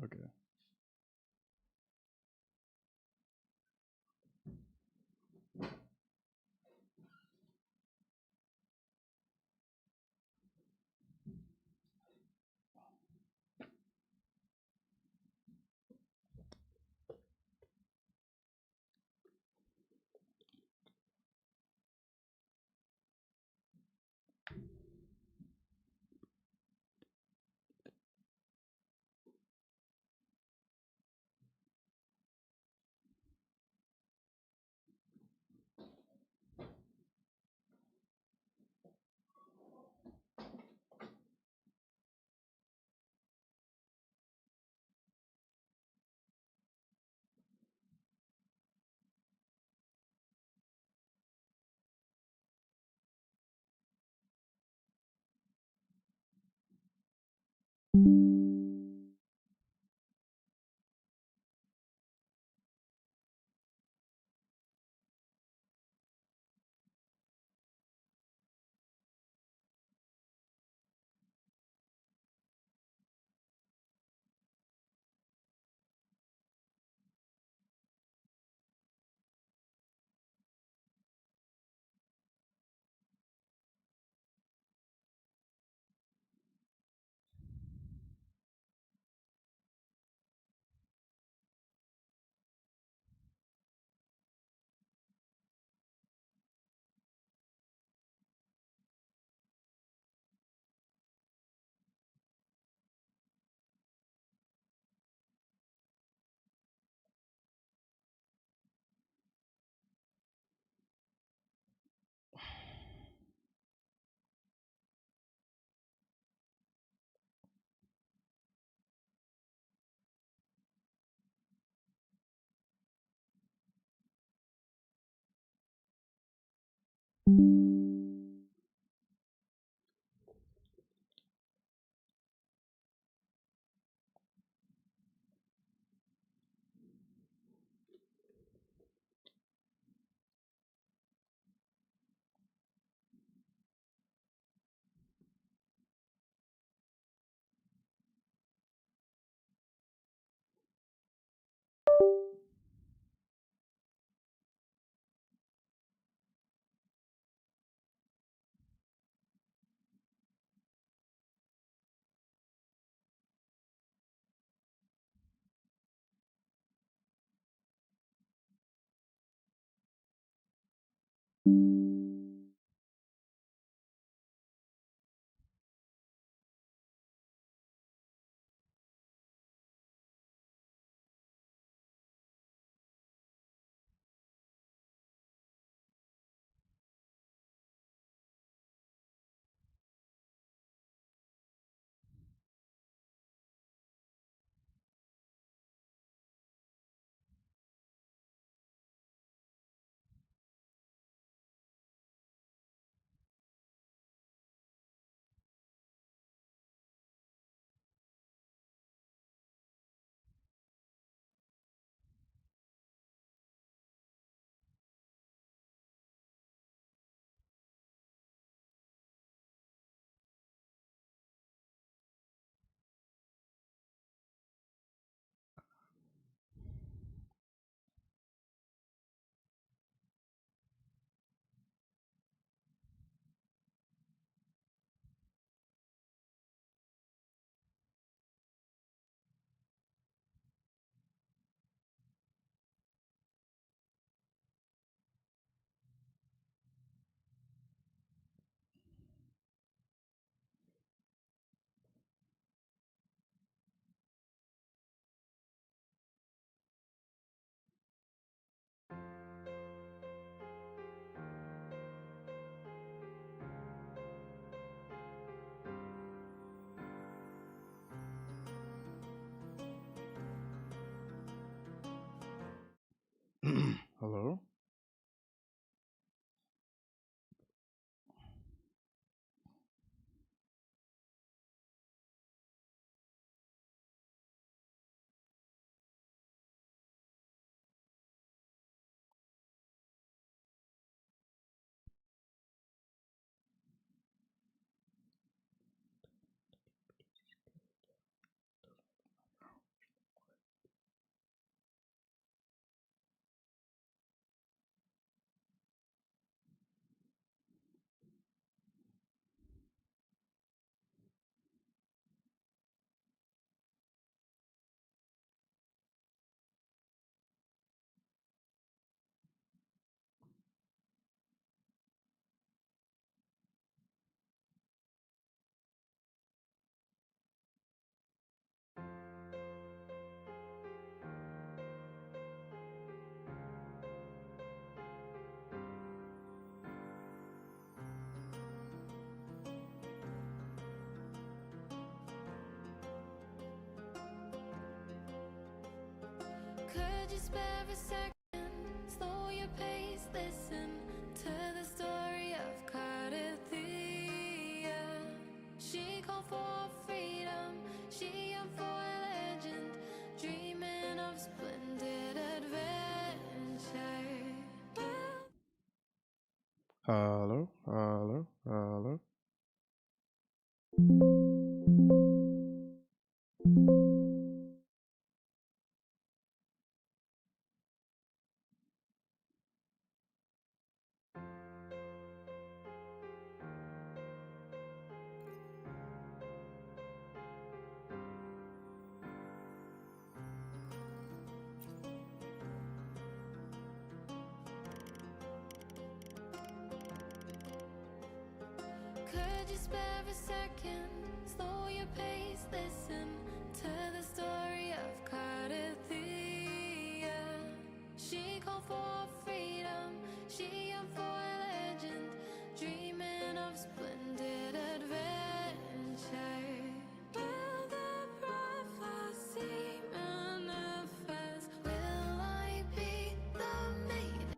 Okay. you spare a second? Slow your pace, listen to the story of Cardathia. She called for freedom, she yearned for legend, dreaming of splendid adventure. Hello, hello, hello. Could you spare a second? Slow your pace, listen to the story of Cardathia. She called for freedom, she yearned for legend, dreaming of splendid adventure. Will the prophecy manifest? Will I be the maiden?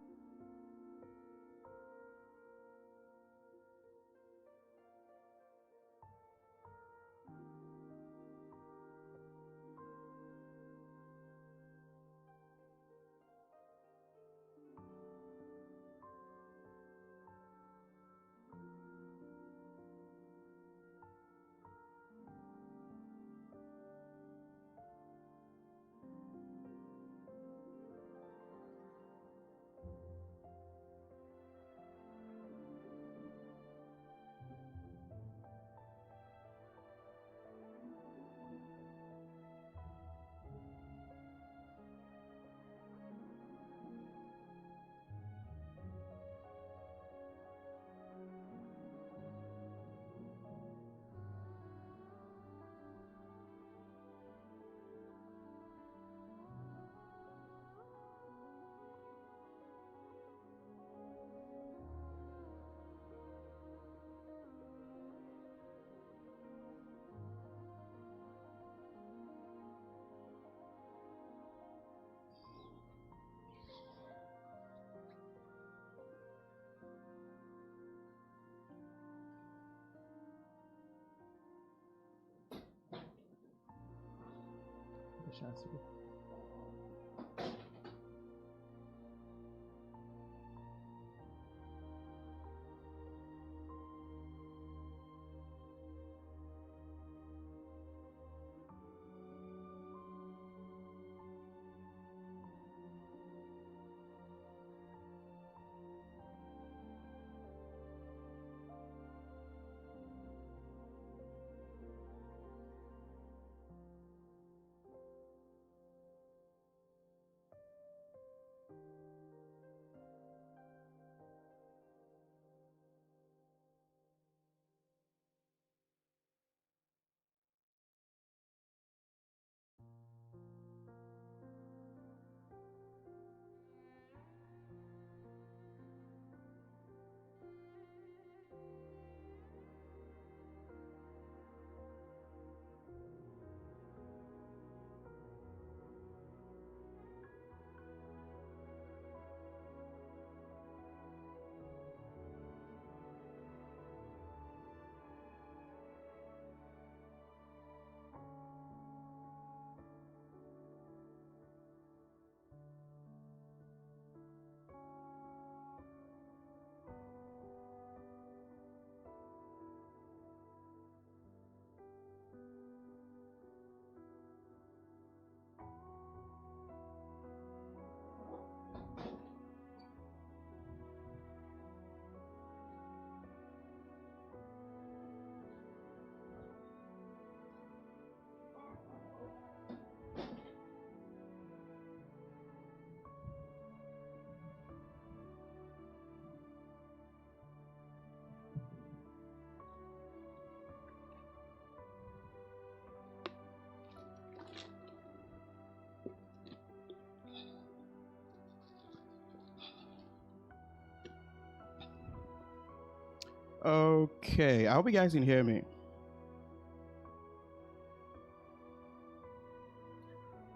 Okay, I hope you guys can hear me.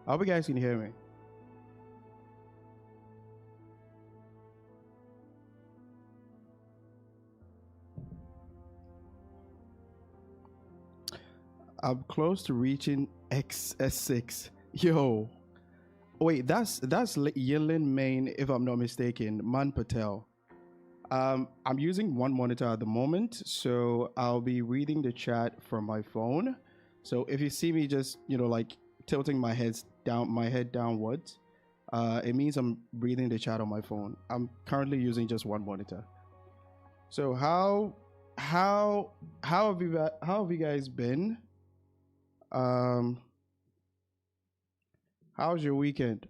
I hope you guys can hear me. I'm close to reaching XS6. Yo. Wait, that's Yilin Main, if I'm not mistaken. Man Patel. I'm using one monitor at the moment, so I'll be reading the chat from my phone. So if you see me just, like tilting my head downwards, it means I'm reading the chat on my phone. I'm currently using just one monitor. So how have you guys been? How's your weekend?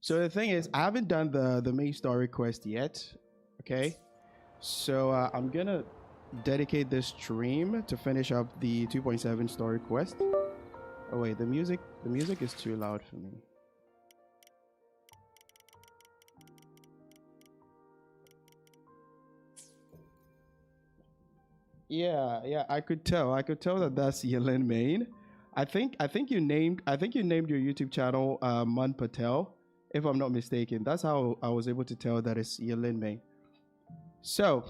So the thing is, I haven't done the main story quest yet. Okay, so I'm gonna dedicate this stream to finish up the 2.7 story quest. Oh wait, the music is too loud for me. Yeah, I could tell that that's Yelin Main. I think you named your YouTube channel Man Patel, if I'm not mistaken. That's how I was able to tell that it's Yelin Main. So,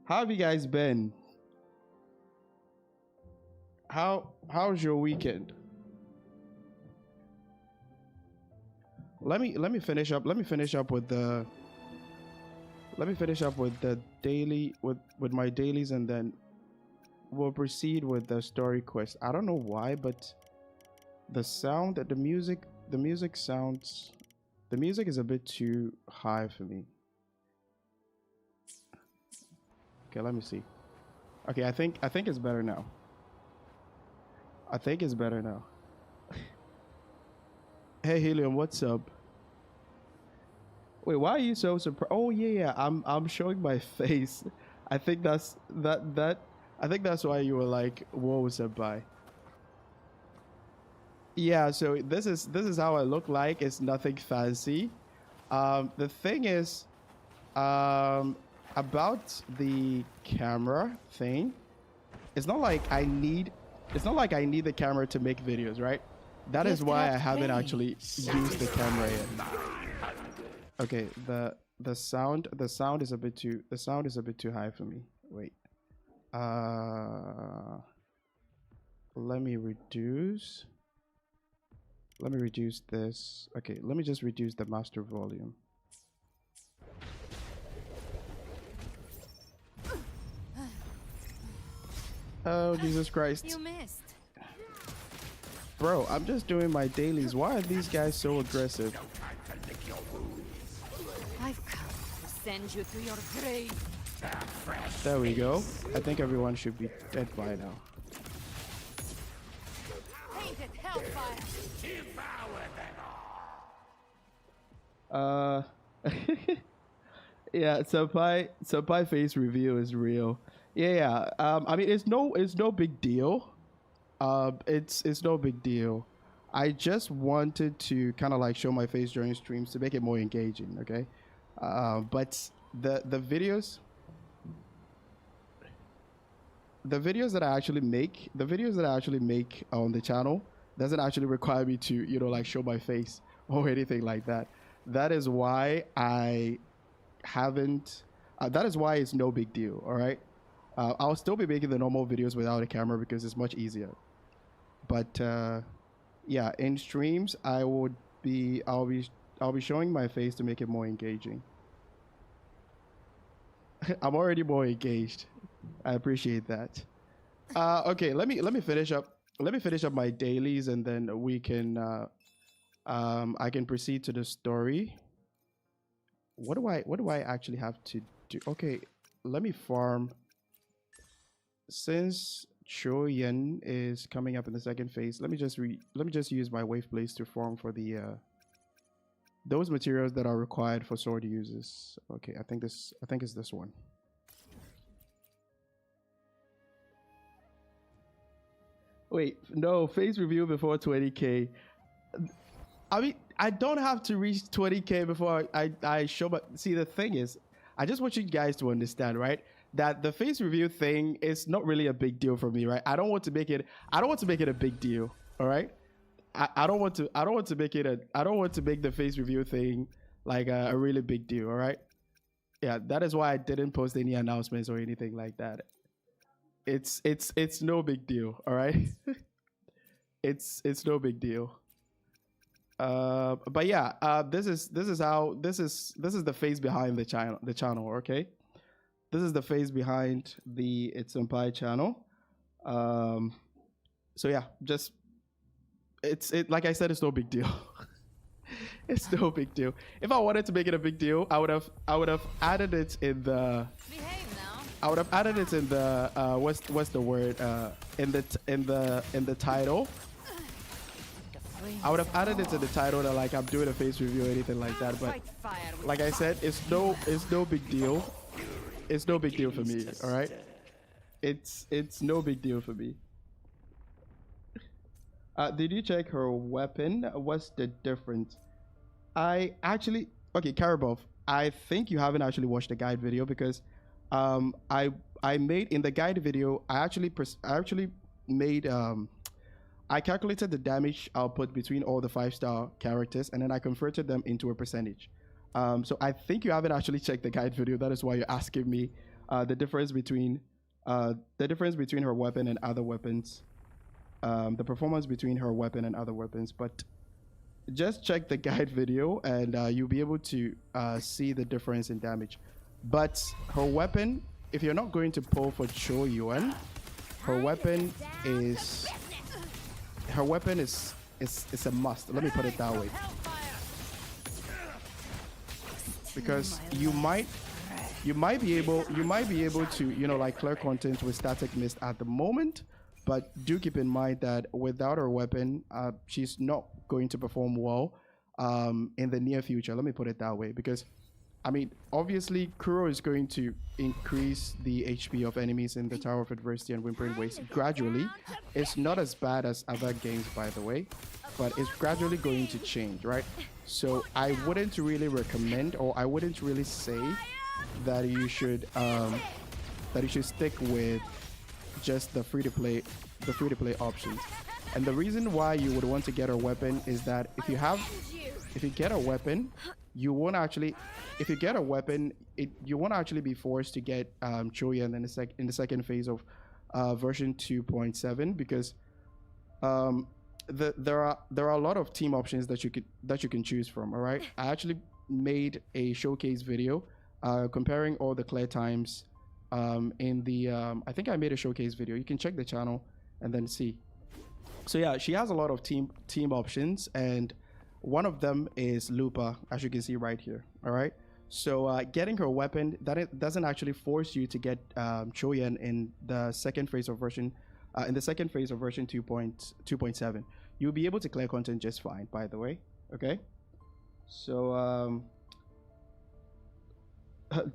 how have you guys been? How's your weekend? Let me finish up with the daily with my dailies, and then we'll proceed with the story quest. I don't know why, but the music is a bit too high for me. Okay, let me see. Okay, I think it's better now. I think it's better now. Hey Helium, what's up? Wait, why are you so surprised? Oh yeah, I'm showing my face. I think that's I think that's why you were like, whoa, senpai. Yeah, so this is how I look like. It's nothing fancy. The thing is, about the camera thing, it's not like I need the camera to make videos, right? That is why I haven't actually used the camera yet. Okay, the sound is a bit too high for me. Wait. Let me reduce this. Okay, let me just reduce the master volume. Oh, Jesus Christ. You missed. Bro, I'm just doing my dailies. Why are these guys so aggressive? I've come to send you to your grave. There we go. I think everyone should be dead by now. Painted hellfire. Yeah, senpai face reveal is real. Yeah. I mean, it's no big deal. It's no big deal. I just wanted to kind of like show my face during streams to make it more engaging. Okay, but the videos that I actually make, on the channel doesn't actually require me to like show my face or anything like that. That is why I haven't. That is why it's no big deal. All right. I'll still be making the normal videos without a camera because it's much easier. But yeah, in streams I'll be showing my face to make it more engaging. I'm already more engaged. I appreciate that. Okay, let me finish up my dailies, and then we can I can proceed to the story. What do I actually have to do? Okay, let me farm. Since Choyen is coming up in the second phase, let me just use my wave place to farm for the those materials that are required for sword users. Okay, I think it's this one. Wait, no, phase review before 20k. I mean, I don't have to reach 20k before I show. But see, the thing is, I just want you guys to understand, right? That the face review thing is not really a big deal for me, right? I don't want to make it a big deal. All right. I don't want to make the face review thing like a really big deal. All right. Yeah, that is why I didn't post any announcements or anything like that. It's no big deal. All right. It's no big deal. But yeah, this is the face behind the channel. Okay, this is the face behind the It's Empire channel. Um, so yeah, just it like I said, it's no big deal. It's no big deal. If I wanted to make it a big deal, I would have added it in the Behave now. I would have added it in the what's the word in the title. I would have added it to the title that like I'm doing a face review or anything like that. But like I said, it's no big deal. It's no big deal for me. All right. It's no big deal for me. Did you check her weapon? What's the difference? I actually okay, Karabov. I think you haven't actually watched the guide video because I made in the guide video. I actually made I calculated the damage output between all the 5-star characters and then I converted them into a percentage. So I think you haven't actually checked the guide video. That is why you're asking me the difference between her weapon and other weapons, the performance between her weapon and other weapons. But just check the guide video and you'll be able to see the difference in damage. But her weapon, if you're not going to pull for Cho Yuan, her weapon is a must. Let me put it that way. Because you might be able to like clear content with static mist at the moment, but do keep in mind that without her weapon, she's not going to perform well in the near future. Let me put it that way, because I mean, obviously, Kuro is going to increase the HP of enemies in the Tower of Adversity and Whimpering Waste gradually. It's not as bad as other games, by the way, but it's gradually going to change, right? So I wouldn't really recommend, or I wouldn't really say that you should stick with just the free-to-play options. And the reason why you would want to get a weapon is that if you get a weapon, you won't actually be forced to get Choyan in the second phase of version 2.7 because there are a lot of team options that you can choose from. All right, I actually made a showcase video comparing all the clear times in the I think I made a showcase video. You can check the channel and then see. So yeah, she has a lot of team options, and one of them is Lupa, as you can see right here. All right, so getting her weapon, that it doesn't actually force you to get Choyan in the second phase of version 2.7. You'll be able to clear content just fine, by the way. Okay, so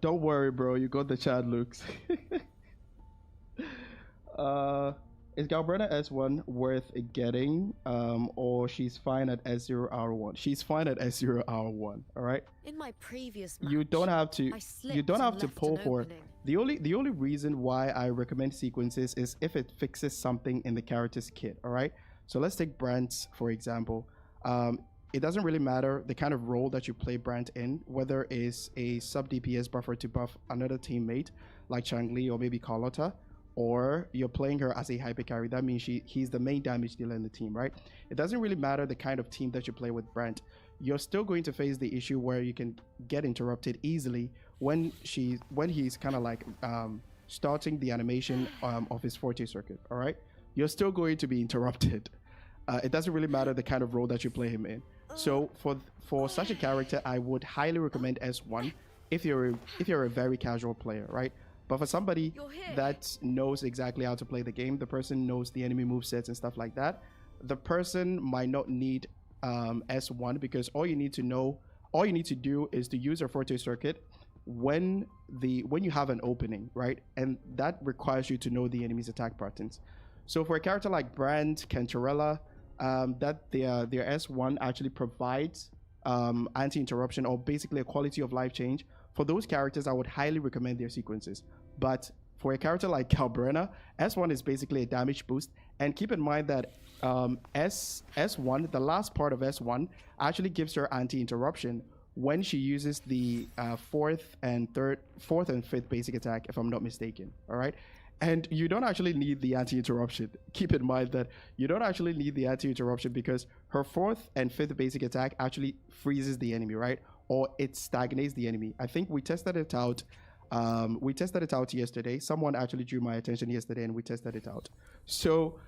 don't worry, bro, you got the chat looks. Is Galbrena S1 worth getting, or she's fine at S0R1? She's fine at S0R1. All right. In my previous match, you don't have to pull for opening. the only reason why I recommend sequences is if it fixes something in the character's kit. All right. So let's take Brant for example. It doesn't really matter the kind of role that you play Brant in, whether it's a sub DPS buffer to buff another teammate like Changli or maybe Carlotta, or you're playing her as a hyper carry. That means he's the main damage dealer in the team, right? It doesn't really matter the kind of team that you play with Brant. You're still going to face the issue where you can get interrupted easily when he's kind of like starting the animation of his Forte circuit, all right? You're still going to be interrupted. It doesn't really matter the kind of role that you play him in. So for such a character, I would highly recommend S1 if you're a very casual player, right? But for somebody that knows exactly how to play the game, the person knows the enemy movesets and stuff like that, the person might not need S1, because all you need to do is to use your Forte circuit when you have an opening, right? And that requires you to know the enemy's attack patterns. So for a character like Brand, Cantarella, that their S1 actually provides anti-interruption, or basically a quality of life change. For those characters, I would highly recommend their sequences. But for a character like Galbrena, S1 is basically a damage boost. And keep in mind that S1, the last part of S1, actually gives her anti-interruption when she uses the fourth and fifth basic attack, if I'm not mistaken. All right. And you don't actually need the anti-interruption. Keep in mind that you don't actually need the anti-interruption because her 4th and 5th basic attack actually freezes the enemy, right? Or it stagnates the enemy. I think we tested it out. We tested it out yesterday. Someone actually drew my attention yesterday and we tested it out. So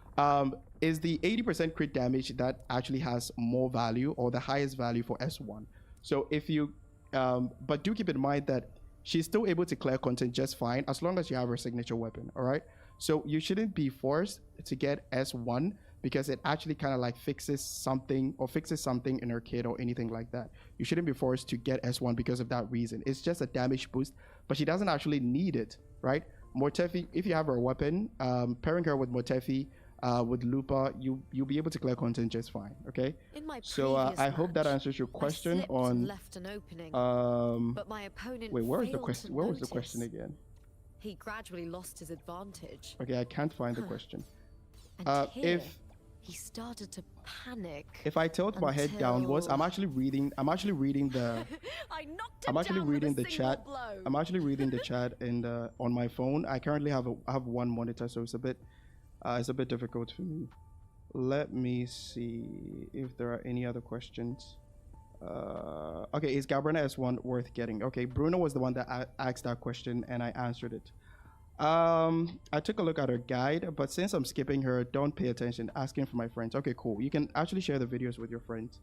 is the 80% crit damage that actually has more value or the highest value for S1. So if you, but do keep in mind that she's still able to clear content just fine as long as you have her signature weapon, all right? So you shouldn't be forced to get S1 because it actually kind of like fixes something in her kit or anything like that. You shouldn't be forced to get S1 because of that reason. It's just a damage boost, but she doesn't actually need it, right? Mortefi, if you have her weapon, pairing her with Mortefi, with Lupa, you'll be able to clear content just fine, okay? So I hope that answers your question on left an opening, but my opponent wait, where was the failed question? to Where was the notice. question again? He gradually lost his advantage. Okay, I can't find the question. And here, If he started to panic. if I tilt my head downwards, I'm actually reading the I knocked him I'm actually down reading with the a single chat. blow. I'm actually reading the chat in on my phone. I currently have one monitor, so it's a bit difficult for me. Let me see if there are any other questions. Okay, is Galbrena S1 worth getting? Okay, Bruno was the one that asked that question and I answered it. I took a look at her guide, but since I'm skipping her, don't pay attention. Asking for my friends. Okay, cool. You can actually share the videos with your friends.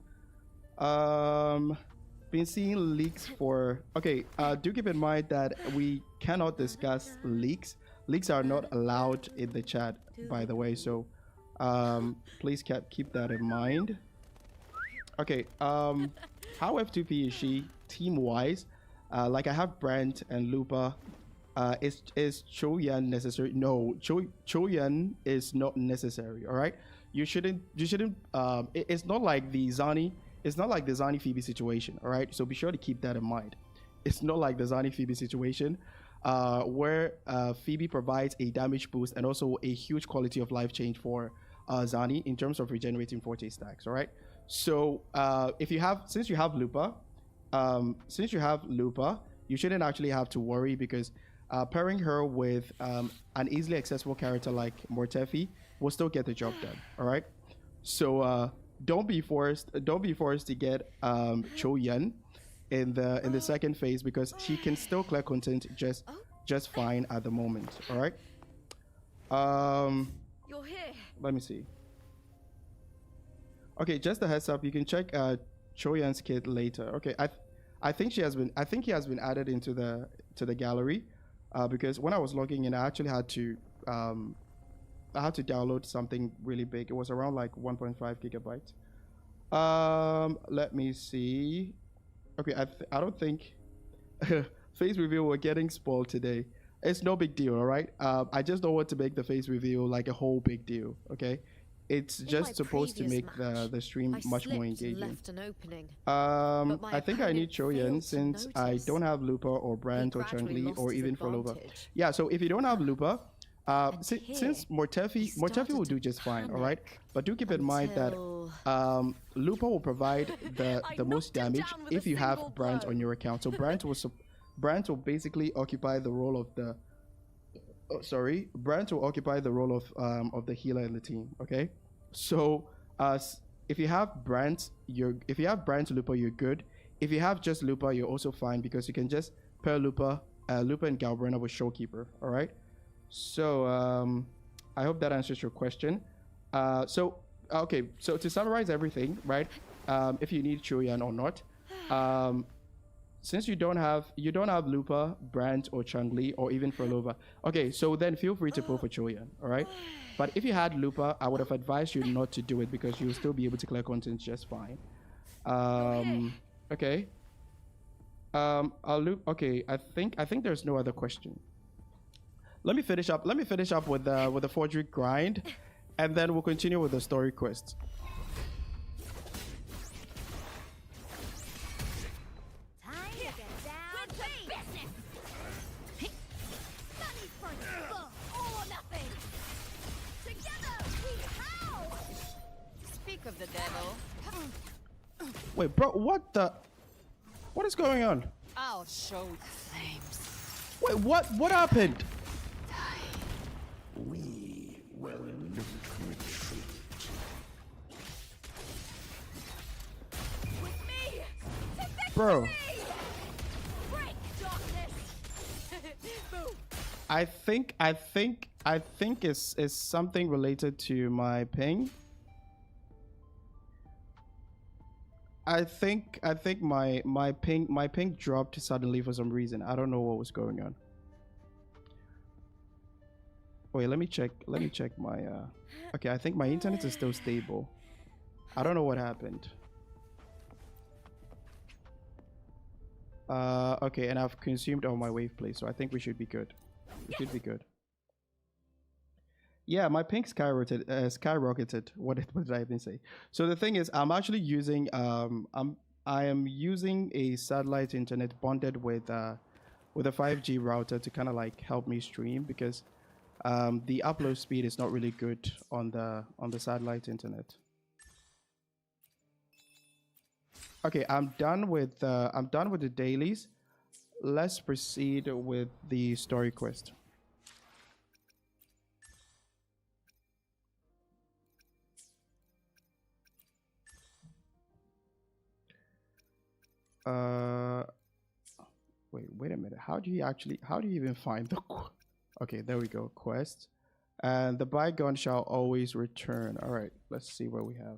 Been seeing leaks for. Okay, do keep in mind that we cannot discuss leaks. Leaks are not allowed in the chat, by the way. So, please keep that in mind. Okay. How F2P is she team wise? Like I have Brent and Lupa. Is Cho Yan necessary? No, Cho Yan is not necessary. All right, you shouldn't. It's not like the Zani. It's not like the Zani Phoebe situation. All right, so be sure to keep that in mind. It's not like the Zani Phoebe situation, where Phoebe provides a damage boost and also a huge quality of life change for Zani in terms of regenerating forte stacks. All right, so since you have Lupa, you shouldn't actually have to worry because. Pairing her with an easily accessible character like Mortefi will still get the job done. All right. So don't be forced to get Cho Yan in the second phase because she can still clear content just fine at the moment. All right. You're here. Let me see. Okay, just a heads up. You can check Cho Yan's kit later. Okay. I think he has been added into the gallery. Because when I was logging in, I actually had to download something really big. It was around like 1.5 gigabytes. Let me see. Okay, I don't think face reveal we're getting spoiled today. It's no big deal, all right? I just don't want to make the face reveal like a whole big deal, okay? It's just supposed to make the stream much more engaging. Left an opening, I think I need Choyan since I don't have Lupa or Brand or Chun-Li or even Frolova. Yeah, so if you don't have Lupa, since Mortefi will do just fine, all right? But do keep in mind that Lupa will provide the most damage if you have Brand on your account. So Brand will basically occupy the role of the Brand will occupy the role of the healer in the team. Okay, so if you have Brand, Lupa, you're good. If you have just Lupa, you're also fine because you can just pair Lupa and Galbrena with Showkeeper. All right. So I hope that answers your question. So to summarize everything, right? If you need Choyan or not, since you don't have Lupa, Brand, or Chun-Li, or even Frolova, okay, so then feel free to pull for Choyan, all right? But if you had Lupa, I would have advised you not to do it because you'll still be able to clear content just fine. Okay. Okay, I think there's no other question. Let me finish up with the forgery grind, and then we'll continue with the story quest. Of the devil. Wait, bro, what is going on? I'll show the flames. Wait, what happened? Bro, Break, darkness! Boom! I think it's something related to my ping. I think my ping dropped suddenly for some reason. I don't know what was going on. Wait, let me check my okay, I think my internet is still stable. I don't know what happened. Okay, and I've consumed all my wave play, so I think we should be good. We should be good. Yeah, my ping skyrocketed. What did I even say? So the thing is, I'm actually using I am using a satellite internet bonded with a 5G router to kind of like help me stream because the upload speed is not really good on the satellite internet. Okay, I'm done with the dailies. Let's proceed with the story quest. Wait a minute. How do you even find the okay, there we go. Quest. And the bygone shall always return. All right, let's see what we have.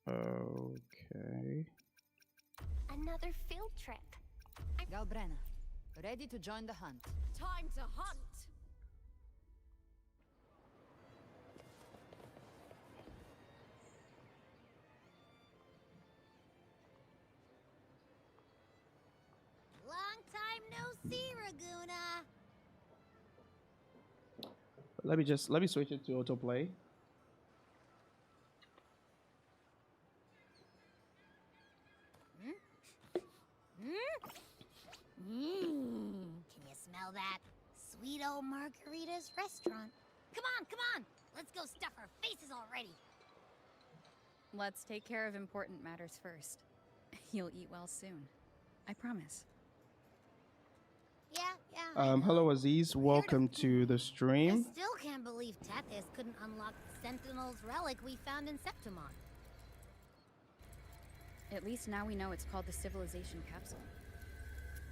Okay. Another field trip. Galbrena, ready to join the hunt. Time to hunt! Long time no see, Raguna. Let me switch it to autoplay. Can you smell that? Sweet old Margarita's restaurant. Come on! Let's go stuff our faces already. Let's take care of important matters first. You'll eat well soon. I promise. Yeah. I know. Hello Aziz, welcome to the I stream. still can't believe Tethys couldn't unlock the Sentinel's relic we found in Septimon. At least now we know it's called the Civilization Capsule.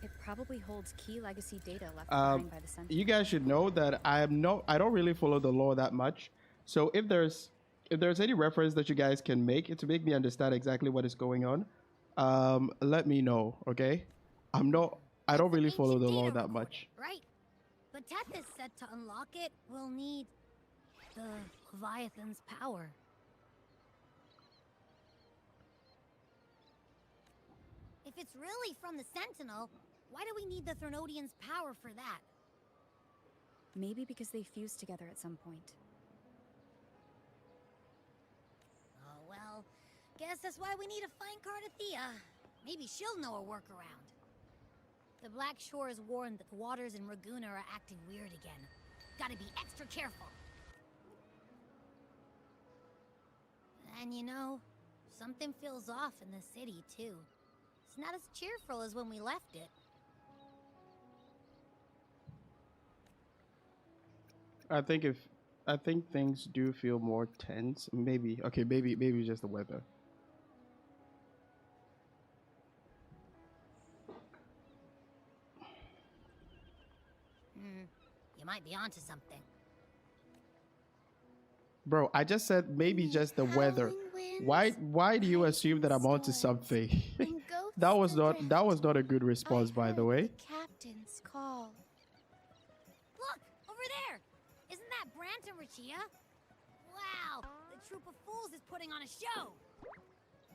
It probably holds key legacy data left behind by the Sentinel. You guys should know that I don't really follow the lore that much. So if there's any reference that you guys can make to make me understand exactly what is going on, let me know, okay? I don't really follow the lore that much. Right. But Tethys said to unlock it, we'll need the Leviathan's power. If it's really from the Sentinel, why do we need the Threnodian's power for that? Maybe because they fused together at some point. Oh, well, guess that's why we need to find Cardathea. Maybe she'll know a workaround. The Black Shore has warned that the waters in Raguna are acting weird again. Gotta be extra careful. And you know, something feels off in the city, too. It's not as cheerful as when we left it. I think things do feel more tense. Maybe just the weather. You might be onto something. Bro, I just said maybe just the weather. Why do you assume that I'm onto something? that was not a good response, by the way. The captain's call. Look, over there. Isn't that Brant and Rachia? Wow, the troop of fools is putting on a show.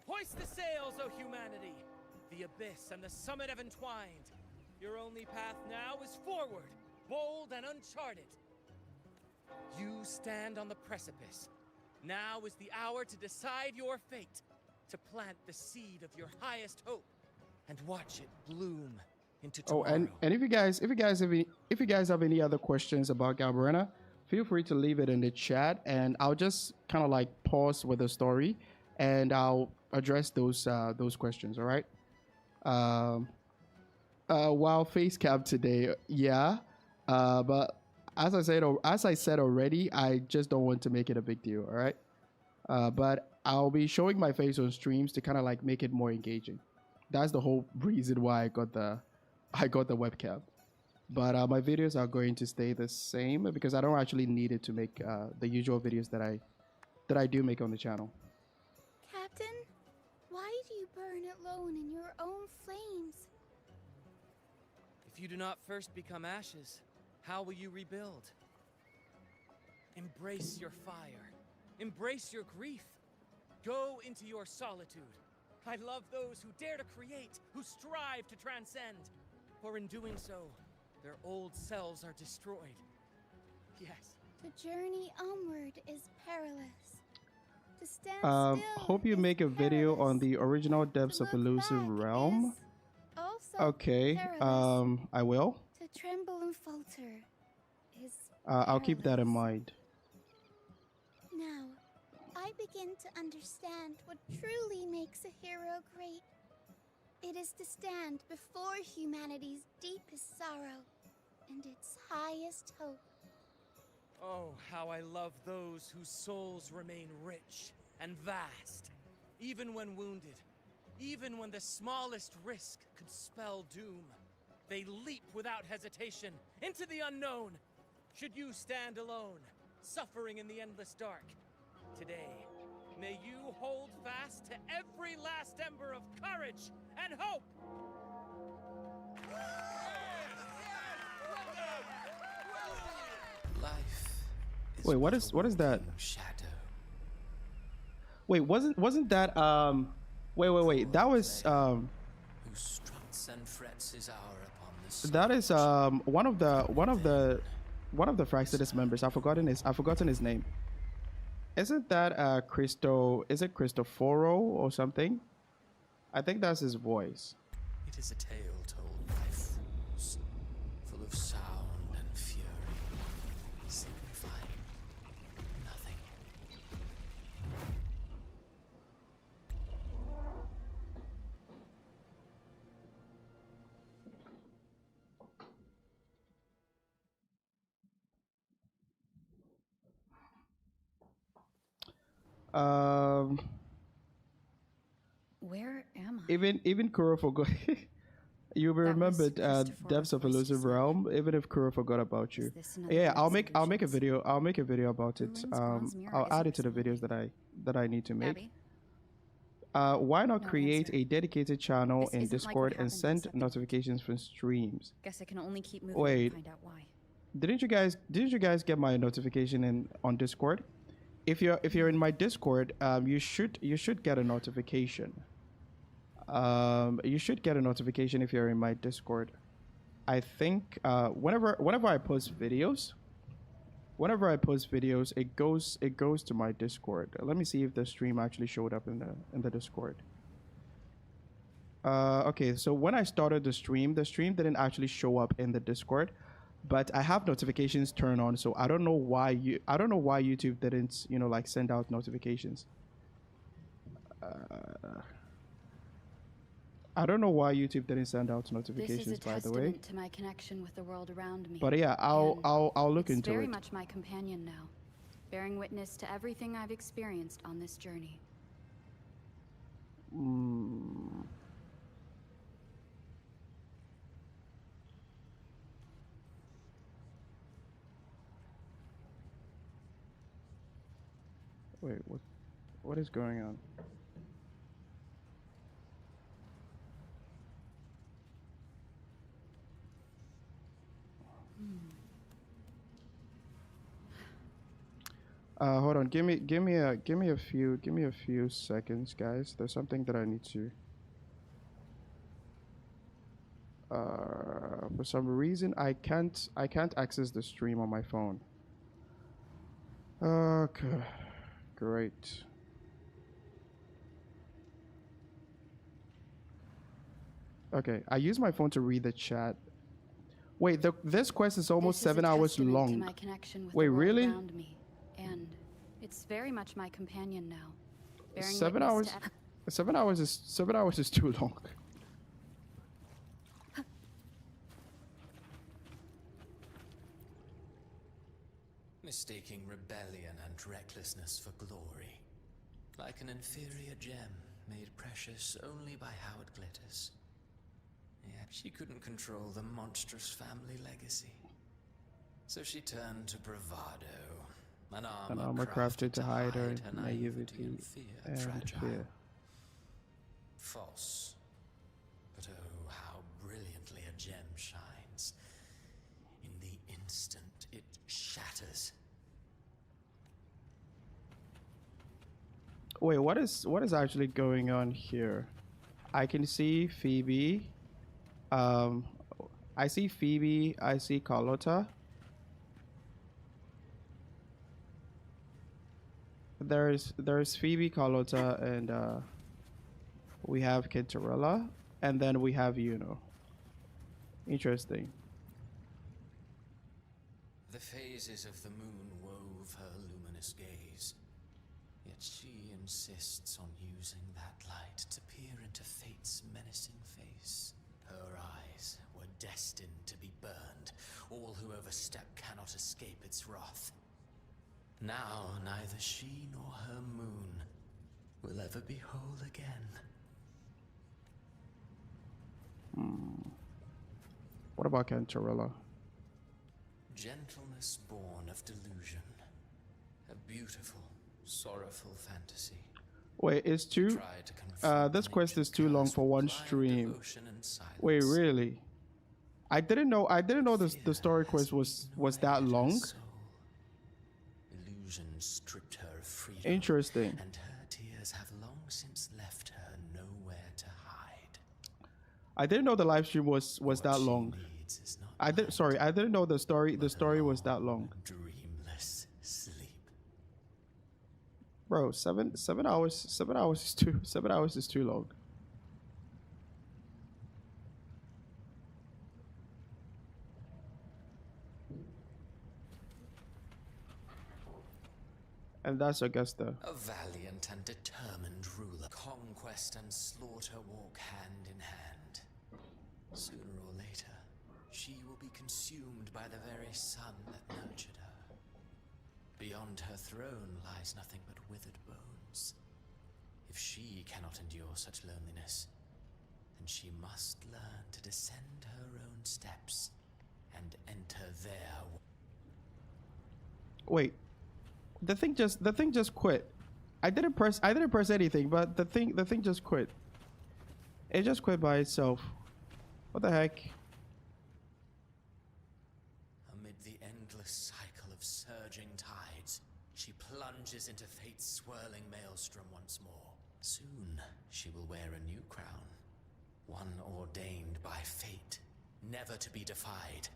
Hoist the sails, O humanity! The abyss and the summit have entwined. Your only path now is forward, bold and uncharted. You stand on the precipice. Now is the hour to decide your fate, to plant the seed of your highest hope, and watch it bloom into tomorrow. Oh, and if you guys have any other questions about Galbrena, feel free to leave it in the chat, and I'll just kind of like pause with the story, and I'll address those questions. All right. Wow, face cam today. Yeah. But as I said already, I just don't want to make it a big deal. All right. But I'll be showing my face on streams to kind of like make it more engaging. That's the whole reason why I got the webcam. But my videos are going to stay the same because I don't actually need it to make the usual videos that I do make on the channel. Captain, why do you burn alone in your own flames? If you do not first become ashes, how will you rebuild? Embrace your fire. Embrace your grief. Go into your solitude. I love those who dare to create, who strive to transcend. For in doing so, their old selves are destroyed. Yes. The journey onward is perilous. To stand still Hope you is make a video on perilous. the original Depths To of look Elusive back Realm. is also Okay. perilous. I will. To tremble and falter is I'll keep that in perilous. mind. Now, I begin to understand what truly makes a hero great. It is to stand before humanity's deepest sorrow and its highest hope. Oh, how I love those whose souls remain rich and vast. Even when wounded, even when the smallest risk could spell doom, they leap without hesitation into the unknown. Should you stand alone, suffering in the endless dark, today, may you hold fast to every last ember of courage and hope! Life is Wait, what but is a that? walking shadow. Wait, wasn't that wait. That was Who struts and frets his hour upon the that is one of the Fractidus members. I've forgotten his name. Isn't that Cristo? Is it Cristoforo or something? I think that's his voice. It is a tale told by fools, full of sound and fury, signifying nothing. Where am I? Even Kuro forgot. You That was remembered Cristoforo's Depths of voice you Elusive said. Realm, even if Kuro forgot about you. Is this another Yeah, one I'll of make his illusions? I'll make a video about it. Ruin's bronze mirror I'll add it to isn't the videos that I need to make. Abby? Why not No create answer. a dedicated channel This in isn't like what Discord and happened send a second. notifications for streams? Guess I can only keep moving Wait. and find out why. Didn't you guys get my notification on Discord? If you're in my Discord, you should get a notification. You should get a notification if you're in my Discord. I think whenever I post videos, it goes to my Discord. Let me see if the stream actually showed up in the Discord. Okay, so when I started the stream didn't actually show up in the Discord, but I have notifications turned on, so I don't know why YouTube didn't, like, send out notifications. I don't know why YouTube didn't send out This is a notifications, by the way. testament to my connection with the world around me. But yeah, I'll look it's into very it. much my companion now, bearing witness to everything I've experienced on this journey. Wait, what is going on? Hold on. Give me a few seconds, guys. There's something that I need to. For some reason, I can't access the stream on my phone. Okay, great. Okay, I use my phone to read the chat. Wait, this quest is almost This is a 7 hours testament to long. my connection with Wait, the world really? around me, and it's very much my companion now. Bearing 7 witness hours. to 7 hours is too long. mistaking rebellion and recklessness for glory, like an inferior gem made precious only by how it glitters. Yet she couldn't control the monstrous family legacy. So she turned to bravado, an armor crafted to hide her naivety and fear. Fragile. False. But oh, how brilliantly a gem shines. In the instant it shatters. Wait, what is actually going on here? I can see Phoebe. I see Phoebe. I see Carlotta. There's Phoebe, Carlotta, and we have Kintarella, and then we have Yuno. Interesting. The phases of the moon wove her luminous gaze, yet she insists on using that light to peer into fate's menacing face. Her eyes were destined to be burned. All who overstep cannot escape its wrath. Now neither she nor her moon will ever be whole again. What about Cantarella? Gentleness born of delusion. A beautiful, sorrowful fantasy. Wait, it's too. Tried to confront This quest is too long for one blind stream. devotion and silence. Wait, really? I didn't know the story quest was that Ignited her long. soul. Illusion stripped her of freedom. Interesting. And her tears have long since left her nowhere to hide. I didn't know the live stream was What that she long. needs is not I did. light, Sorry, I didn't know the story but was that long. Dreamless sleep. Bro, 7 hours is too long. And that's Augusta. A valiant and determined ruler. Conquest and slaughter walk hand in hand. Sooner or later, she will be consumed by the very sun that nurtured her. Beyond her throne lies nothing but withered bones. If she cannot endure such loneliness, then she must learn to descend her own steps and enter their. Wait. The thing just quit. I didn't press anything, but the thing just quit. It just quit by itself. What the heck? Amid the endless cycle of surging tides, she plunges into fate's swirling maelstrom once more. Soon, she will wear a new crown, one ordained by fate, never to be defied.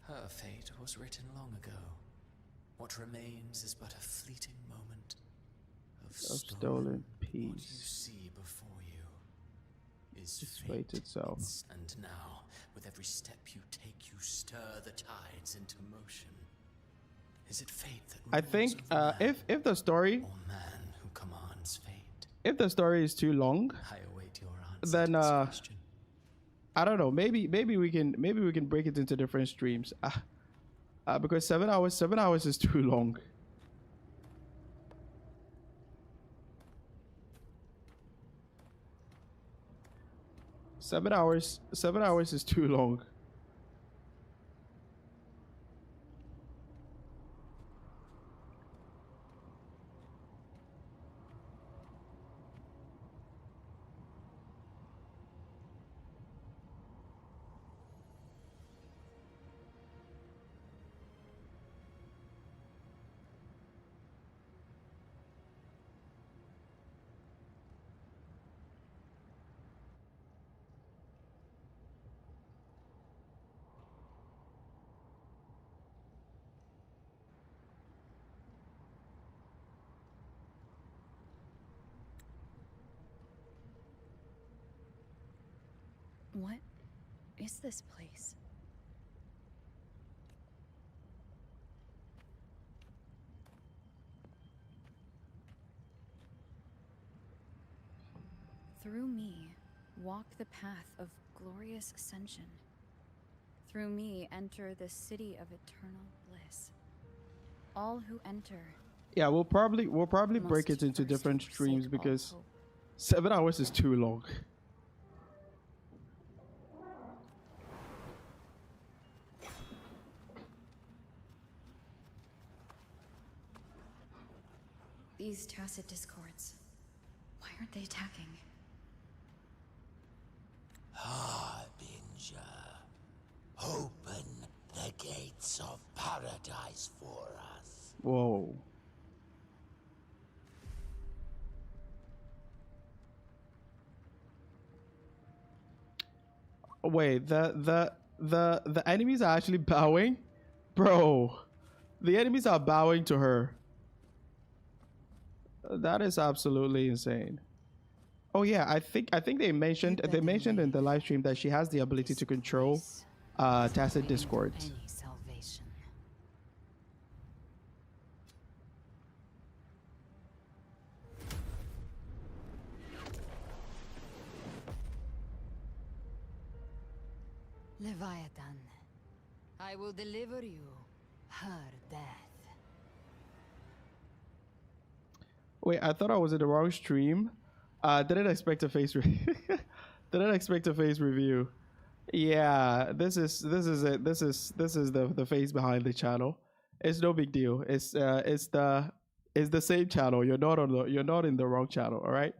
Her fate was written long ago. What remains is but a fleeting moment of Stolen What you peace. see before you is It's fate fate itself. And now, with every step you take, you stir the tides into motion. Is it fate that I rules think over man, if the story or man who commands fate? is too long, I await your answer then to this question. I don't know. Maybe we can break it into different streams. Because 7 hours is too long. Seven hours is too long. What is this place? Through me, walk the path of glorious ascension. Through me, enter the city of eternal bliss. All who enter Yeah, we'll probably break must it into first different forsake streams all because hope. 7 hours is too long. These tacit discords. Why aren't they attacking? Harbinger, open the gates of paradise for us. Whoa. Wait, the enemies are actually bowing? Bro, the enemies are bowing to her. That is absolutely insane. Oh yeah, I think they mentioned in the live stream that she has the ability to control tacit discords. Any salvation. Leviathan, I will deliver you her death. Wait, I thought I was in the wrong stream. Didn't expect a face didn't expect a face review. Yeah, this is it. This is the face behind the channel. It's no big deal. It's the same channel. You're not in the wrong channel, all right?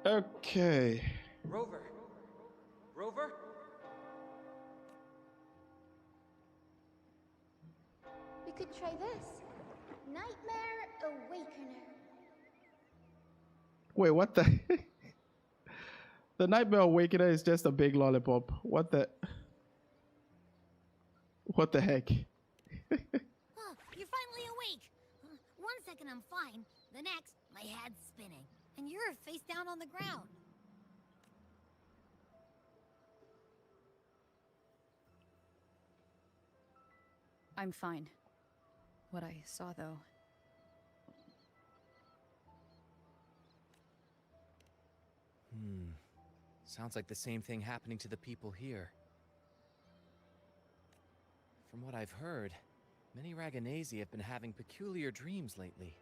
Okay. Rover. Rover? We could try this. Nightmare Awakener. Wait, what the The Nightmare Awakener is just a big lollipop. What the heck? Huh, you're finally awake. 1 second I'm fine. The next, my head's spinning. And you're face down on the ground. I'm fine. What I saw, though. Sounds like the same thing happening to the people here. From what I've heard, many Raganesi have been having peculiar dreams lately.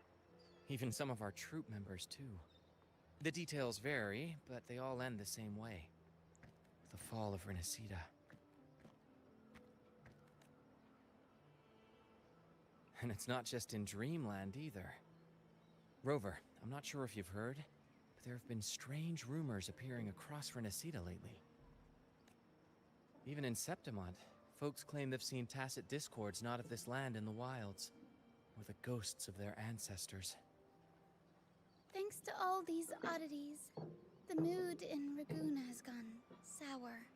Even some of our troop members, too. The details vary, but they all end the same way. The fall of Renacida. And it's not just in Dreamland, either. Rover, I'm not sure if you've heard, but there have been strange rumors appearing across Renacida lately. Even in Septimont, folks claim they've seen tacit discords not of this land in the wilds, or the ghosts of their ancestors. Thanks to all these oddities, the mood in Raguna has gone sour.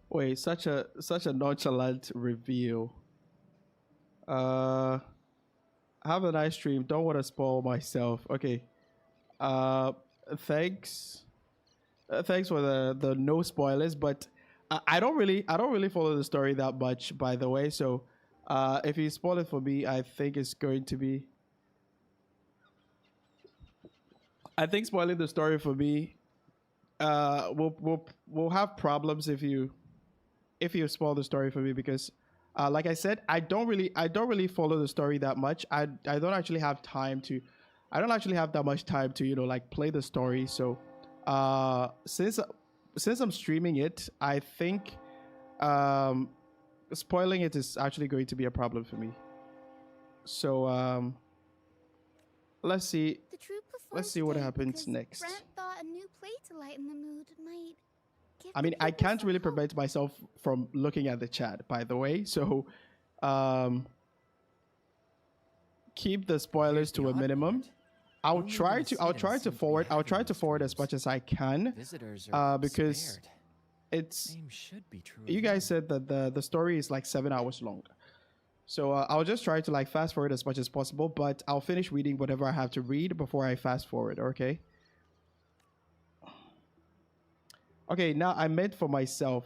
Wait, such a nonchalant reveal. Have a nice stream. Don't want to spoil myself. Okay. Thanks. Thanks for the no spoilers, but I don't really follow the story that much, by the way. So, if you spoil it for me, I think it's going to be. I think spoiling the story for me, we'll have problems if you spoil the story for me, because like I said, I don't really follow the story that much. I don't actually have time to I don't actually have that much time to like play the story. So since I'm streaming it, I think spoiling it is actually going to be a problem for me. So let's see. The troop Let's see what happens next. Brent thought a new play to lighten the mood might give I mean, the I people can't some really hope. prevent myself from looking at the chat, by the way. So, keep the spoilers to a minimum. I'll try to forward as much as I can, Visitors are because spared. it's Same should be true. you guys said that the story is like 7 hours long. So I'll just try to like fast forward as much as possible, but I'll finish reading whatever I have to read before I fast forward, okay? Okay, now I meant for myself.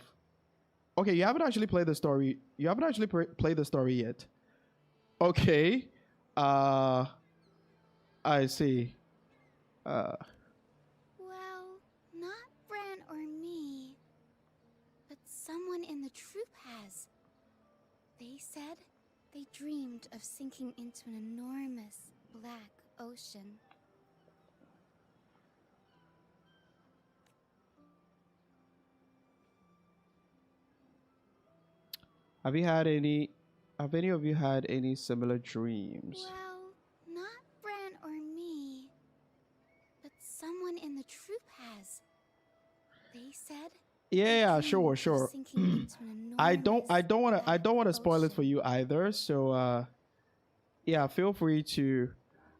Okay, you haven't actually played the story. You haven't actually played the story yet. Okay. I see. Well, not Brent They said they dreamed of sinking into an enormous black ocean. Have you had any? Have any of you had any similar dreams? Well, not Bran or me, but someone in the troop has. They said Yeah, they sure, dreamed of sure. sinking into an I don't want to enormous spoil it for ocean. you either. So yeah, feel free to.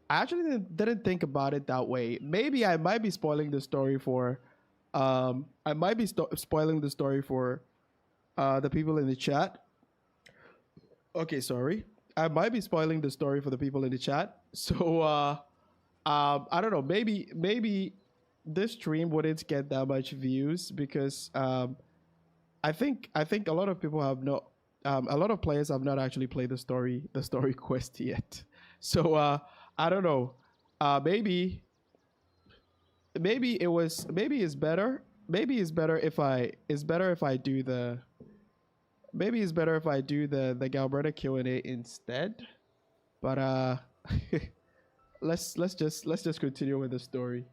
I actually didn't think about it that way. Maybe I might be spoiling the story for I might be spoiling the story for the people in the chat. Okay, sorry. I might be spoiling the story for the people in the chat. So I don't know. Maybe this stream wouldn't get that much views because I think a lot of people have not a lot of players have not actually played the story quest yet. So I don't know. Maybe it was maybe it's better if I do the the Galbrena Q&A instead. But let's just continue with the story.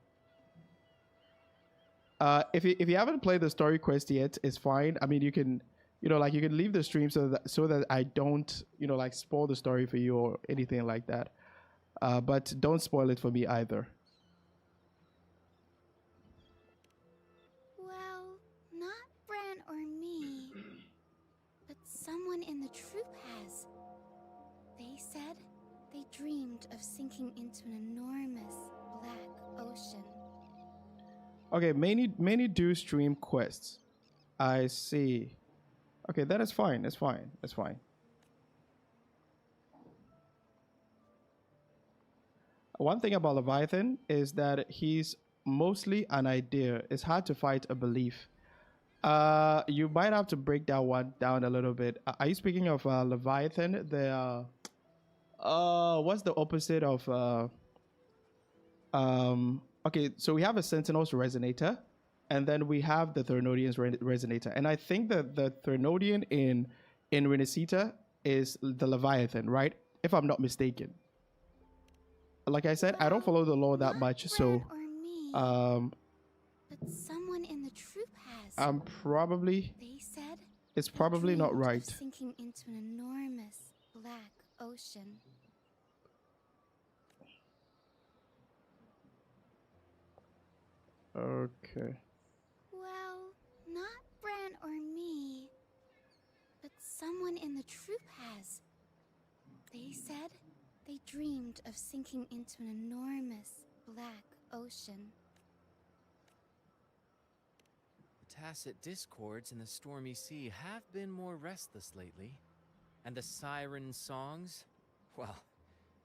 If you haven't played the story quest yet, it's fine. I mean, you can you can leave the stream so that I don't like spoil the story for you or anything like that. But don't spoil it for me either. Well, not Bran or me, but someone in the troop has. They said they dreamed of sinking into an enormous black ocean. Okay, many do stream quests. I see. Okay, that is fine. That's fine. That's fine. One thing about Leviathan is that he's mostly an idea. It's hard to fight a belief. You might have to break that one down a little bit. Are you speaking of Leviathan? The what's the opposite of okay, so we have a Sentinel's Resonator, and then we have the Thernodian's Resonator. And I think that the Thernodian in Renacita is the Leviathan, right? If I'm not mistaken. Like I said, I don't follow the lore that much, so but someone in the troop has. I'm probably They said it's probably not dreamed of right. sinking into an enormous black ocean. Okay. Well, not Bran or me, but someone in the troop has. They said they dreamed of sinking into an enormous black ocean. The tacit discords in the stormy sea have been more restless lately. And the siren songs, well,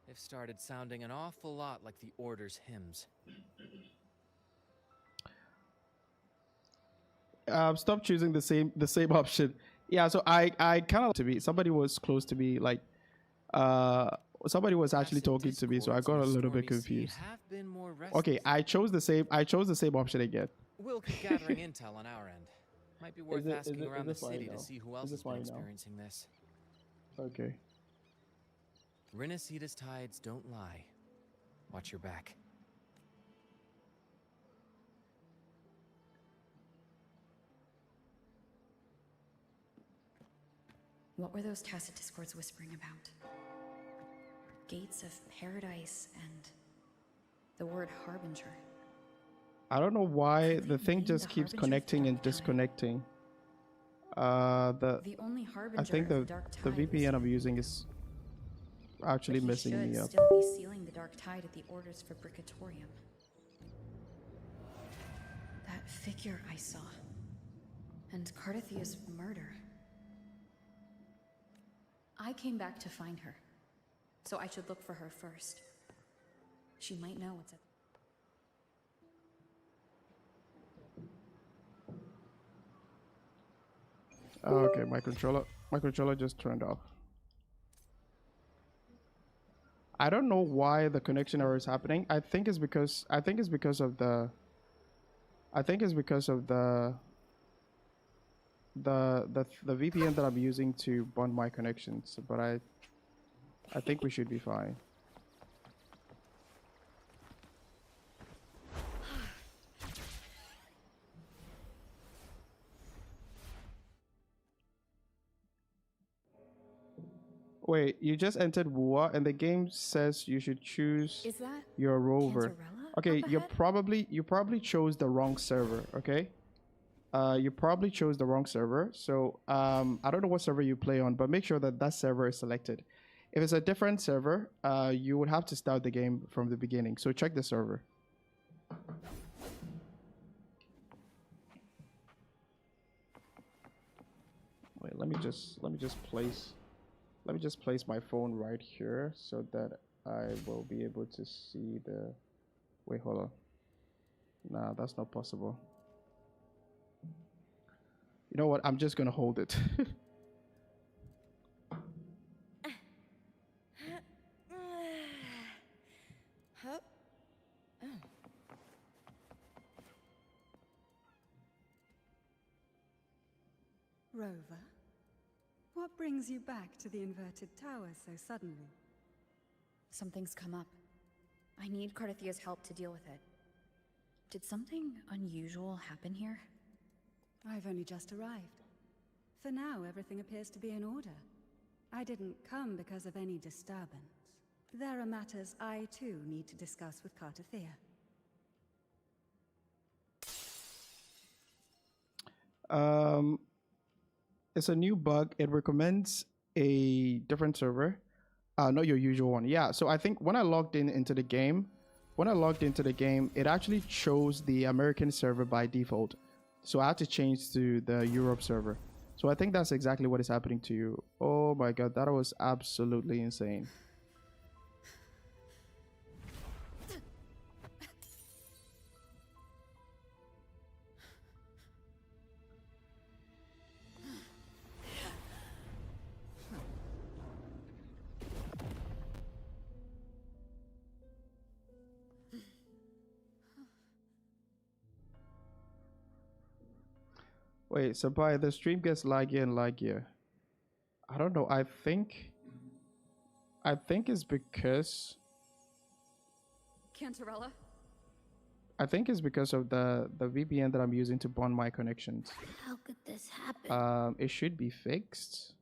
they've started sounding an awful lot like the Order's hymns. Stop choosing the same option. Yeah, so I kind of to be somebody was close to me, like somebody was actually talking to me, so I got a little bit confused. Okay, I chose the same option again. We'll keep gathering intel on our end. Might be worth asking around the this fine city now? to see who Is else this has been fine now? experiencing this. Okay. Renacita's tides don't lie. Watch your back. What were those tacit discords whispering about? Gates of paradise and the word harbinger. I don't know why the thing mean just the keeps Harbinger of connecting the and Dark Tide? disconnecting. The only harbinger I think of the dark the tide VPN is I'm using is actually but he messing should me up. still be sealing the dark tide at the orders for Bricatorium. That figure I saw. And Cardathia's murder. I came back to find her. So I should look for her first. She might know what's at Okay, my controller just turned off. I don't know why the connection error is happening. I think it's because of the the VPN that I'm using to bond my connections, but I think we should be fine. Wait, you just entered Wua and the game says you should choose Is that your rover. Cantarella Okay, up you probably chose the wrong server, okay? You probably chose the wrong server. So I don't know what server you play on, but make sure that that server is selected. If it's a different server, you would have to start the game from the beginning. So check the server. Wait, let me just place my phone right here so that I will be able to see the. Wait, hold on. Nah, that's not possible. You know what? I'm just gonna hold it. Rover, what brings you back to the inverted tower so suddenly? Something's come up. I need Cardathia's help to deal with it. Did something unusual happen here? I've only just arrived. For now, everything appears to be in order. I didn't come because of any disturbance. There are matters I, too, need to discuss with Cardathia. It's a new bug. It recommends a different server, not your usual one. Yeah. So I think when I logged into the game, it actually chose the American server by default. So I had to change to the Europe server. So I think that's exactly what is happening to you. Oh my god, that was absolutely insane. Wait, Sabai, the stream gets laggy and laggier. I don't know. I think it's because Cantarella? I think it's because of the VPN that I'm using to bond my connections. How could this happen? It should be fixed.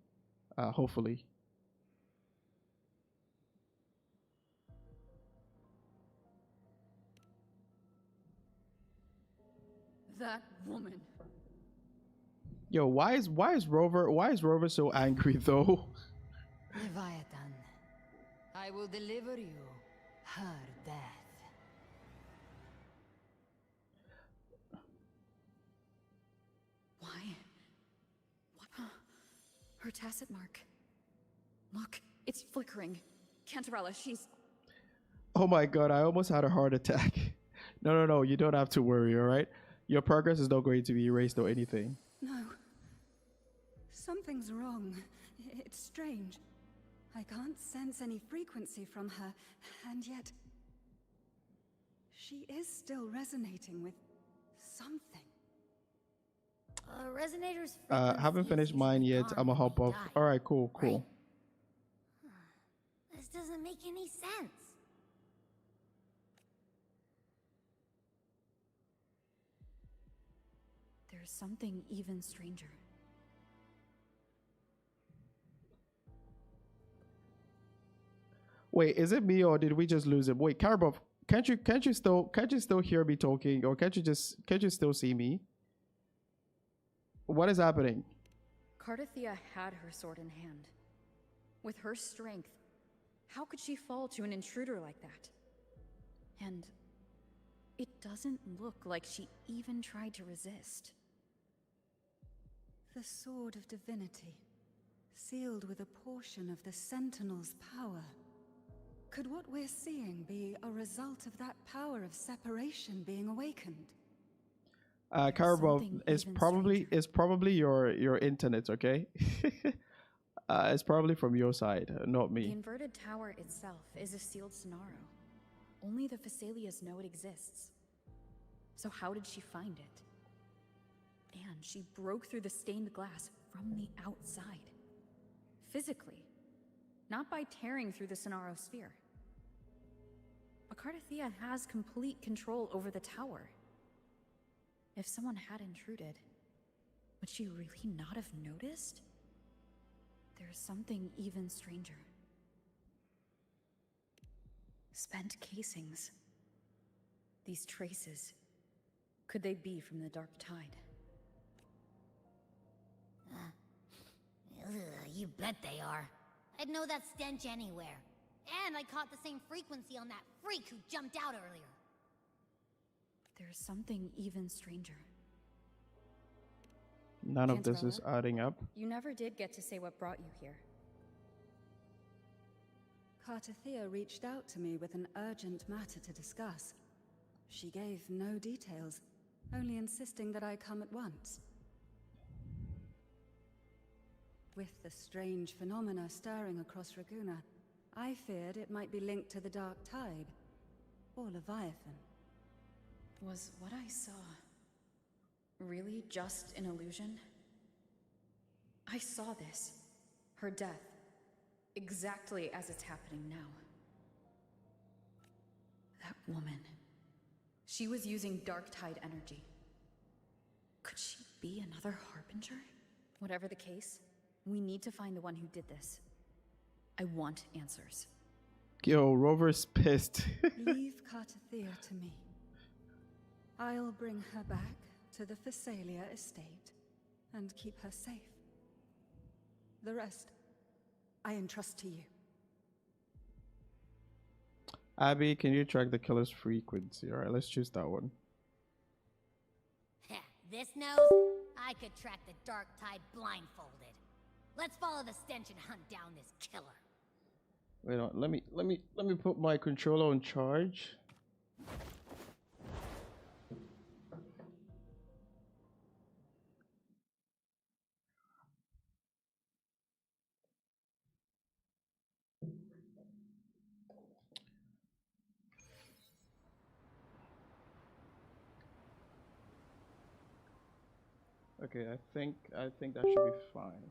Hopefully. That woman. Yo, why is Rover so angry though? Leviathan. I will deliver you her death. Why? What? Her tacit mark. Look, it's flickering. Cantarella, she's... Oh my god, I almost had a heart attack. No, you don't have to worry, all right? Your progress is not going to be erased or anything. No. Something's wrong. It's strange. I can't sense any frequency from her, and yet... she is still resonating with something. Resonators. Haven't finished mine yet. I'ma hop off. All right, cool. This doesn't make any sense. There's something even stranger. Wait, is it me or did we just lose him? Wait, Karabov, can't you still hear me talking, or can't you still see me? What is happening? Cardathia had her sword in hand. With her strength, how could she fall to an intruder like that? And it doesn't look like she even tried to resist. The Sword of Divinity, sealed with a portion of the Sentinel's power. Could what we're seeing be a result of that power of separation being awakened? Karabov, it's probably your internet, okay? It's probably from your side, not me. The inverted tower itself is a sealed scenario. Only the Phasaelias know it exists. So how did she find it? And she broke through the stained glass from the outside. Physically. Not by tearing through the Sonaro sphere. But Cardathia has complete control over the tower. If someone had intruded, would she really not have noticed? There's something even stranger. Spent casings. These traces. Could they be from the Dark Tide? You bet they are. I'd know that stench anywhere. And I caught the same frequency on that freak who jumped out earlier. There's something even stranger. None of this is Gansrella, adding up. you never did get to say what brought you here. Cartathea reached out to me with an urgent matter to discuss. She gave no details, only insisting that I come at once. With the strange phenomena stirring across Raguna, I feared it might be linked to the Dark Tide, or Leviathan. Was what I saw really just an illusion? I saw this, her death, exactly as it's happening now. That woman, she was using Dark Tide energy. Could she be another Harbinger? Whatever the case, we need to find the one who did this. I want answers. Yo, Rover's pissed. Leave Cartathea to me. I'll bring her back to the Phasalia estate and keep her safe. The rest, I entrust to you. Abby, can you track the killer's frequency? Alright, let's choose that one. This nose? I could track the Dark Tide blindfolded. Let's follow the stench and hunt down this killer. Wait on, let me put my controller on charge. Okay, I think that should be fine.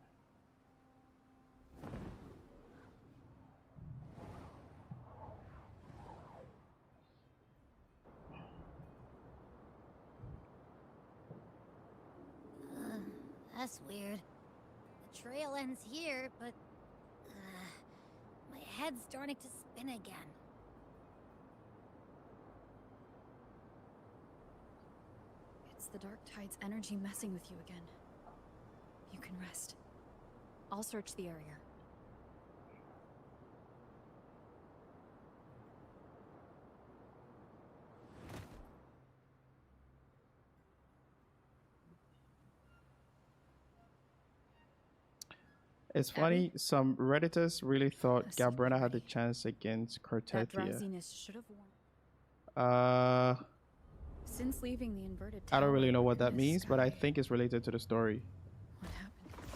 That's weird. The trail ends here, but my head's starting to spin again. It's the Dark Tide's energy messing with you again. You can rest. I'll search the area. It's funny, some Redditors really thought Must be Galbrena had the ready. chance against That Cartathea. drowsiness should have worn. Uh, Since leaving the inverted I don't tower really know up what in that the means, but I sky, think it's related to the story. what happened?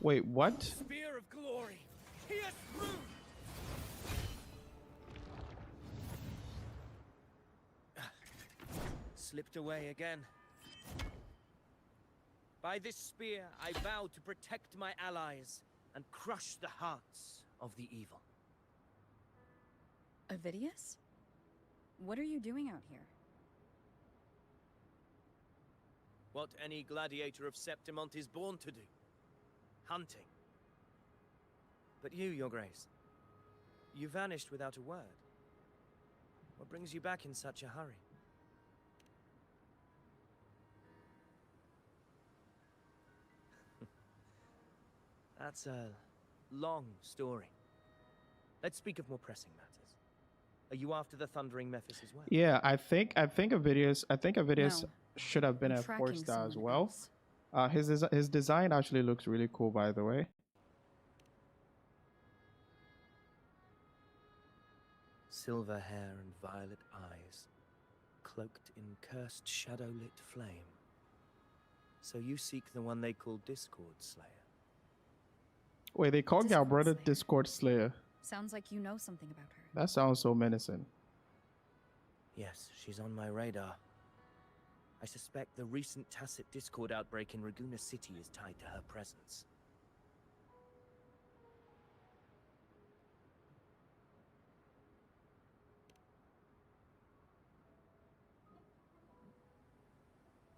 Wait, what? Spear of glory! Pierce through! Slipped away again. By this spear, I vow to protect my allies and crush the hearts of the evil. Avidius? What are you doing out here? What any gladiator of Septimont is born to do. Hunting. But you, Your Grace, you vanished without a word. What brings you back in such a hurry? That's a long story. Let's speak of more pressing matters. Are you after the Thundering Mephis as well? Yeah, I think Avidius No, should have been I'm a tracking 4-star as someone well. else. His design actually looks really cool, by the way. Silver hair and violet eyes, cloaked in cursed shadow-lit flame. So you seek the one they call Discord Slayer. Wait, they call Discord Galbrena Slayer. Discord Slayer. Sounds like you know something about her. That sounds so menacing. Yes, she's on my radar. I suspect the recent tacit discord outbreak in Raguna City is tied to her presence.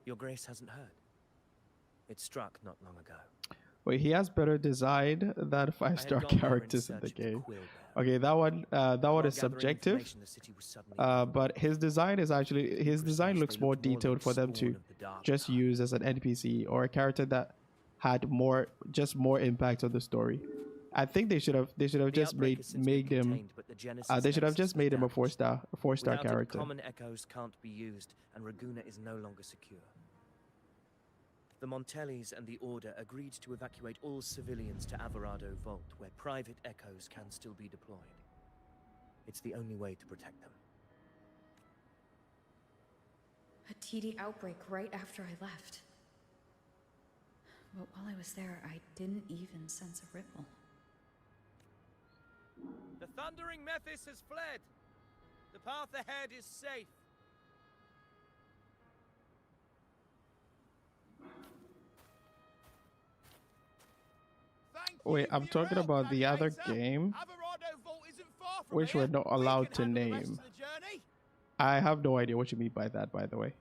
Your Grace hasn't heard. It struck not long ago. Wait, he has better design than I had 5-star gone there in characters in search the of game. Quill Bear. Okay, that one While is gathering subjective. information, the city was suddenly overrun. But his design is actually his design Prisoners, looks they more looked more detailed like for them spawn to of the dark just tide. use as an NPC or a character that had more impact on the story. I think they should have The just outbreak has since made been him contained, but the Genesis they should have Nexus just was made him a damaged. 4-star Without character. it, common echoes can't be used, and Raguna is no longer secure. The Montellis and the Order agreed to evacuate all civilians to Averado Vault, where private echoes can still be deployed. It's the only way to protect them. A TD outbreak right after I left. But while I was there, I didn't even sense a ripple. The thundering Mephis has fled. The path ahead is safe. Wait, I'm talking about the other game, which we're not allowed to name. I have no idea what you mean by that, by the way.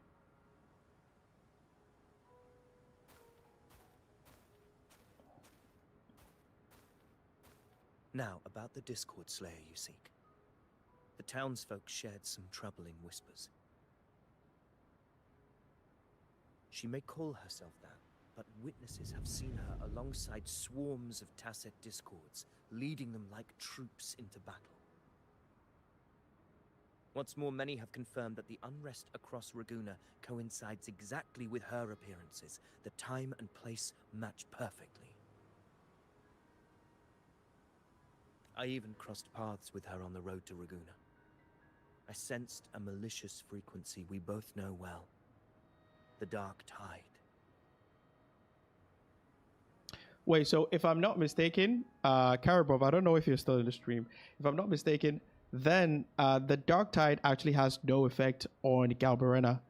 Now, about the Discord Slayer you seek. The townsfolk shared some troubling whispers. She may call herself that, but witnesses have seen her alongside swarms of tacit discords, leading them like troops into battle. What's more, many have confirmed that the unrest across Raguna coincides exactly with her appearances. The time and place match perfectly. I even crossed paths with her on the road to Raguna. I sensed a malicious frequency we both know well. The Dark Tide. Wait, so if I'm not mistaken, Karabov, I don't know if you're still in the stream. If I'm not mistaken, then the Dark Tide actually has no effect on Galbrena.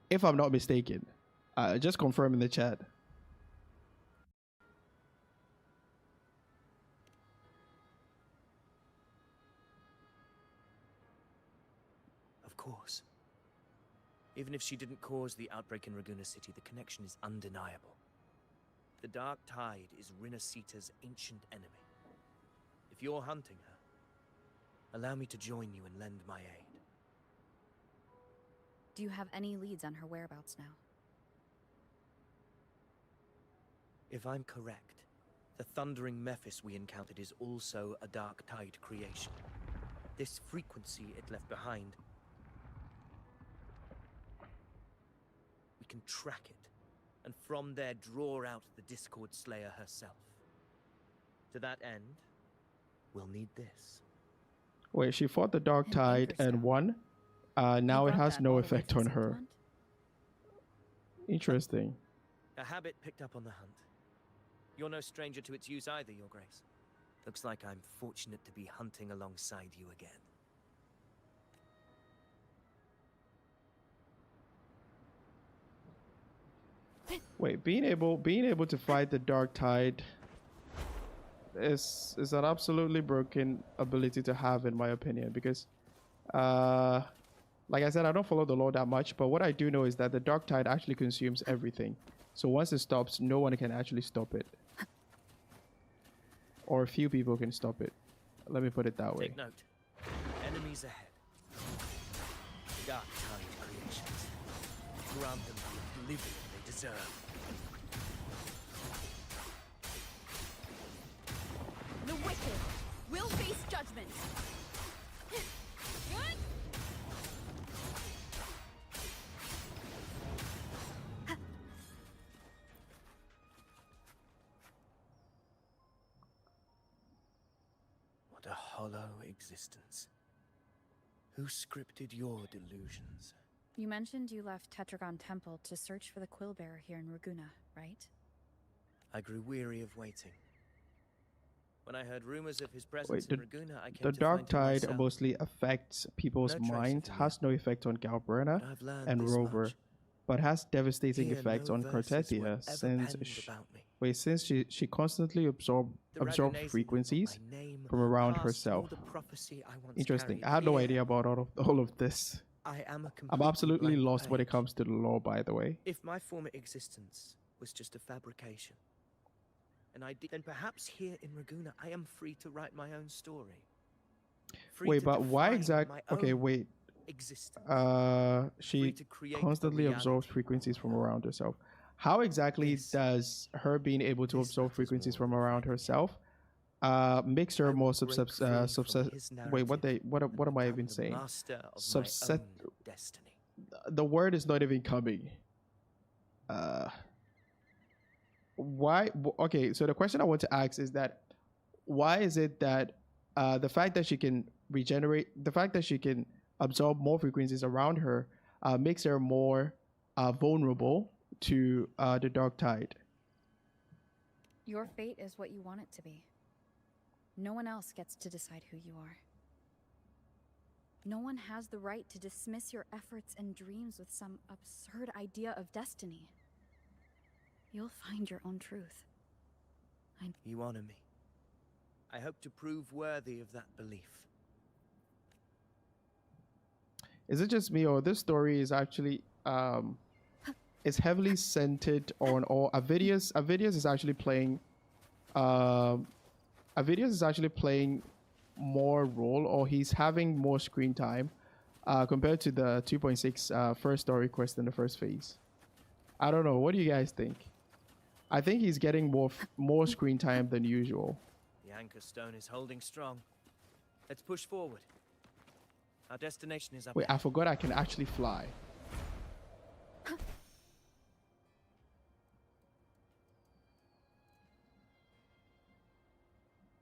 If I'm not mistaken. Just confirm in the chat. Of course. Even if she didn't cause the outbreak in Raguna City, the connection is undeniable. The Dark Tide is Rinasita's ancient enemy. If you're hunting her, allow me to join you and lend my aid. Do you have any leads on her whereabouts now? If I'm correct, the thundering Mephis we encountered is also a Dark Tide creation. This frequency it left behind, we can track it, and from there draw out the Discord Slayer herself. To that end, we'll need this. Wait, she fought the Dark Tide and won. Now it has no effect on her. Interesting. A habit picked up on the hunt. You're no stranger to its use either, Your Grace. Looks like I'm fortunate to be hunting alongside you again. Wait, being able to fight the Dark Tide is an absolutely broken ability to have, in my opinion, because like I said, I don't follow the lore that much, but what I do know is that the Dark Tide actually consumes everything. So once it stops, no one can actually stop it. Or a few people can stop it. Let me put it that way. Take note. Enemies ahead. Dark Tide creations. Grant them the oblivion they deserve. The wicked will face judgment. Good. What a hollow existence. Who scripted your delusions? You mentioned you left Tetragon Temple to search for the Quill Bearer here in Raguna, right? I grew weary of waiting. When I heard rumors of his presence Wait, in Raguna, I came the to Dark find him Tide myself. mostly affects people's No trace of minds, him has no effect on Galbrena But I've learned and this Rover. much. but has devastating Here, effects no on verses were Cartetia ever since penned about me. she constantly absorbs The Ragonese know frequencies my name, from around past, herself. nor the prophecy I once Interesting. carried. I had no Here, idea about all of this. I am a I'm completely absolutely blank lost when it page. comes to the lore, by the way. If my former existence was just a fabrication, then perhaps here in Raguna I am free to write my own story. Free Wait, to but why define exactly? my Okay, own wait. existence. She to create a constantly absorbs reality. frequencies from around herself. How exactly This- does her being able to this absorb matters frequencies more from than around finding herself makes her I more will break free from his wait, what narrative what am I become even the saying? master of Subset. my own destiny. The word is not even coming. Why? Okay, so the question I want to ask is that why is it that the fact that she can the fact that she can absorb more frequencies around her makes her more vulnerable to the dark tide? Your fate is what you want it to be. No one else gets to decide who you are. No one has the right to dismiss your efforts and dreams with some absurd idea of destiny. You'll find your own truth. You honor me. I hope to prove worthy of that belief. Is it just me, or this story is actually is heavily centered on, or Avidius is actually playing Avidius is actually playing more role, or he's having more screen time compared to the 2.6 first story quest in the first phase. I don't know. What do you guys think? I think he's getting more screen time than usual. The anchor stone is holding strong. Let's push forward. Our destination is up Wait, I ahead. forgot I can actually fly.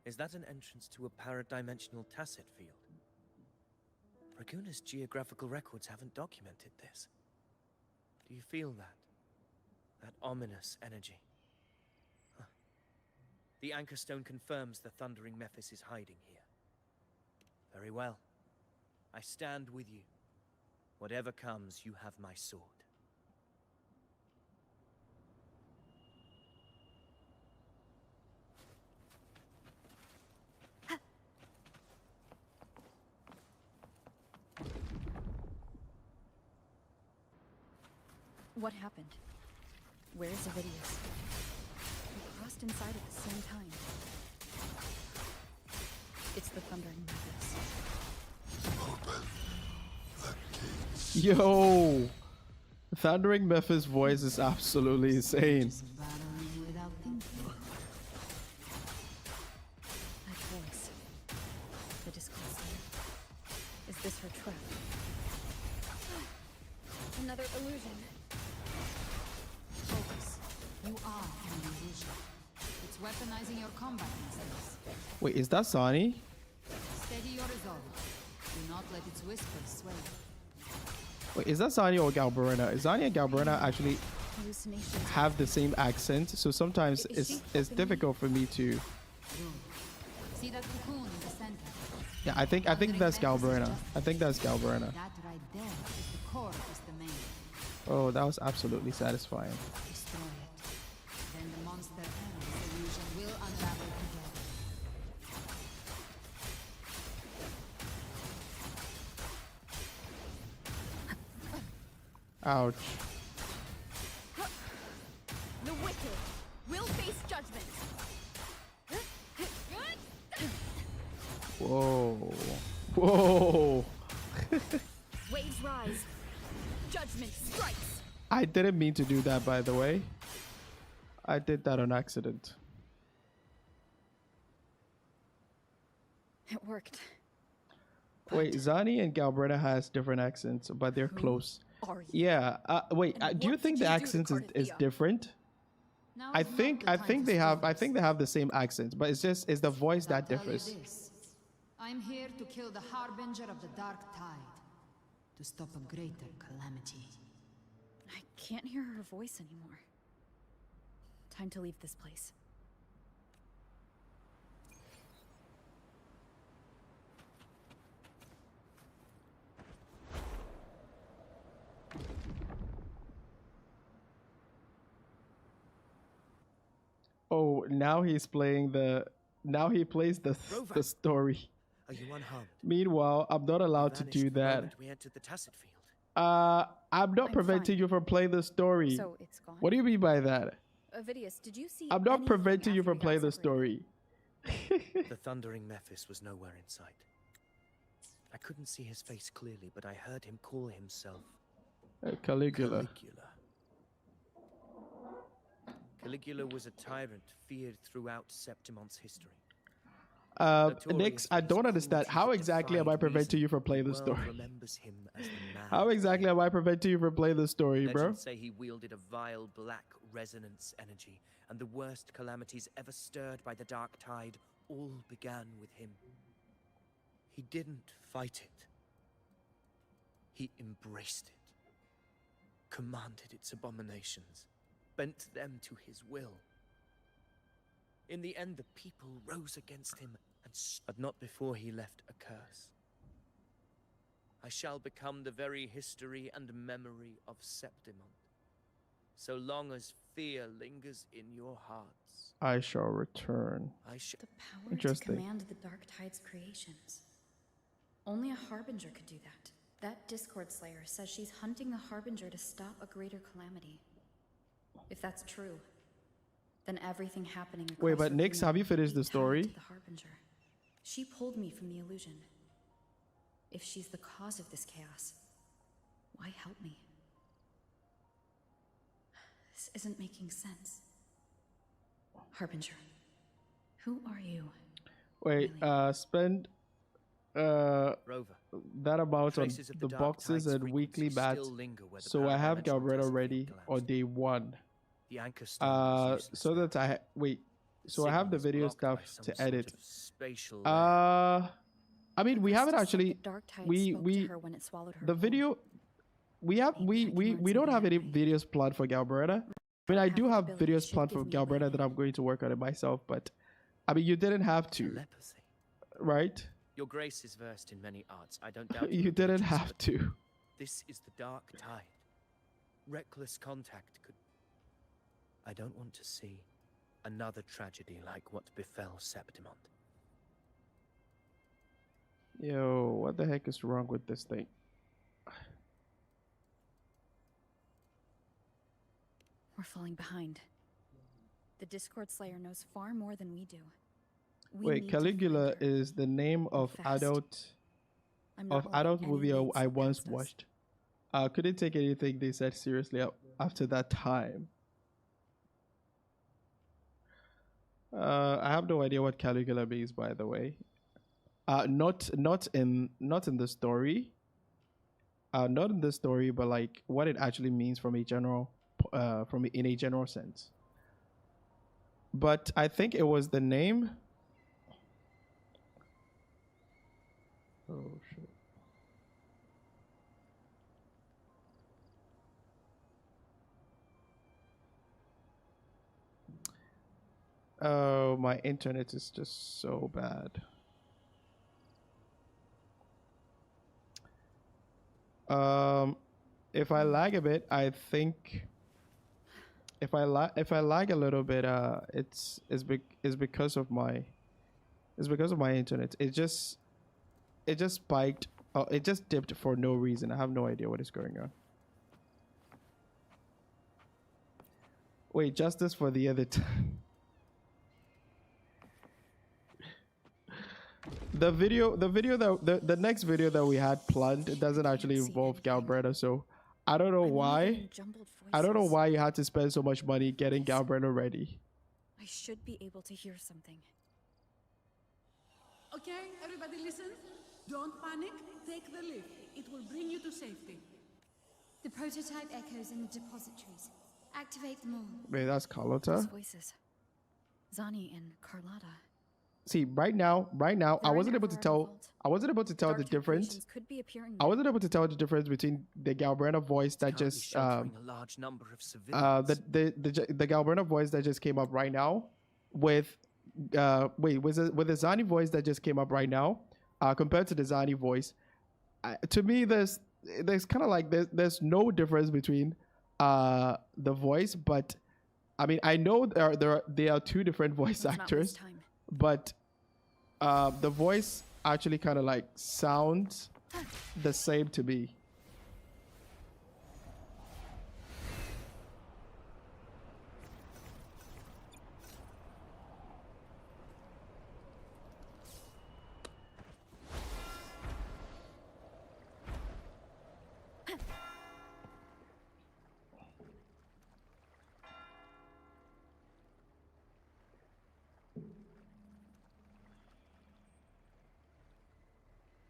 Is that an entrance to a paradimensional tacit field? Raguna's geographical records haven't documented this. Do you feel that? That ominous energy? Huh. The anchor stone confirms the thundering Mephis is hiding here. Very well. I stand with you. Whatever comes, you have my sword. What happened? Where's Avidius? We crossed inside at the same time. It's the Thundering Mephis. Open the gates. Yo, Thundering Mephis' voice is absolutely insane. Battling without thinking. That voice. The disconcerting. Is this her trap? Another illusion. Focus. You are an illusion. It's weaponizing your combat instincts. Wait, is that Sani? Steady your resolve. Do not let its whispers sway you. Wait, is that Sani or Galbrena? Zani and Galbrena actually Hallucinations. have the same accent, so sometimes Is she it's helping me? difficult for me to. Good. See that cocoon in the center? Yeah, I think that's Galbrena. I think that's Galbrena. That right there is the core of this domain. Oh, that was absolutely satisfying. Destroy it. Then the monster and the illusion will unravel together. Ouch. The wicked will face judgment. Whoa. Whoa. Waves rise. Judgment strikes. I didn't mean to do that, by the way. I did that on accident. It worked. Wait, Zani and Galbrena has different accents, but they're close. Are you? Yeah. Wait. And Do you what think did the you do to accents is Cardathia? different? Now I is not think the time for they have stories. the same accents, but it's the voice But I'll that tell you differs. this. I'm here to kill the harbinger of the dark tide. To stop a greater calamity. I can't hear her voice anymore. Time to leave this place. Oh, now he's playing the. Now he plays the Rover. story. Are you unharmed? Meanwhile, I'm not allowed to Vanished do the that. moment we entered the Tacit field. I'm not I'm preventing fine. you from playing the story. So it's gone. What do you mean by that? Vidius, did you see I'm not anything preventing you after from we got playing the separated? story. The thundering Mephis was nowhere in sight. I couldn't see his face clearly, but I heard him call himself Caligula. Caligula was a tyrant feared throughout Septimon's history. Notorious Nix, I for his don't understand. cruelty How that exactly am I defied preventing reason. you from playing The the world story? remembers him as the man. How exactly am I preventing you from playing the story, bro? Legends say he wielded a vile black resonance energy, and the worst calamities ever stirred by the dark tide all began with him. He didn't fight it. He embraced it, commanded its abominations, bent them to his will. In the end, the people rose against him, but not before he left a curse. I shall become the very history and memory of Septimon, so long as fear lingers in your hearts. I shall return. The power to Interesting. command the Dark Tide's creations. Only a Harbinger could do that. That Discord Slayer says she's hunting the Harbinger to stop a greater calamity. If that's true, then everything happening across Wait, but Nix, Ravina have you finished would the be tied story? to the Harbinger. She pulled me from the illusion. If she's the cause of this chaos, why help me? This isn't making sense. Harbinger, who are you? Wait, Really? spend Rover, that amount on traces of the dark boxes tide's and weekly frequency bats. still linger where the So power I have dimensional Galbrena Tacit ready field on collapsed. day 1. The anchor stone was useless So now. that wait. So I have the Signal video was blocked by stuff some to sort edit. of spatial layer. I mean, we haven't Augusta said actually. the Dark Tide We spoke to her when it swallowed her the whole. video. We have Maybe I can learn we don't have something any that way. videos planned for Galbrena. I mean, I do Half have ability videos should planned give for me Galbrena away. that I'm going to work on it myself. But I mean, you didn't have to, Telepathy. right? Your grace is versed in many arts. I don't doubt You your didn't abilities, have but to. This is the dark tide. Reckless contact could. I don't want to see another tragedy like what befell Septimon. Yo, what the heck is wrong with this thing? We're falling behind. The Discord Slayer knows far more than we do. We Wait, need to find Caligula her. is the name of fast. I'm not letting adult any movie leads I once against us. watched. Couldn't take anything they said seriously after that time. I have no idea what Caligula means, by the way. Not in the story. Not in the story, but like what it actually means from a general in a general sense. But I think it was the name. Oh shit. Oh, my internet is just so bad. If I lag a bit, I think if I lag a little bit, it's because of my internet. It just spiked. It just dipped for no reason. I have no idea what is going on. Wait, justice for the other time. The next video that we had planned, it doesn't actually involve Galbrena, so I don't know why. I don't know why you had to spend so much money getting Galbrena ready. I should be able to hear something. Okay, everybody listen. Don't panic. Take the lift. It will bring you to safety. The prototype echoes in the depositories. Activate them all. Wait, that's Those Carlotta. voices. Zani and Carlotta. See, right now, I They're wasn't in able to Everard tell. Vault. I wasn't able to tell the Dark Tide difference. creations could be appearing I there. wasn't able to tell the difference between the Galbrena voice that Currently just sheltering a large number of civilians. the Galbrena voice that just came up right now with with the Zani voice that just came up right now compared to the Zani voice, to me there's kind of like there's no difference between the voice, but I mean, I know there are two different voice Let's not waste actors, time. but the voice actually kind of like sounds the same to me.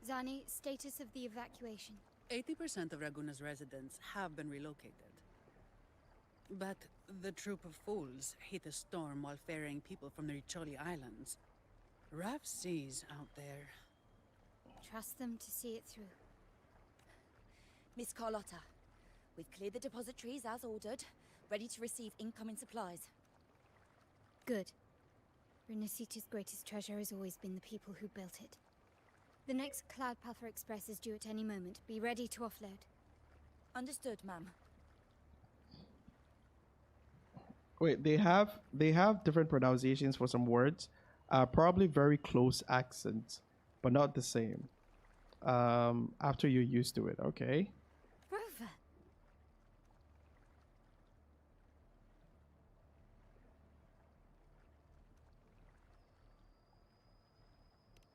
Zani, status of the evacuation. 80% of Raguna's residents have been relocated. But the troop of fools hit a storm while ferrying people from the Riccioli Islands. Rough seas out there. Trust them to see it through. Miss Carlotta, we've cleared the depositories as ordered, ready to receive incoming supplies. Good. Renacita's greatest treasure has always been the people who built it. The next Cloudpather Express is due at any moment. Be ready to offload. Understood, ma'am. Wait, they have different pronunciations for some words. Probably very close accents, but not the same. After you're used to it, okay. Rover!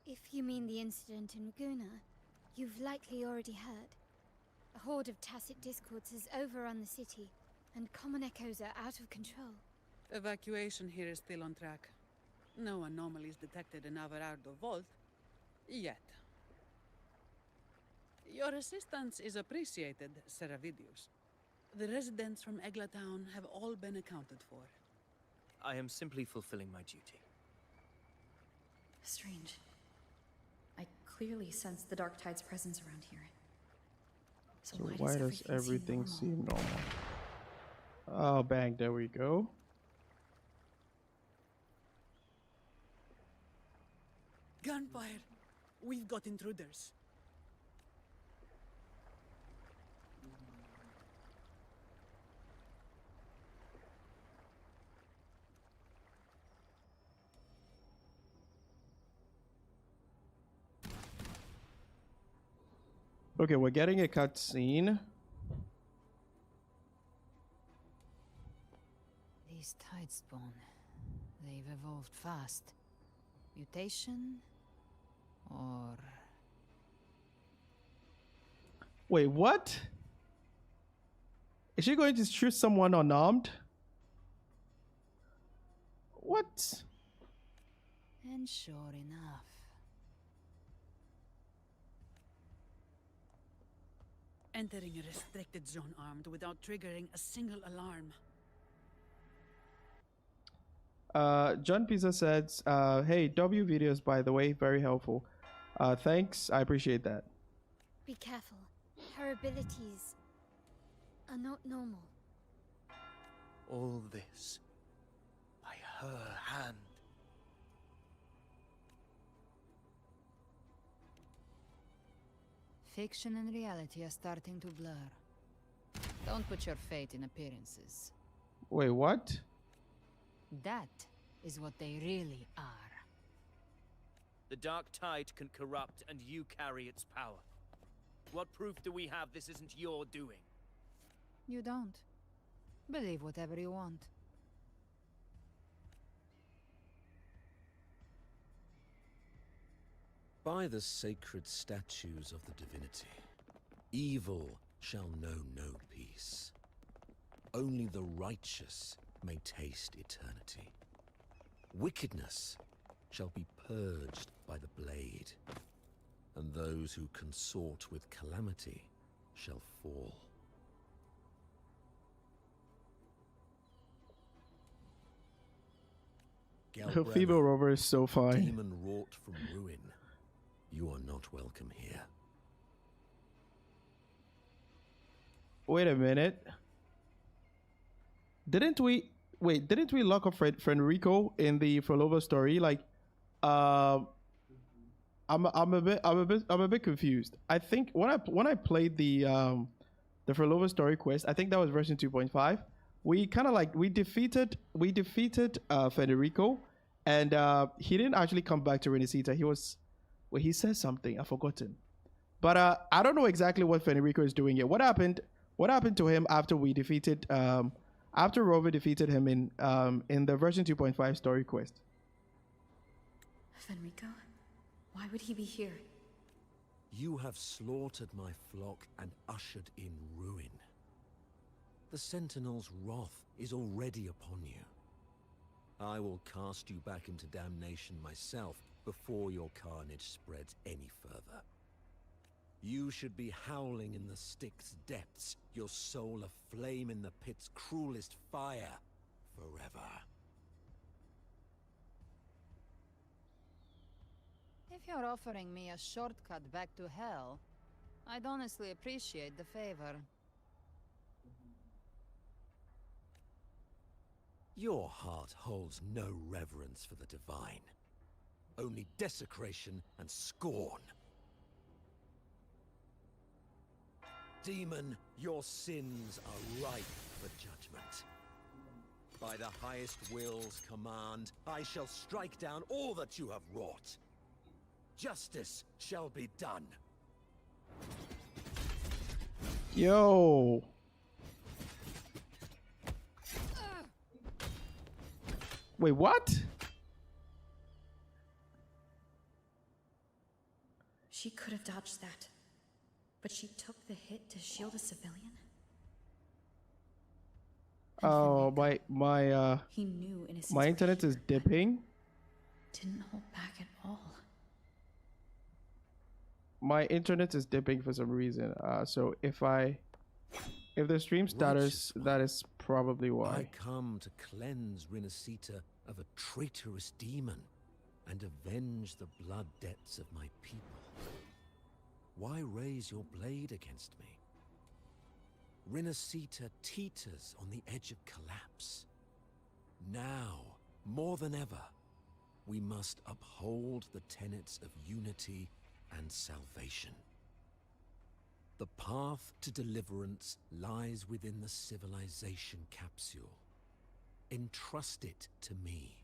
If you mean the incident in Raguna, you've likely already heard. A horde of tacit discords has overrun the city, and common echoes are out of control. Evacuation here is still on track. No anomalies detected in Averardo Vault. Yet. Your assistance is appreciated, Seravidius. The residents from Eglatown have all been accounted for. I am simply fulfilling my duty. Strange. I clearly sense the Dark Tide's presence around here. So why does everything seem normal? Oh, bang, there we go. Gunfire! We've got intruders. Okay, we're getting a cutscene. These Tidespawn, they've evolved fast. Mutation? Or... Wait, what? Is she going to shoot someone unarmed? What? And sure enough. Entering a restricted zone armed without triggering a single alarm. John Pizza says, hey, W videos, by the way, very helpful. Thanks, I appreciate that. Be careful. Her abilities are not normal. All this by her hand. Fiction and reality are starting to blur. Don't put your fate in appearances. Wait, what? That is what they really are. The Dark Tide can corrupt, and you carry its power. What proof do we have this isn't your doing? You don't. Believe whatever you want. By the sacred statues of the divinity, evil shall know no peace. Only the righteous may taste eternity. Wickedness shall be purged by the blade, and those who consort with calamity shall fall. Her female rover is so fine. Demon wrought from ruin, you are not welcome here. Wait a minute. Didn't we lock up Federico in the Frolova story? Like, I'm a bit confused. I think when I played the Frolova story quest, I think that was version 2.5. we kind of like we defeated Federico, and he didn't actually come back to Renesita. He was, well, he said something, I've forgotten, but I don't know exactly what Federico is doing here. What happened to him after we defeated after Rover defeated him in the version 2.5 story quest? Fenrico? Why would he be here? You have slaughtered my flock and ushered in ruin. The Sentinel's wrath is already upon you. I will cast you back into damnation myself before your carnage spreads any further. You should be howling in the Styx's depths, your soul aflame in the pit's cruelest fire, forever. If you're offering me a shortcut back to hell, I'd honestly appreciate the favor. Your heart holds no reverence for the divine. Only desecration and scorn. Demon, your sins are ripe for judgment. By the highest will's command, I shall strike down all that you have wrought. Justice shall be done. Yo. Wait, what? She could have dodged that, but she took the hit to shield a civilian? Oh, He knew innocents my were internet here, is dipping. didn't hold back at all. My internet is dipping for some reason. So if the stream status, that is probably why. I come to cleanse Renesita of a traitorous demon and avenge the blood debts of my people. Why raise your blade against me? Renesita teeters on the edge of collapse. Now, more than ever, we must uphold the tenets of unity and salvation. The path to deliverance lies within the civilization capsule. Entrust it to me.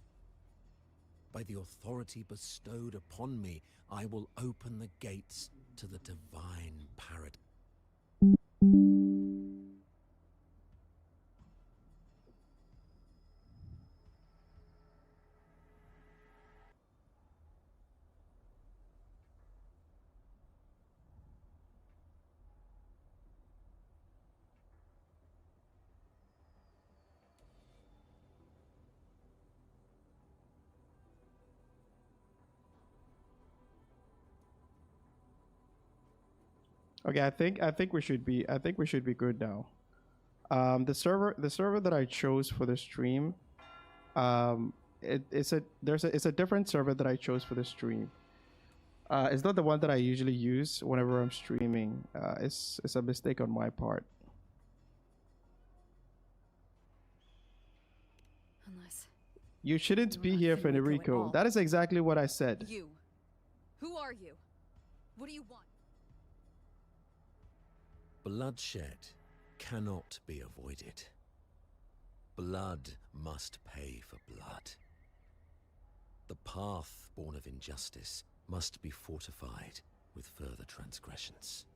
By the authority bestowed upon me, I will open the gates to the divine paradise. Okay, I think we should be good now. The server that I chose for the stream, it's a different server that I chose for the stream. It's not the one that I usually use whenever I'm streaming. It's a mistake on my part. Unless You shouldn't be here, Federico. That is exactly what I said. You. Who are you? What do you want? Bloodshed cannot be avoided. Blood must pay for blood. The path born of injustice must be fortified with further transgressions.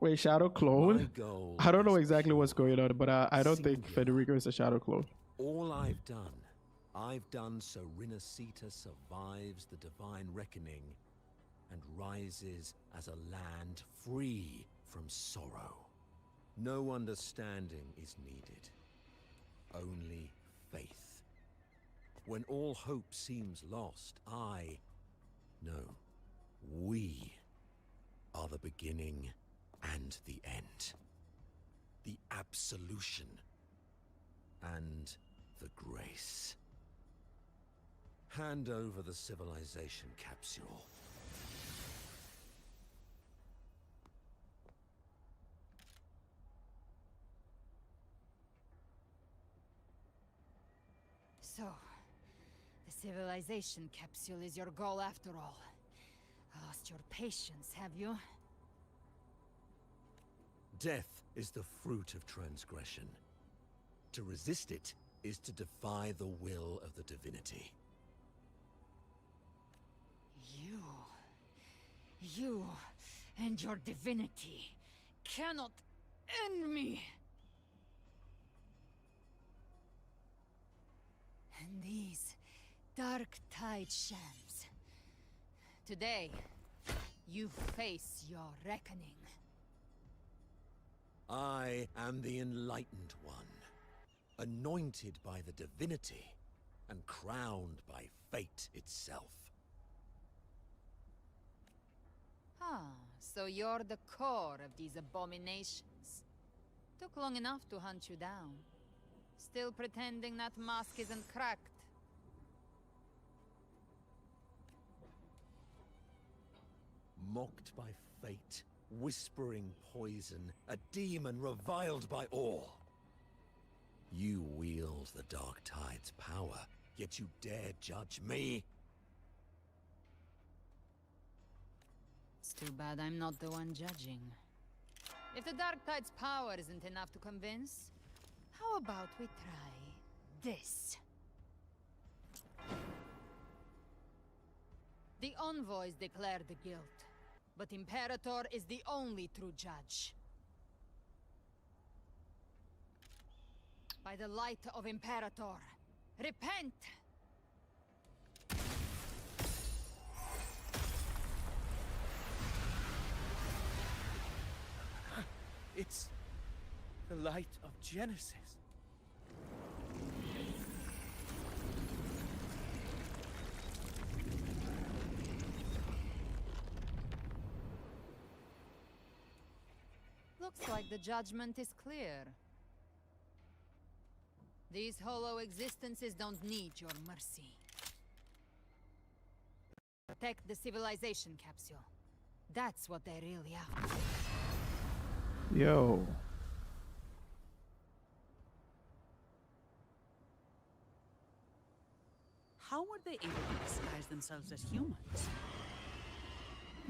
Wait, Shadow Clone? I don't know exactly what's going on, but I don't think Federico is a Shadow Clone. All I've done so Renesita survives the divine reckoning and rises as a land free from sorrow. No understanding is needed, only faith. When all hope seems lost, we are the beginning and the end. The absolution and the grace. Hand over the civilization capsule. So, the civilization capsule is your goal after all. Lost your patience, have you? Death is the fruit of transgression. To resist it is to defy the will of the divinity. You and your divinity cannot end me. And these dark tide shams. Today, you face your reckoning. I am the Enlightened One, anointed by the divinity and crowned by fate itself. Ah, so you're the core of these abominations. Took long enough to hunt you down. Still pretending that mask isn't cracked. Mocked by fate, whispering poison, a demon reviled by all. You wield the Dark Tide's power, yet you dare judge me? It's too bad I'm not the one judging. If the Dark Tide's power isn't enough to convince, how about we try this? The envoys declare the guilt, but Imperator is the only true judge. By the light of Imperator, repent! It's the light of Genesis. Looks like the judgment is clear. These hollow existences don't need your mercy. Protect the civilization capsule. That's what they're really after. Yo. How were they able to disguise themselves as humans?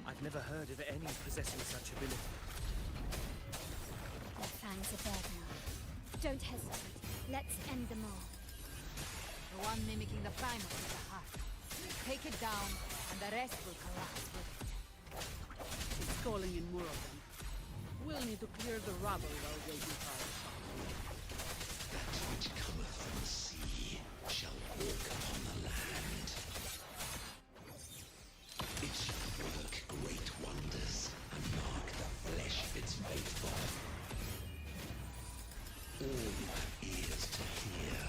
I've never heard of any possessing such ability. Their fangs are bared now. Don't hesitate. Let's end them all. The one mimicking the primal is the heart. Take it down, and the rest will collapse with it. It's calling in more of them. We'll need to clear the rubble while waiting for our That which cometh from the sea shall walk upon the land. It shall work great wonders and mark the flesh of its faithful. All who have ears to hear,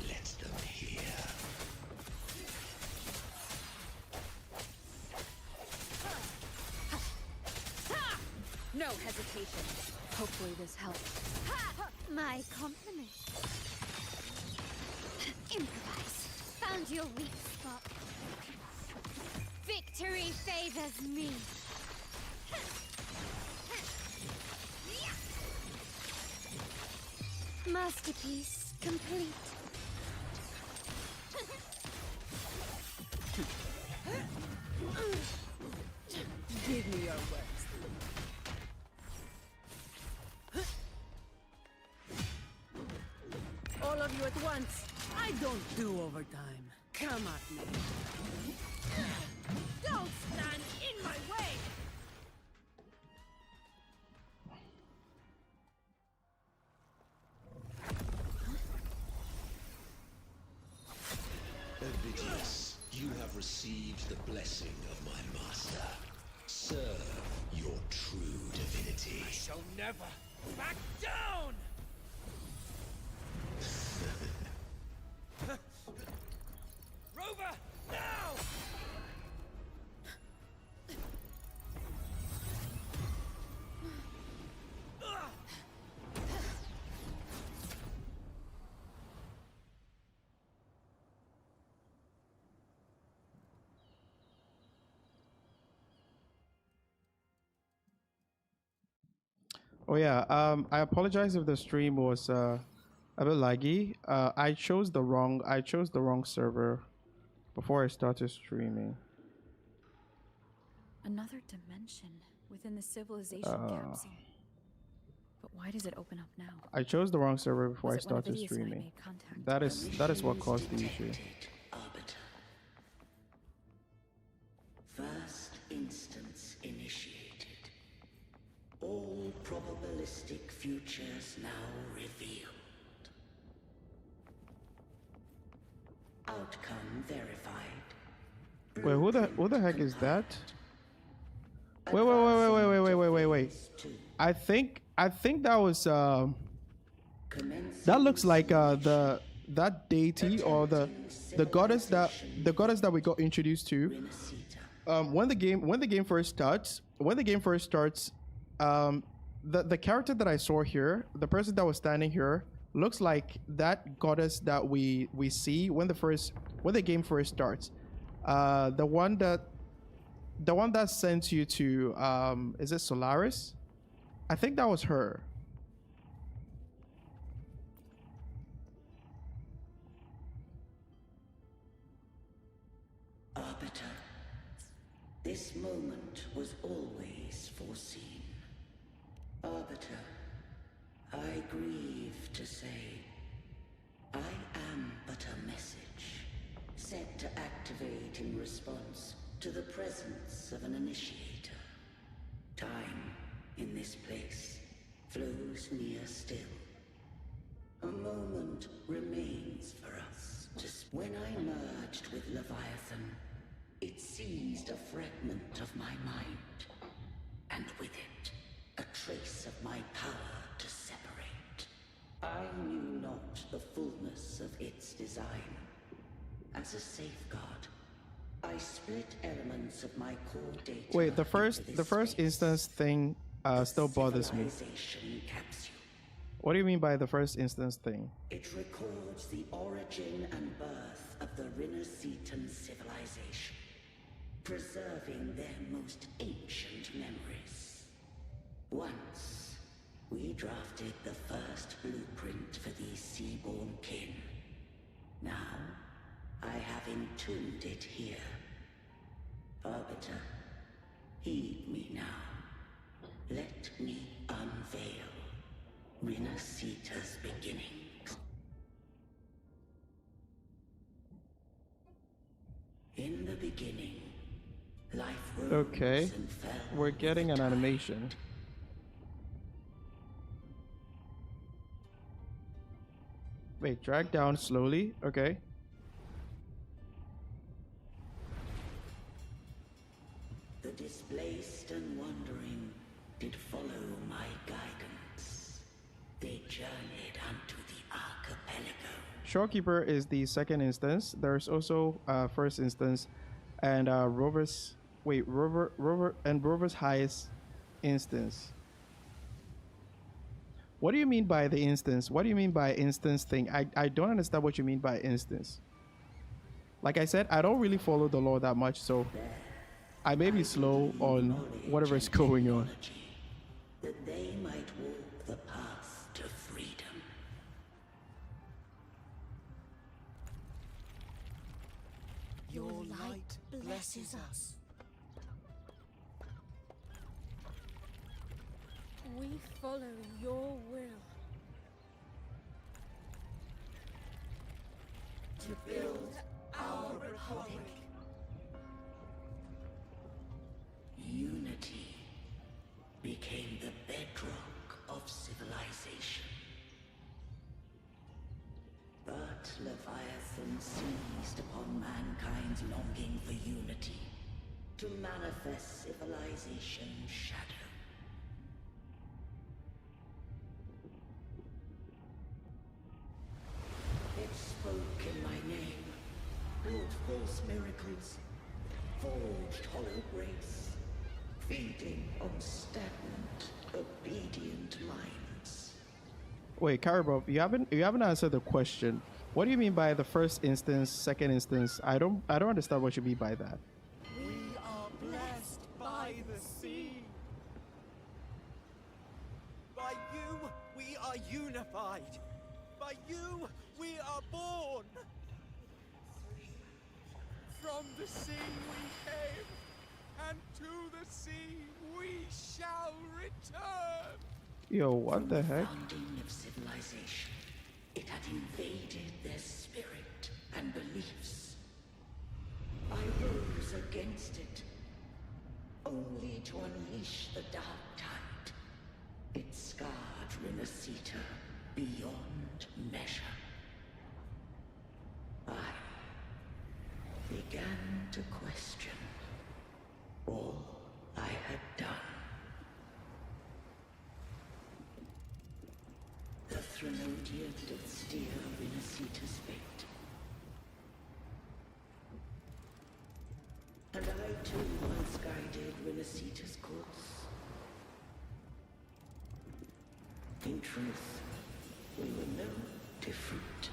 let them hear. No hesitation. Hopefully this helps. My compliment. Improvise. Found your weak spot. Victory favors me. Masterpiece complete. Give me your words. All of you at once. I don't do overtime. Come at me. Don't stand in my way! Ovidius, you have received the blessing of my master. Serve your true divinity. I shall never back down! Rover, now! Oh yeah, I apologize if the stream was a bit laggy. I chose the wrong server before I started streaming. Another dimension within the civilization capsule. But why does it open up now? I chose the wrong server before I Was it when started Avidius and I streaming. made contact? That is what caused the issue. Arbiter. First instance initiated. All probabilistic futures now revealed. Outcome verified. Wait, who the heck is that? Wait. I think that was that looks like that deity or the goddess that we got introduced to when the game first starts. The character that I saw here, the person that was standing here, looks like that goddess that we see when the game first starts. The one that sends you to is it Solaris? I think that was her. Arbiter, this moment was always foreseen. Arbiter, I grieve to say, I am but a message, set to activate in response to the presence of an initiator. Time, in this place, flows near still. A moment remains for us. When I merged with Leviathan, it seized a fragment of my mind, and with it, a trace of my power to separate. I knew not the fullness of its design. As a safeguard, I split elements of my core data. Wait, the first instance thing still bothers me. Capsule. What do you mean by the first instance thing? It records the origin and birth of the Rinnerseton civilization, preserving their most ancient memories. Once, we drafted the first blueprint for these seaborn kin. Now, I have entombed it here. Arbiter, heed me now. Let me unveil Rinnerseeta's beginning. In the beginning, life rose Okay, and fell. we're getting an animation. Wait, drag down slowly. Okay. The displaced and wandering did follow my guidance. They journeyed unto the archipelago. Shorekeeper is the second instance. There's also first instance, and Rover's highest instance. What do you mean by the instance? What do you mean by instance thing? I don't understand what you mean by instance. Like I said, I don't really follow the lore that much, so I may be slow on whatever is going on. That they might walk the path to freedom. Your light blesses us. We follow your will. To build our republic. Unity became the bedrock of civilization. But Leviathan seized upon mankind's longing for unity to manifest civilization's shadow. It spoke in my name, wrought false miracles, forged hollow grace, feeding on stagnant, obedient minds. Wait, Caribou, you haven't answered the question. What do you mean by the first instance, second instance? I don't understand what you mean by that. We are blessed by the sea. By you, we are unified. By you, we are born. From the sea we came, and to the sea we shall return. Yo, what the heck? Founding of civilization, it had invaded their spirit and beliefs. I rose against it, only to unleash the dark tide. It scarred Renacita beyond measure. I began to question all I had done. The Threnodian did steer Renacita's fate. And I too once guided Renacita's course. In truth, we were no different.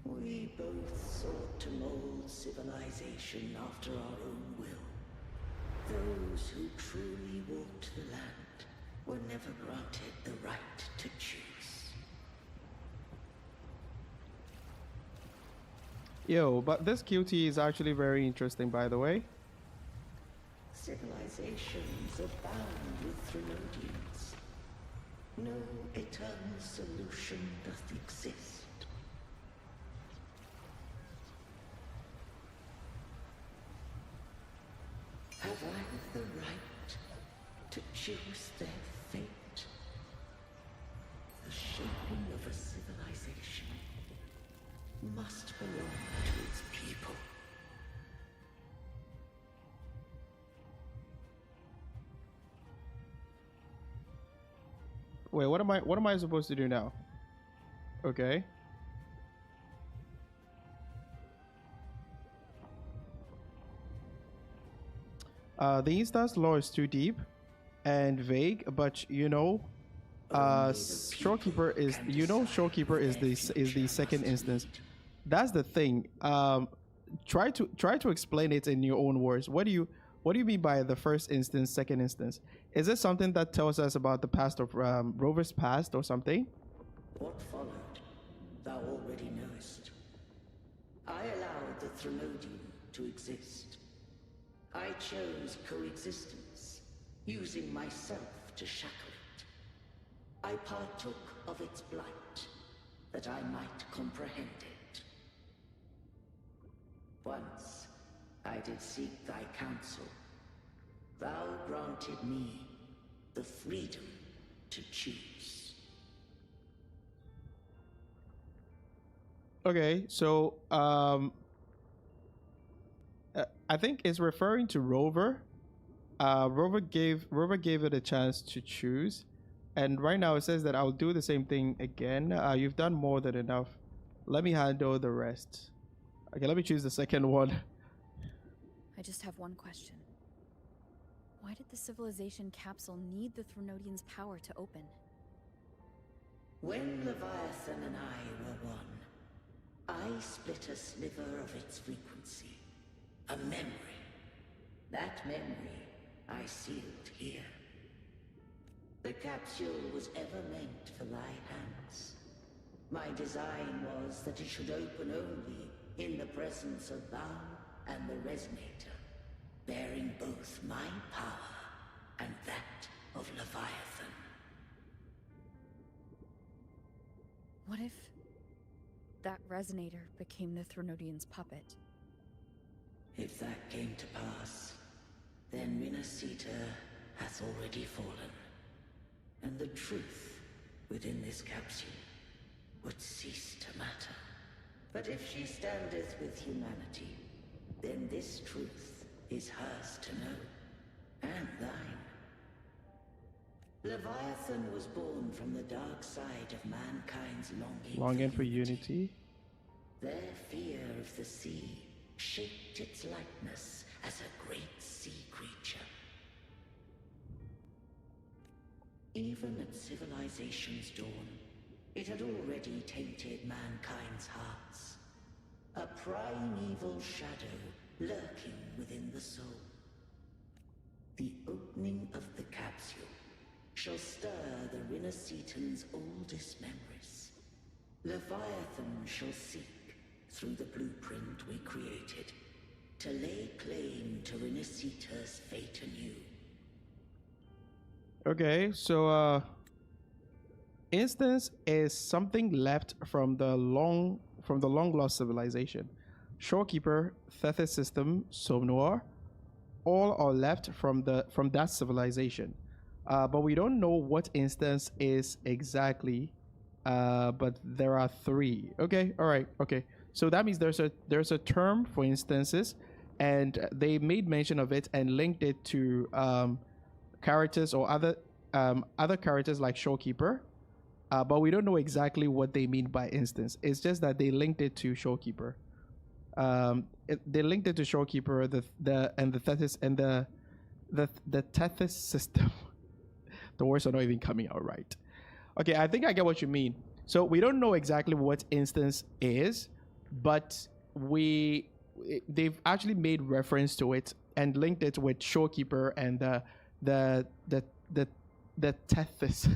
We both sought to mold civilization after our own will. Those who truly walked the land were never granted the right to choose. Yo, but this QT is actually very interesting, by the way. Civilizations abound with Threnodians. No eternal solution doth exist. Have I the right to choose their fate? The shaping of a civilization must belong to its people. Wait, what am I supposed to do now? Okay. The instance lore is too deep and vague, but you know, Shorekeeper is the second instance. That's the thing. Try to explain it in your own words. What do you mean by the first instance, second instance? Is it something that tells us about the past of Rover's past or something? What followed, thou already knowest. I allowed the Threnodian to exist. I chose coexistence, using myself to shackle it. I partook of its blight, that I might comprehend it. Once, I did seek thy counsel. Thou granted me the freedom to choose. Okay, so I think it's referring to Rover. Rover gave it a chance to choose, and right now it says that I'll do the same thing again. You've done more than enough. Let me handle the rest. Okay, let me choose the second one. I just have one question. Why did the civilization capsule need the Threnodian's power to open? When Leviathan and I were one, I split a sliver of its frequency. A memory. That memory I sealed here. The capsule was ever meant for thy hands. My design was that it should open only in the presence of thou and the Resonator, bearing both my power and that of Leviathan. What if that Resonator became the Threnodian's puppet? If that came to pass, then Renacita hath already fallen, and the truth within this capsule would cease to matter. But if she standeth with humanity, then this truth is hers to know, and thine. Leviathan was born from the dark side of mankind's Longing for unity. Their fear of the sea shaped its likeness as a great sea creature. Even at civilization's dawn, it had already tainted mankind's hearts. A primeval shadow lurking within the soul. The opening of the capsule shall stir the Renacitan's oldest memories. Leviathan shall seek, through the blueprint we created, to lay claim to Renacita's fate anew. Okay, so instance is something left from the long lost civilization. Shorekeeper, Tethys system, Somnoir, all are left from that civilization. But we don't know what instance is exactly. But there are three. Okay, all right, okay. So that means there's a term for instances, and they made mention of it and linked it to characters or other characters like Shorekeeper. But we don't know exactly what they mean by instance. It's just that they linked it to Shorekeeper. They linked it to Shorekeeper, the Tethys and the Tethys system. The words are not even coming out right. Okay, I think I get what you mean. So we don't know exactly what instance is, but they've actually made reference to it and linked it with Shorekeeper and the Tethys.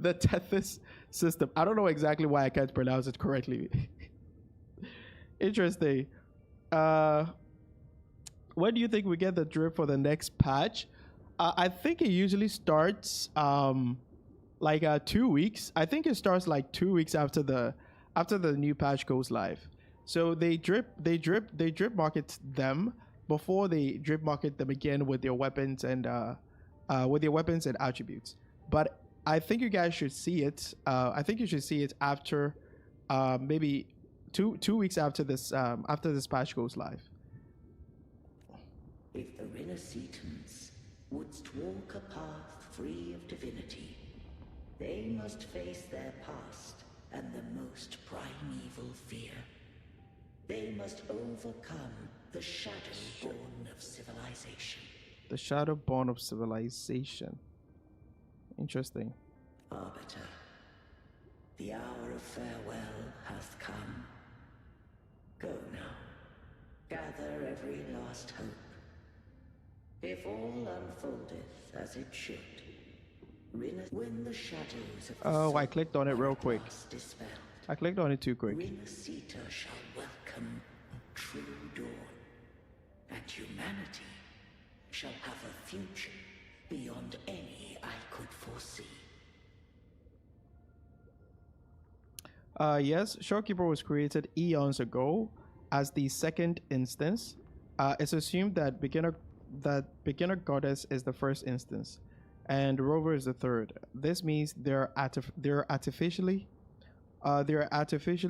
The Tethys system. I don't know exactly why I can't pronounce it correctly. Interesting. When do you think we get the drip for the next patch? I think it usually starts 2 weeks. I think it starts like 2 weeks after the new patch goes live. So they drip market them before they drip market them again with their weapons and attributes. But I think you guys should see it. I think you should see it after maybe 2 weeks after this patch goes live. If the Renacitans wouldst walk a path free of divinity, they must face their past and the most primeval fear. They must overcome the shadow born of civilization. The shadow born of civilization. Interesting. Arbiter, the hour of farewell hath come. Go now. Gather every last hope. If all unfoldeth as it should, when the shadows of Oh, I clicked on it real quick. dispelled, I clicked on it too quick. Renacita shall welcome a true dawn, and humanity shall have a future beyond any I could foresee. Yes, Shorekeeper was created eons ago as the second instance. It's assumed that beginner goddess is the first instance, and Rover is the third. This means they're artificially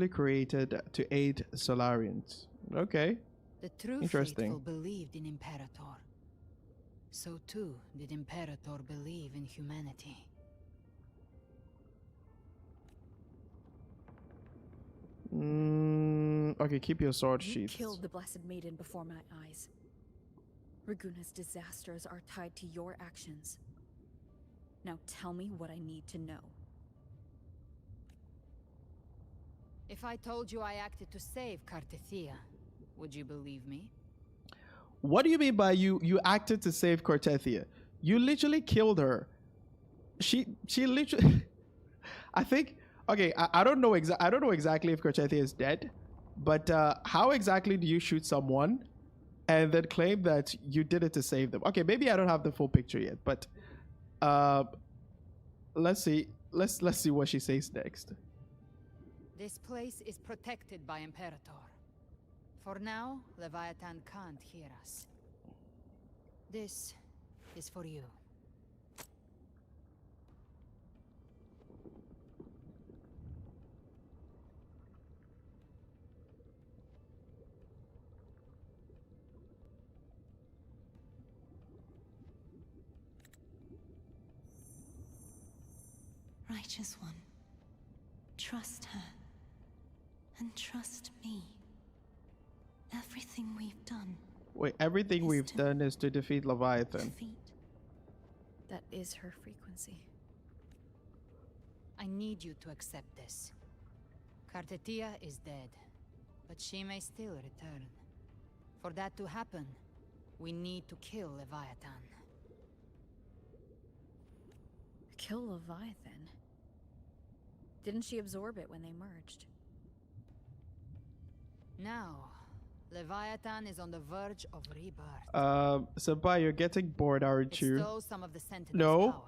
created to aid Solarians. Okay. The true Interesting. faithful believed in Imperator. So too did Imperator believe in humanity. Okay, keep your sword You sheaths. killed the Blessed Maiden before my eyes. Raguna's disasters are tied to your actions. Now tell me what I need to know. If I told you I acted to save Cartethia, would you believe me? What do you mean by you acted to save Cartethia? You literally killed her. She literally I think okay, I don't know exactly if Cartethia is dead, but how exactly do you shoot someone and then claim that you did it to save them? Okay, maybe I don't have the full picture yet, but let's see what she says next. This place is protected by Imperator. For now, Leviathan can't hear us. This is for you. Righteous One, trust her. And trust me. Everything we've done. Wait, everything we've done is to defeat Leviathan. That is her frequency. I need you to accept this. Cartethia is dead, but she may still return. For that to happen, we need to kill Leviathan. Kill Leviathan? Didn't she absorb it when they merged? Now, Leviathan is on the verge of rebirth. Senpai, you're getting bored, aren't It you? stole some of the Sentinel's No, power.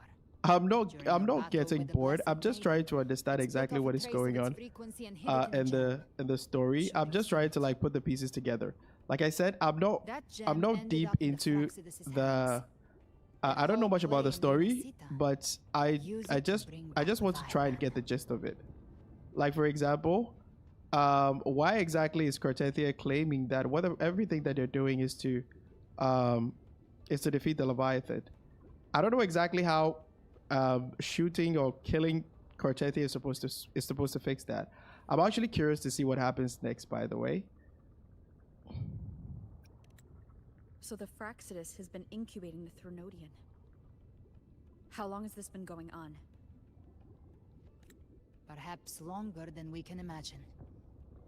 I'm not. During I'm your not battle getting with the bored. I'm Blessed just trying to understand it exactly split off what a is trace going of its on. frequency and hid it In gem. the story. I'm just trying to like put the pieces together. Like I said, I'm not That gem I'm not ended deep up in into Thraxidus's the. hands. I don't know whole much about the play story, Nina Sita. but Use it to bring I back just want to try and Leviathan. get the gist of it. Like for example, why exactly is Cartethia claiming that everything that they're doing is to defeat the Leviathan? I don't know exactly how shooting or killing Cartethia is supposed to fix that. I'm actually curious to see what happens next, by the way. So the Thraxidus has been incubating the Threnodian. How long has this been going on? Perhaps longer than we can imagine.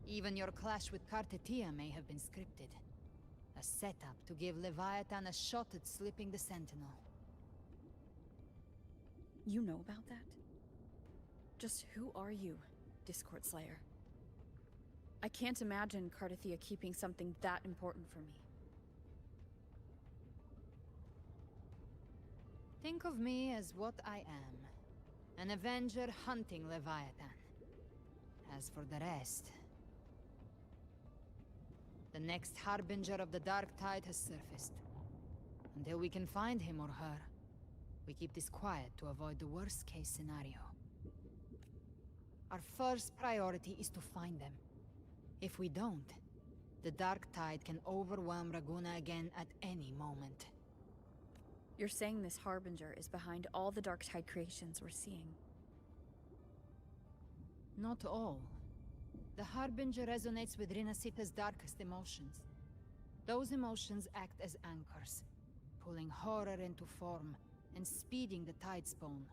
Even your clash with Cartetia may have been scripted. A setup to give Leviathan a shot at slipping the Sentinel. You know about that? Just who are you, Discord Slayer? I can't imagine Cartethia keeping something that important from me. Think of me as what I am. An Avenger hunting Leviathan. As for the rest... The next Harbinger of the Dark Tide has surfaced. Until we can find him or her, we keep this quiet to avoid the worst-case scenario. Our first priority is to find them. If we don't, the Dark Tide can overwhelm Raguna again at any moment. You're saying this Harbinger is behind all the Dark Tide creations we're seeing? Not all. The Harbinger resonates with Rinasita's darkest emotions. Those emotions act as anchors, pulling horror into form and speeding the tide spawn.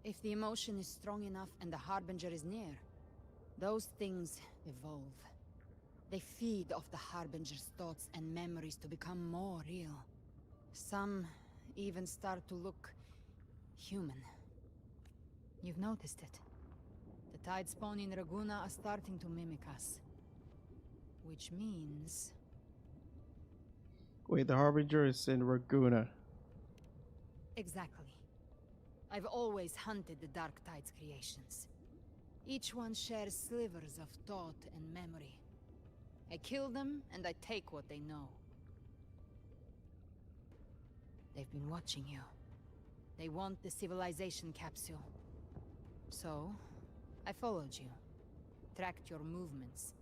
If the emotion is strong enough and the Harbinger is near, those things evolve. They feed off the Harbinger's thoughts and memories to become more real. Some even start to look human. You've noticed it. The tide spawn in Raguna are starting to mimic us. Which means... Wait, the Harbinger is in Raguna. Exactly. I've always hunted the Dark Tide's creations. Each one shares slivers of thought and memory. I kill them, and I take what they know. They've been watching you. They want the civilization capsule. So, I followed you. Tracked your movements.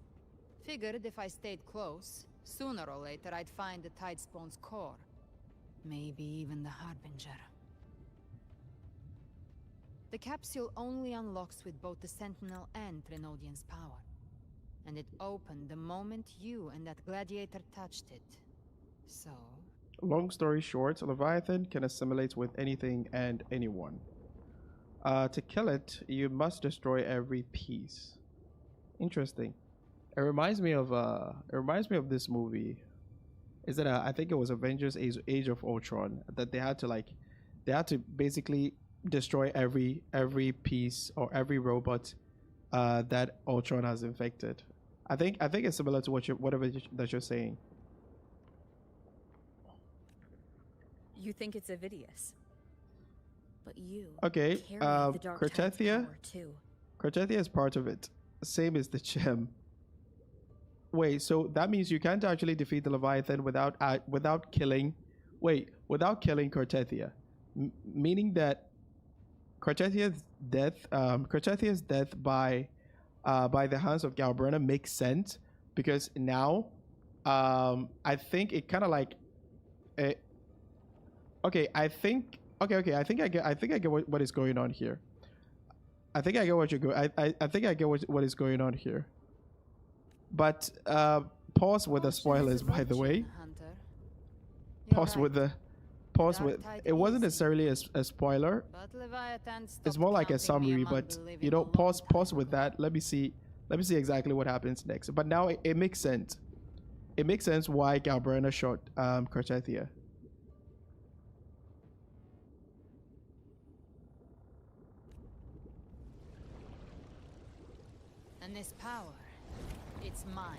Figured if I stayed close, sooner or later I'd find the Tide Spawn's core. Maybe even the Harbinger. The capsule only unlocks with both the Sentinel and Threnodian's power. And it opened the moment you and that gladiator touched it. So... Long story short, Leviathan can assimilate with anything and anyone. To kill it, you must destroy every piece. Interesting. It reminds me of this movie. Is it I think it was Avengers Age of Ultron, that they had to basically destroy every piece or every robot that Ultron has infected. I think it's similar to whatever that you're saying. You think it's Avidius, but you okay. carry the Dark Tide's power too. Cartethia is part of it. Same as the gem. Wait, so that means you can't actually defeat the Leviathan without killing Cartethia, meaning that Cartethia's death by the hands of Galbrena makes sense, because now I think it kind of like I think I get what is going on here. I think I get what what is going on here. But pause with the spoilers, by the way. Pause with it wasn't necessarily a spoiler. It's more like a summary, but you know, pause with that. Let me see exactly what happens next. But now it makes sense. It makes sense why Galbrena shot Cartethia. And this power, it's mine.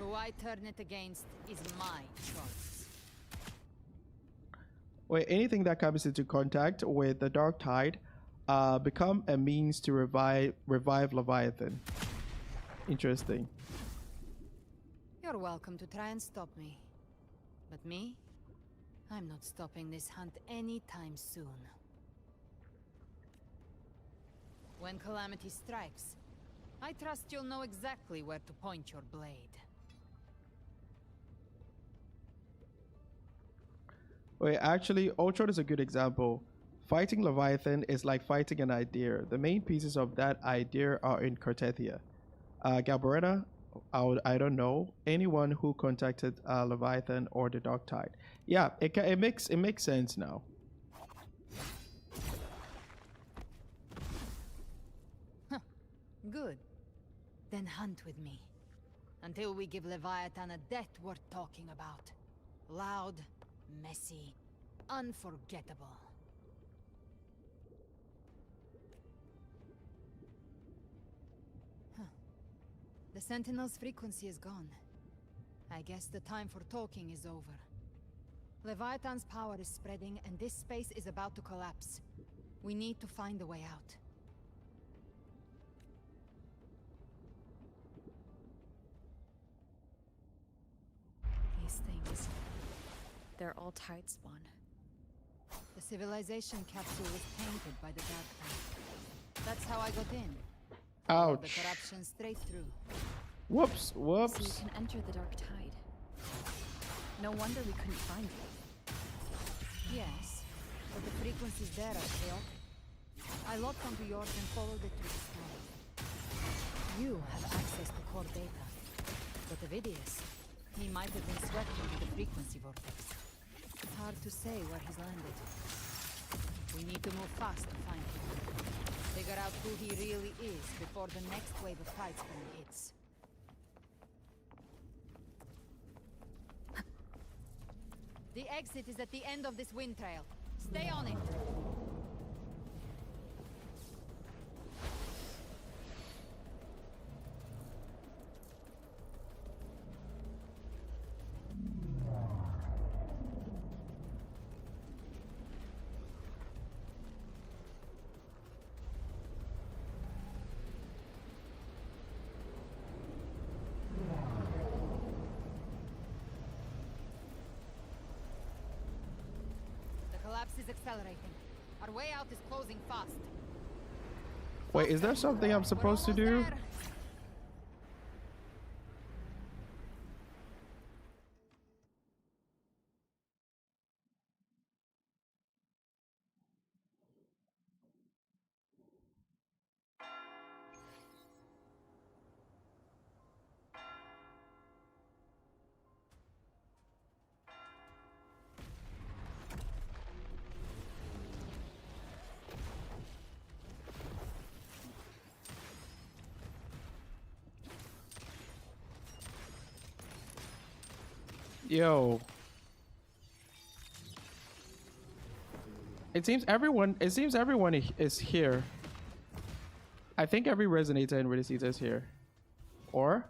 Who I turn it against is my choice. Wait, anything that comes into contact with the dark tide become a means to revive Leviathan. Interesting. You're welcome to try and stop me. But me? I'm not stopping this hunt anytime soon. When calamity strikes, I trust you'll know exactly where to point your blade. Wait, actually, Ultron is a good example. Fighting Leviathan is like fighting an idea. The main pieces of that idea are in Cartethia. Galbrena, I don't know anyone who contacted Leviathan or the Dark Tide. Yeah, it makes sense now. Good. Then hunt with me. Until we give Leviathan a death worth talking about. Loud, messy, unforgettable. The Sentinel's frequency is gone. I guess the time for talking is over. Leviathan's power is spreading, and this space is about to collapse. We need to find a way out. These things... they're all tide spawn. The civilization capsule was tainted by the Dark Tide. That's how I got in. Ouch. The corruption straight through. Whoops, whoops. So you can enter the Dark Tide. No wonder we couldn't find you. Yes, but the frequencies there are chaotic. I locked onto yours and followed it through the storm. You have access to core data, but Ovidius, he might have been swept into the frequency vortex. It's hard to say where he's landed. We need to move fast to find him. Figure out who he really is before the next wave of tidespawn hits. The exit is at the end of this wind trail. Stay on it. Collapse is accelerating. Our way out is closing fast. Wait, is there something I'm supposed to do? There. Yo. It seems everyone is here. I think every resonator in Renaissance is here. Or?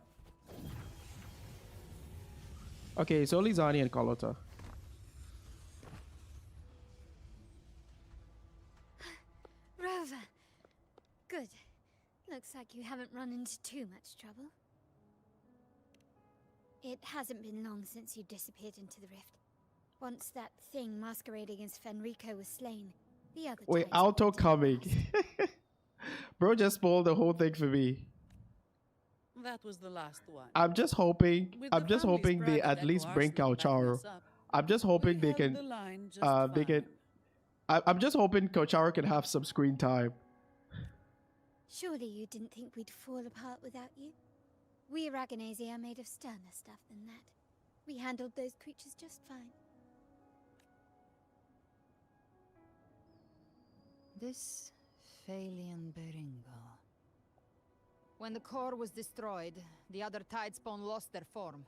Okay, it's only Zani and Carlotta. Rover. Good. Looks like you haven't run into too much trouble. It hasn't been long since you disappeared into the rift. Once that thing masquerading as Fenrico was slain, the other Wait, tides auto went to coming. blast. Bro just spoiled the whole thing for me. That was the last one. I'm just hoping With the family's they private at least echo bring arsenal backing Kaucharo. us up, I'm just hoping we they held can the line just they can I'm just hoping Kaucharo can have some screen time. Surely you didn't think we'd fall apart without you? We Aragonese are made of sterner stuff than that. We handled those creatures just fine. This Phalian Beringal. When the core was destroyed, the other tidespawn lost their form.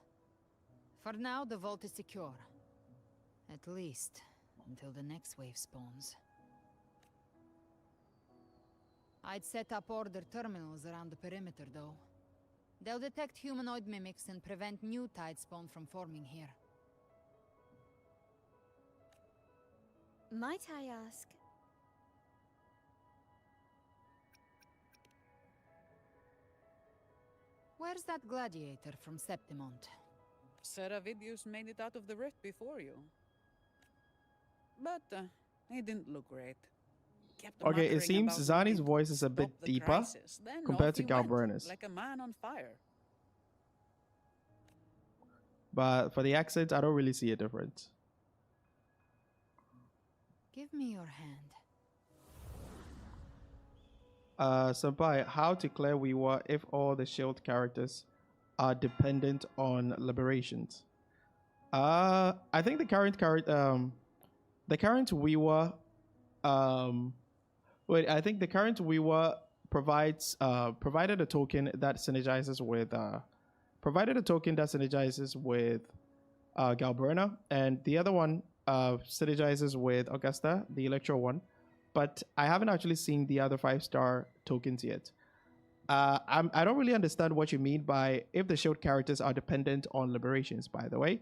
For now, the vault is secure. At least, until the next wave spawns. I'd set up order terminals around the perimeter, though. They'll detect humanoid mimics and prevent new tide spawn from forming here. Might I ask? Where's that gladiator from Septimont? Seravidius made it out of the rift before you. But he didn't look great. Kept Okay, it muttering seems about Zani's needing voice is a stop bit the deeper crisis. Then compared off to he went, Galbrena's. like a man on fire. But for the accent, I don't really see a difference. Give me your hand. Senpai, how to clear Weaver if all the shield characters are dependent on liberations? I think the current Weaver, I think the current Weaver provides provided a token that synergizes with Galbrena, and the other one synergizes with Augusta, the Electro one. But I haven't actually seen the other 5-star tokens yet. I don't really understand what you mean by if the shield characters are dependent on liberations, by the way.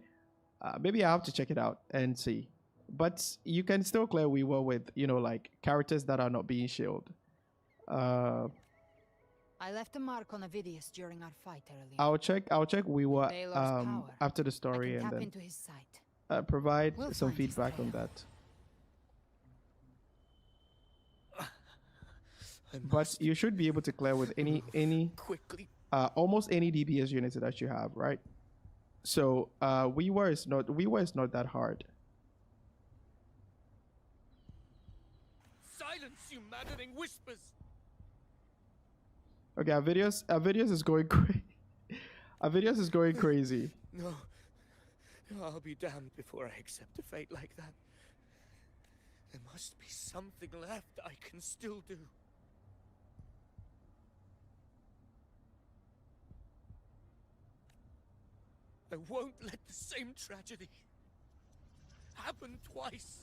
Maybe I have to check it out and see. But you can still clear Weaver with, like characters that are not being shielded. I left a mark on Avidius during our fight earlier. I'll check Weaver power, after the story and tap then into his sight. provide We'll some find his feedback on trail. that. But you should be able to clear with any Quickly. almost any DPS unit that you have, right? So Weaver is not that hard. Silence, you maddening whispers! Okay, our videos is going crazy. Our videos is going crazy. No. I'll be damned before I accept a fate like that. There must be something left I can still do. I won't let the same tragedy happen twice.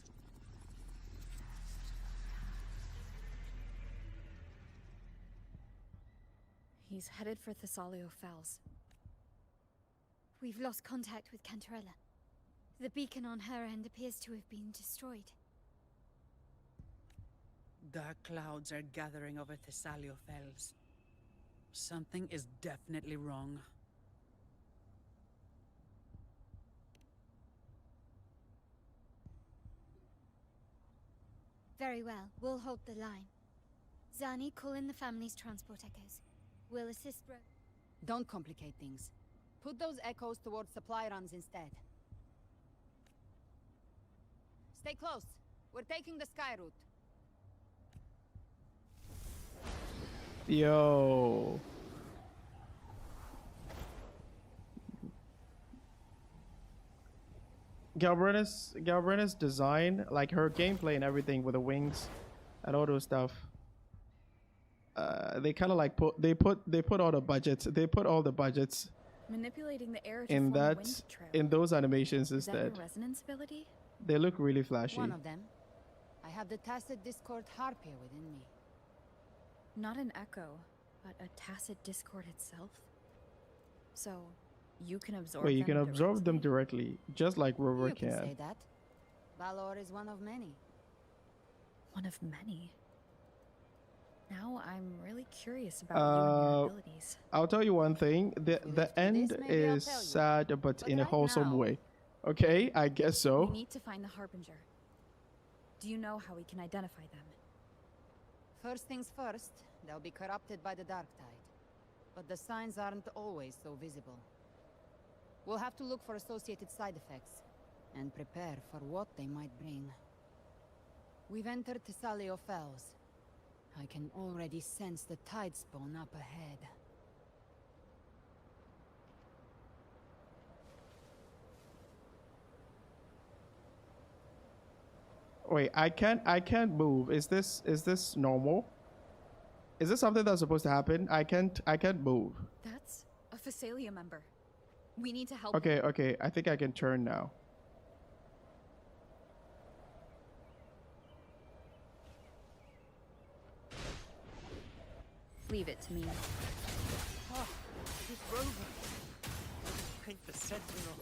He's headed for Thessalio Fells. We've lost contact with Cantarella. The beacon on her end appears to have been destroyed. Dark clouds are gathering over Thessalio Fells. Something is definitely wrong. Very well, we'll hold the line. Zani, call in the family's transport echoes. We'll assist Don't complicate things. Put those echoes towards supply runs instead. Stay close. We're taking the sky route. Yo. Galbrena's design, like her gameplay and everything with the wings and all those stuff. They kind of like put all the budgets Manipulating the air to in form a that wind trail. in those animations Is that instead. your resonance ability? They look really flashy. One of them. I have the tacit discord harpier within me. Not an echo, but a tacit discord itself. So, you can absorb Wait, you them can absorb them directly, just like Rover You can say can. that. Valor is one of many. One of many. Now I'm really curious about you and your abilities. I'll tell you one thing. The end maybe I'll is tell you. sad, but in a right wholesome now- way. Okay, I guess so. We need to find the Harbinger. Do you know how we can identify them? First things first, they'll be corrupted by the dark tide. But the signs aren't always so visible. We'll have to look for associated side effects, and prepare for what they might bring. We've entered Thessalio Fells. I can already sense the tide spawn up ahead. Wait, I can't move. Is this normal? Is this something that's supposed to happen? I can't move. That's a Phasalia member. We need to help. Okay, I think I can turn now. Leave it to me. It's Rover. Ain't the Sentinel.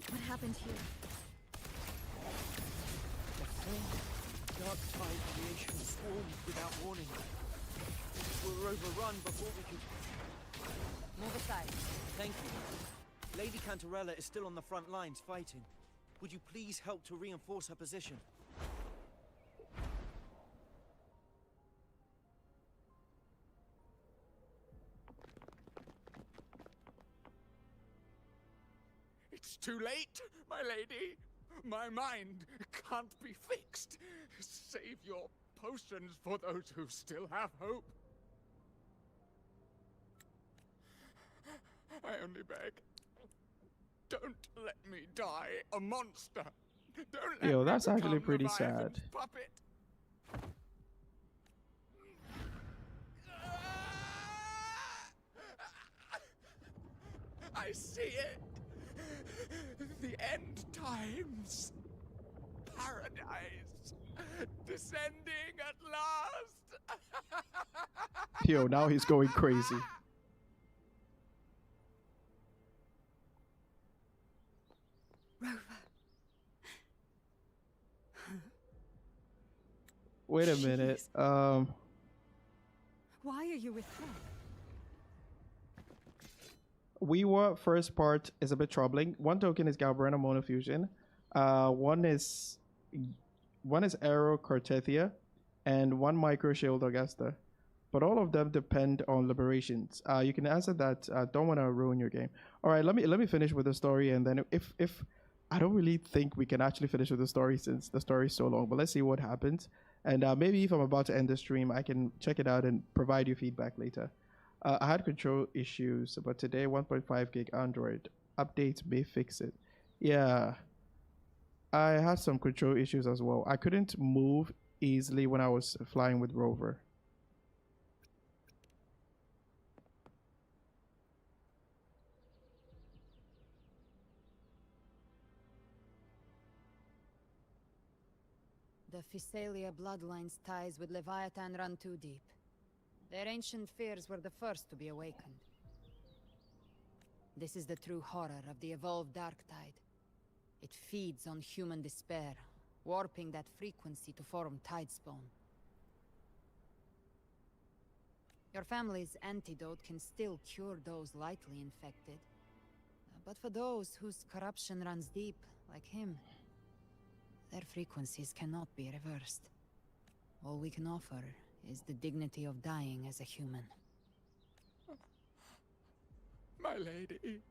What happened here? The faint, dark tide creation swarmed without warning. We were overrun before we could... Move aside. Thank you. Lady Cantarella is still on the front lines fighting. Would you please help to reinforce her position? It's too late, my lady. My mind can't be fixed. Save your potions for those who still have hope. I only beg. Don't let me die a monster. Don't let Yo, me that's actually become pretty Leviathan's sad. puppet. I see it. The end times. Paradise. Descending at last. Yo, now he's going crazy. Rover. Wait a minute. Why are you with her? We were first part is a bit troubling. One token is Galbrena monofusion. One is Aero Cartethia, and one micro shield Augusta. But all of them depend on liberations. You can answer that. Don't want to ruin your game. All right, let me finish with the story, and then if I don't really think we can actually finish with the story since the story is so long. But let's see what happens, and maybe if I'm about to end the stream, I can check it out and provide you feedback later. I had control issues, but today 1.5 gig Android updates may fix it. Yeah, I had some control issues as well. I couldn't move easily when I was flying with Rover. The Physalia bloodline's ties with Leviathan run too deep. Their ancient fears were the first to be awakened. This is the true horror of the evolved Dark Tide. It feeds on human despair, warping that frequency to form Tidespawn. Your family's antidote can still cure those lightly infected. But for those whose corruption runs deep, like him, their frequencies cannot be reversed. All we can offer is the dignity of dying as a human. My lady,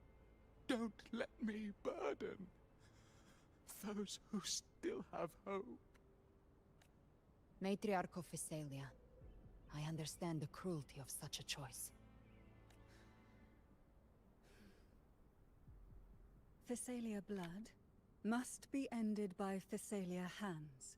don't let me burden those who still have hope. Matriarch of Physalia, I understand the cruelty of such a choice. Physalia blood must be ended by Physalia hands.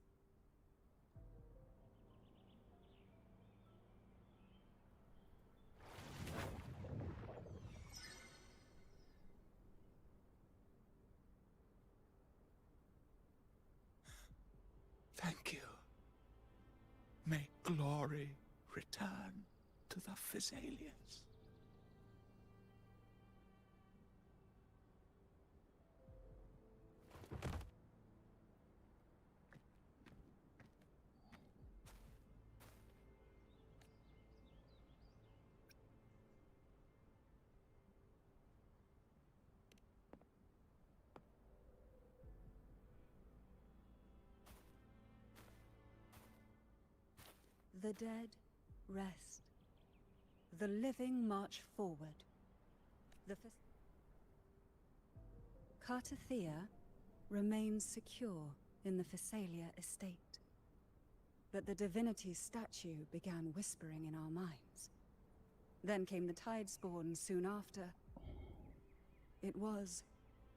Thank you. May glory return to the Physalians. The dead rest. The living march forward. The Cartethia remains secure in the Physalia estate. But the divinity's statue began whispering in our minds. Then came the Tidespawn soon after. It was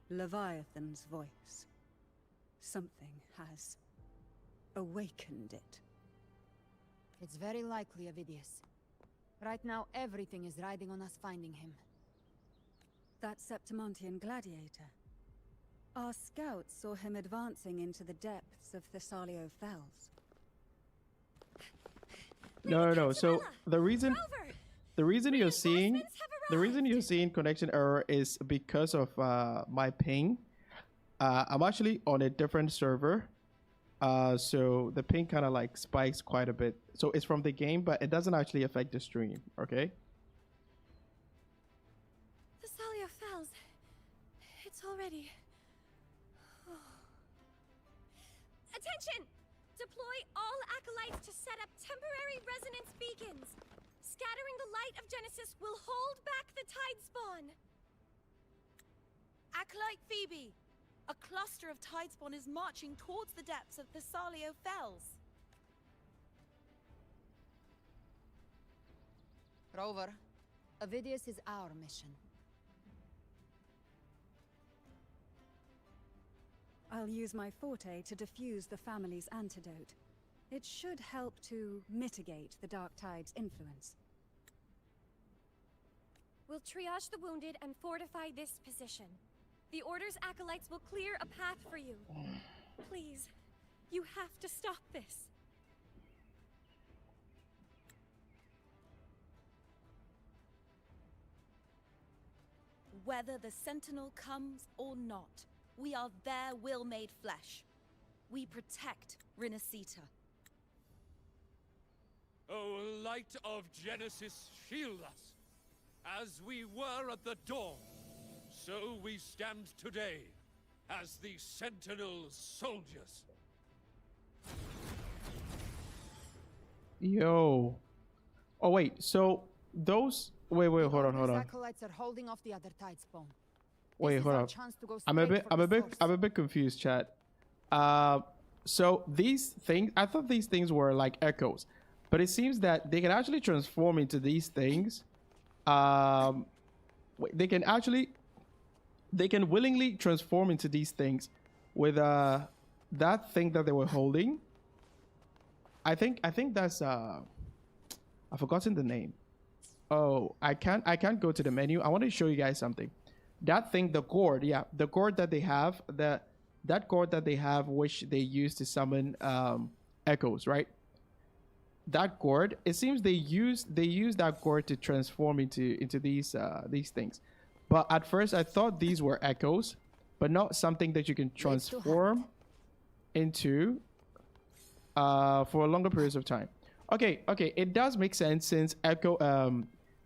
Leviathan's voice. Something has awakened it. It's very likely, Avidius. Right now, everything is riding on us finding him. That Septimontian gladiator. Our scouts saw him advancing into the depths of Thessalio Fells. No. So the reason you're seeing The reason you're seeing connection error is because of my ping. I'm actually on a different server. So the ping kind of like spikes quite a bit. So it's from the game, but it doesn't actually affect the stream, okay? The Salia Fells. It's already... Attention! Deploy all acolytes to set up temporary resonance beacons. Scattering the light of Genesis will hold back the tide spawn. Acolyte Phoebe, a cluster of tide spawn is marching towards the depths of the Salio Fells. Rover, Avidius is our mission. I'll use my forte to defuse the family's antidote. It should help to mitigate the Dark Tide's influence. We'll triage the wounded and fortify this position. The Order's acolytes will clear a path for you. Please, you have to stop this. Whether the Sentinel comes or not, we are their will made flesh. We protect Rinasita. O light of Genesis, shield us. As we were at the dawn, so we stand today, as the Sentinel's soldiers. Yo. Oh wait, so those hold on. Acolytes are holding off the other tide spawn. Wait, hold up. I'm a bit confused, chat. So these things, I thought these things were like echoes, but it seems that they can actually transform into these things. They can willingly transform into these things with that thing that they were holding. I think that's I've forgotten the name. Oh, I can't go to the menu. I want to show you guys something. That thing, the gourd, yeah, the gourd that they have, that gourd that they have, which they use to summon echoes, right? That gourd, it seems they use that gourd to transform into these things. But at first I thought these were echoes, but not something that you can transform into for longer periods of time. Okay, it does make sense since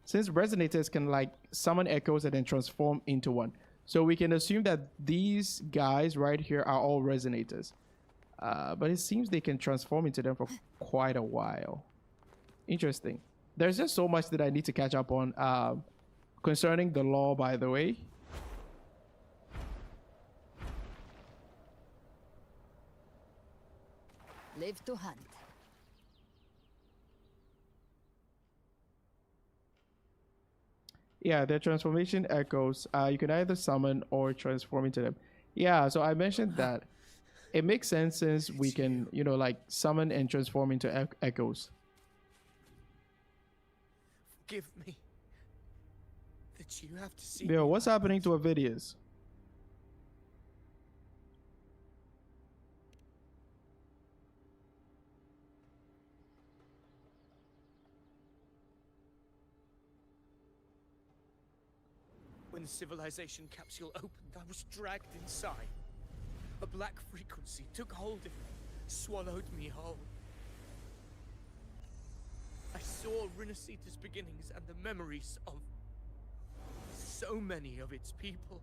since resonators can like summon echoes and then transform into one. So we can assume that these guys right here are all resonators. But it seems they can transform into them for quite a while. Interesting. There's just so much that I need to catch up on concerning the law, by the way. Live to hunt. Yeah, their transformation echoes. You can either summon or transform into them. Yeah, so I mentioned that. It makes sense since we can, like summon and transform into echoes. Forgive me. That you have to see. Yo, what's happening to Avidius? When the civilization capsule opened, I was dragged inside. A black frequency took hold of me, swallowed me whole. I saw Rinasita's beginnings and the memories of so many of its people.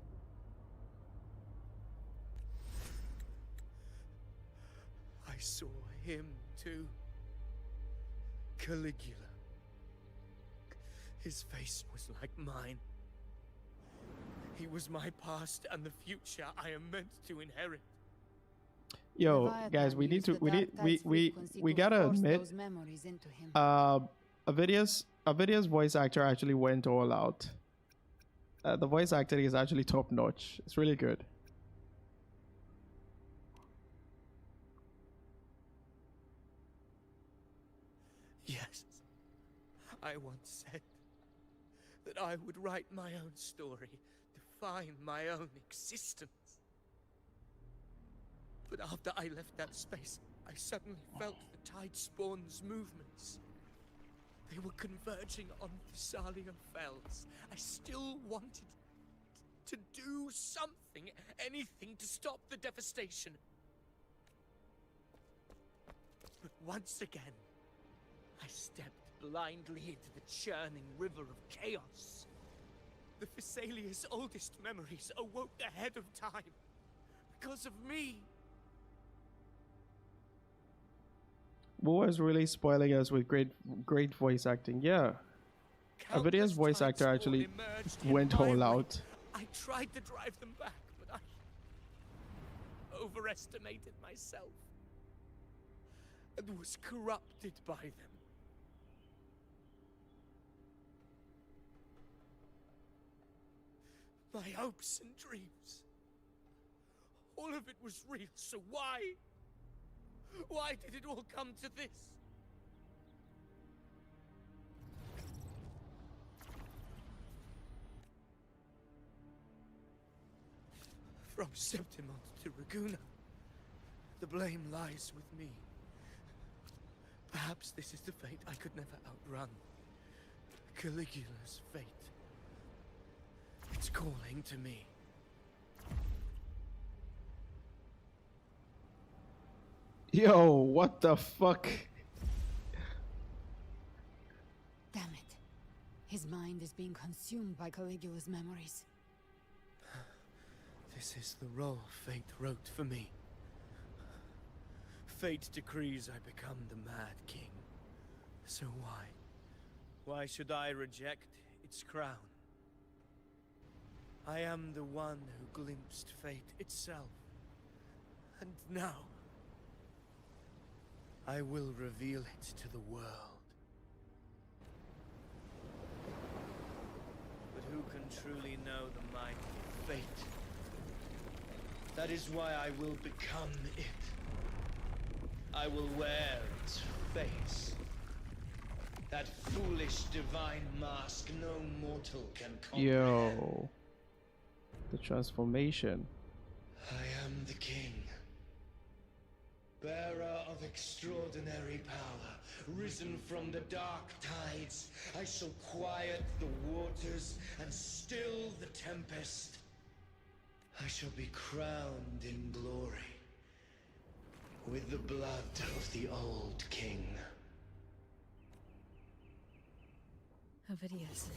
I saw him too. Caligula. His face was like mine. He was my past and the future I am meant to inherit. Yo, guys, we gotta admit, Avidius voice actor actually went all out. The voice acting is actually top notch. It's really good. Yes, I once said that I would write my own story, define my own existence. But after I left that space, I suddenly felt the tide spawn's movements. They were converging on Thessalia Fells, I still wanted to do something, anything to stop the devastation. But once again, I stepped blindly into the churning river of chaos. The Thessalia's oldest memories awoke ahead of time. Because of me. What was really spoiling us with great voice acting? Yeah. Avidia's voice actor actually went all out. I tried to drive them back, but I overestimated myself. And was corrupted by them. My hopes and dreams. All of it was real, so why? Why did it all come to this? From Septimont to Raguna, the blame lies with me. Perhaps this is the fate I could never outrun. Caligula's fate. It's calling to me. Yo, what the fuck? Damn it. His mind is being consumed by Caligula's memories. This is the role fate wrote for me. Fate decrees I become the Mad King. So why? Why should I reject its crown? I am the one who glimpsed fate itself. And now, I will reveal it to the world. But who can truly know the might of fate? That is why I will become it. I will wear its face. That foolish divine mask no mortal can comprehend. Yo. The transformation. I am the king. Bearer of extraordinary power, risen from the dark tides. I shall quiet the waters and still the tempest. I shall be crowned in glory with the blood of the old king. Avidius.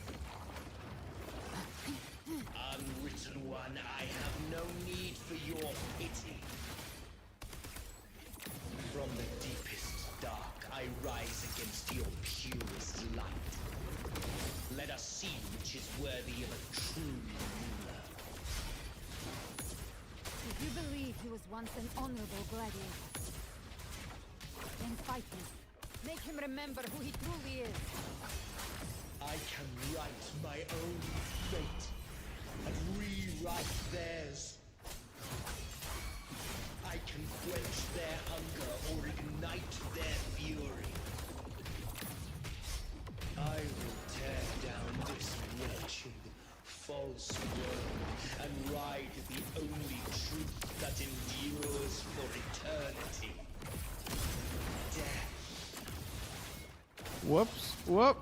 Unwritten one, I have no need for your pity. From the deepest dark, I rise against your purest light. Let us see which is worthy of a true ruler. If you believe he was once an honorable gladiator, then fight him. Make him remember who he truly is. I can write my own fate and rewrite theirs. I can quench their hunger or ignite their fury. I will tear down this wretched, false world and ride the only truth that endures for eternity. Death. Whoops. Whoop.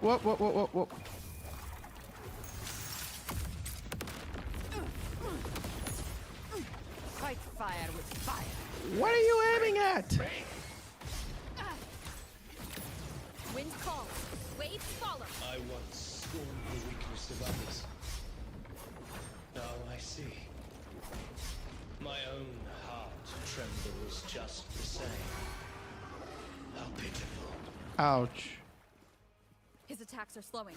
Fight fire with fire. What are you aiming at? Wind calls, waves follow. I once scorned the weakness of others. Now I see. My own heart trembles just the same. How pitiful. Ouch. His attacks are slowing.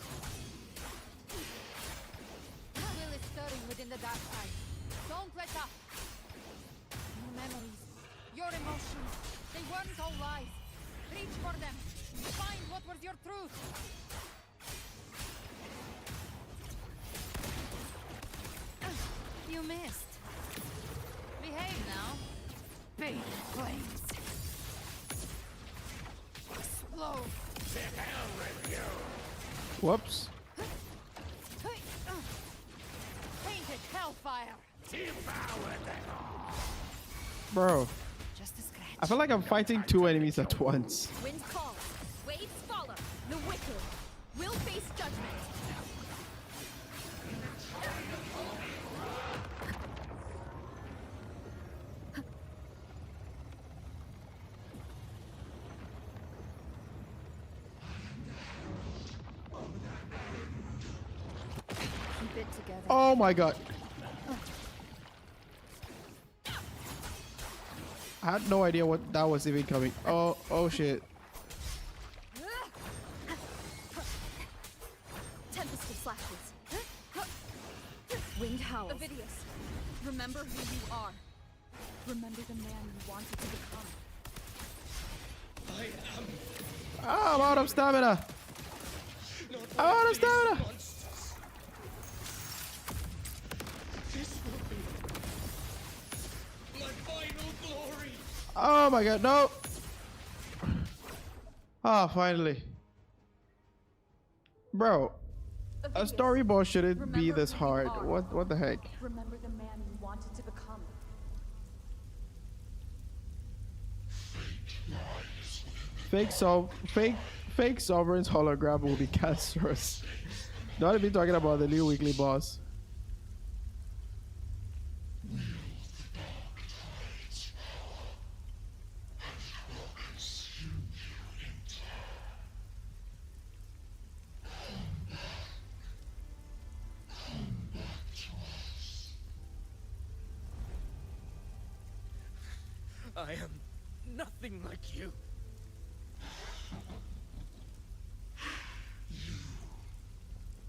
Will is stirring within the dark side. Don't let up. Your memories, your emotions, they weren't all lies. Reach for them. Find what was your truth. You missed. Behave now. Big flames. Explode. To hell with you! Whoops. Painted hellfire. Devour them all! Bro. Just a scratch. I feel like I'm fighting two enemies at once. Wind calls, waves follow. The wicked. together. Oh my god. I had no idea what that was even coming. Oh shit. Tempest of slashes. Wind howls. Ovidius, remember who you are. Remember the man you wanted to become. I'm out of stamina. I'm out of stamina. This will be my final glory. Oh my god, no. Ah, finally. Bro, a storyboard shouldn't be this hard. What the heck? Remember the man you wanted to become. Fake Sovereign's hologram will be cancerous. Don't be talking about the new weekly boss. I am nothing like you.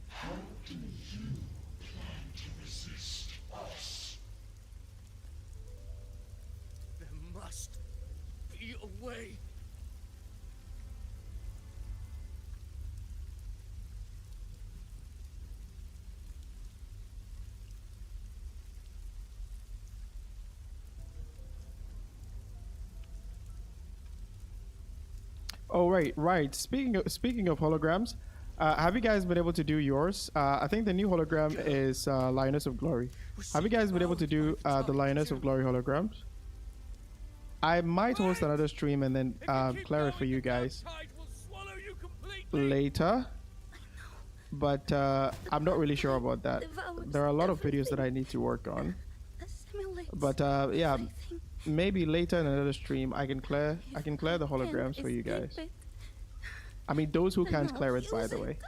How do you plan to resist us? There must be a way. Oh right. Speaking of holograms, have you guys been able to do yours? I think the new hologram is Lioness of Glory. Have you guys been able to do the Lioness of Glory holograms? I might host another stream and then clear it for you guys later. But I'm not really sure about that. There are a lot of videos that I need to work on. But yeah, maybe later in another stream I can clear the holograms for you guys. I mean those who can't clear it, by the way.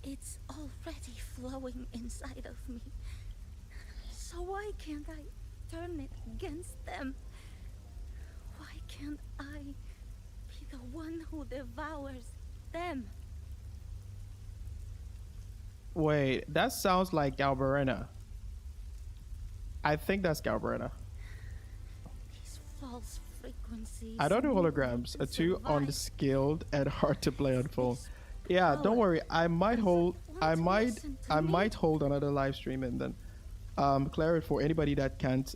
It's already flowing inside of me. So why can't I turn it against them? Why can't I be the one who devours them? Wait, that sounds like Galbrena. I think that's Galbrena. These false frequencies. I don't do holograms. Are too unskilled and hard to play on phone. Yeah, don't worry. I might hold another live stream and then clear it for anybody that can't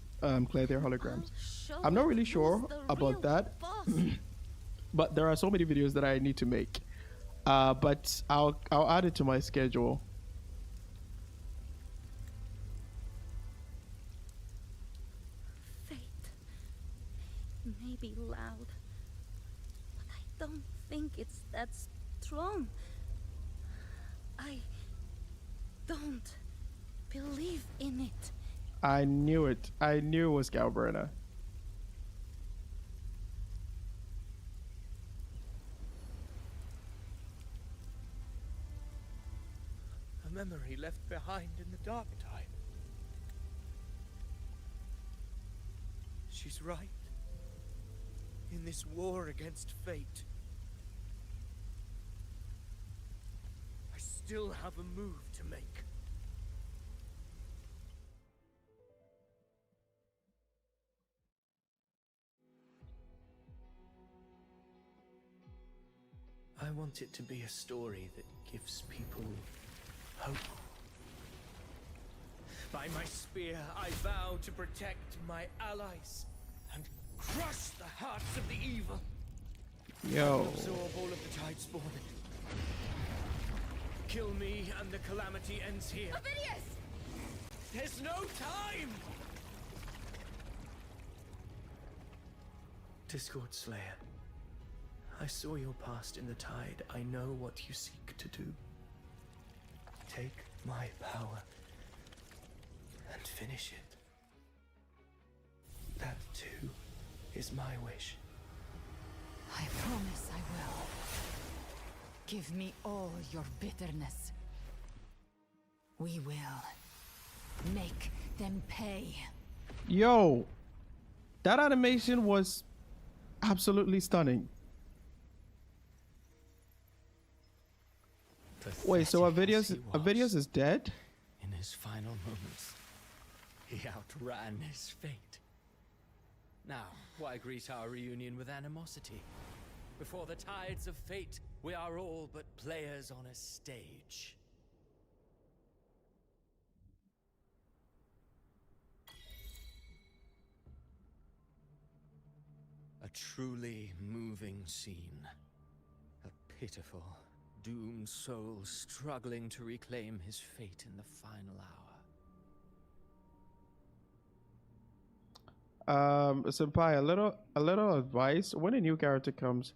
clear their holograms. I'm not really sure about that. But there are so many videos that I need to make. But I'll add it to my schedule. May be loud, but I don't think it's that strong. I don't believe in it. I knew it. I knew it was Galbrena. A memory left behind in the dark time. She's right. In this war against fate, I still have a move to make. I want it to be a story that gives people hope. By my spear, I vow to protect my allies and crush the hearts of the evil. Yo. Absorb all of the tide spawn. Kill me and the calamity ends here. Ovidius! There's no time! Discord Slayer, I saw your past in the tide. I know what you seek to do. Take my power and finish it. That too is my wish. I promise I will. Give me all your bitterness. We will make them pay. Yo, that animation was absolutely stunning. Wait, so Avidius is dead? In his final moments, he outran his fate. Now, why greet our reunion with animosity? Before the tides of fate, we are all but players on a stage. A truly moving scene. A pitiful, doomed soul struggling to reclaim his fate in the final hour. Senpai, a little advice. When a new character comes,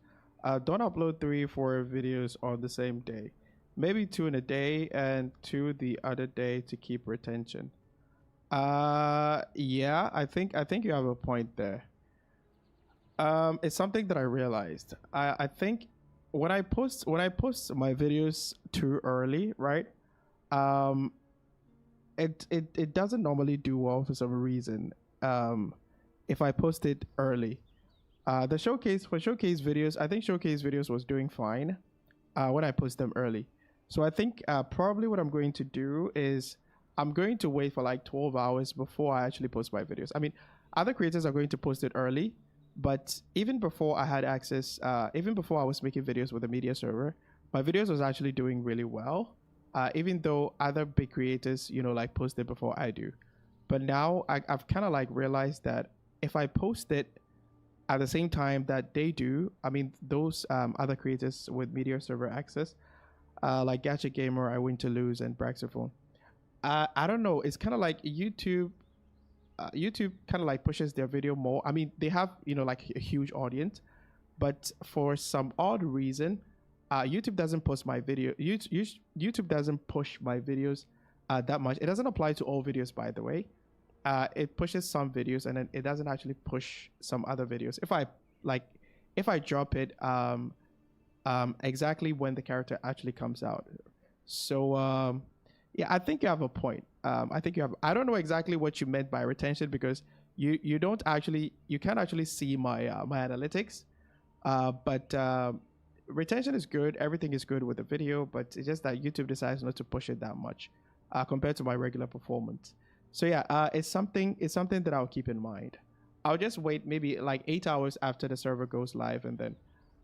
don't upload 3-4 videos on the same day. Maybe 2 in a day and 2 the other day to keep retention. Yeah, I think you have a point there. It's something that I realized. I think when I post my videos too early, right? It doesn't normally do well for some reason. If I post it early, the showcase videos, I think showcase videos was doing fine when I post them early. So I think probably what I'm going to do is I'm going to wait for like 12 hours before I actually post my videos. I mean, other creators are going to post it early, but even before I had access, even before I was making videos with the media server, my videos was actually doing really well. Even though other big creators, you know, like post it before I do. But now I've kind of like realized that if I post it at the same time that they do, I mean, those other creators with media server access, like Gadget Gamer, I Win to Lose, and Braxophone. I don't know. It's kind of like YouTube. YouTube kind of like pushes their video more. I mean, they have, you know, like a huge audience, but for some odd reason, YouTube doesn't post my video. YouTube doesn't push my videos that much. It doesn't apply to all videos, by the way. It pushes some videos, and then it doesn't actually push some other videos. If I drop it exactly when the character actually comes out. So yeah, I think you have a point. I think you have. I don't know exactly what you meant by retention, because you can't actually see my my analytics. But retention is good. Everything is good with the video, but it's just that YouTube decides not to push it that much compared to my regular performance. So yeah, it's something that I'll keep in mind. I'll just wait maybe like 8 hours after the server goes live, and then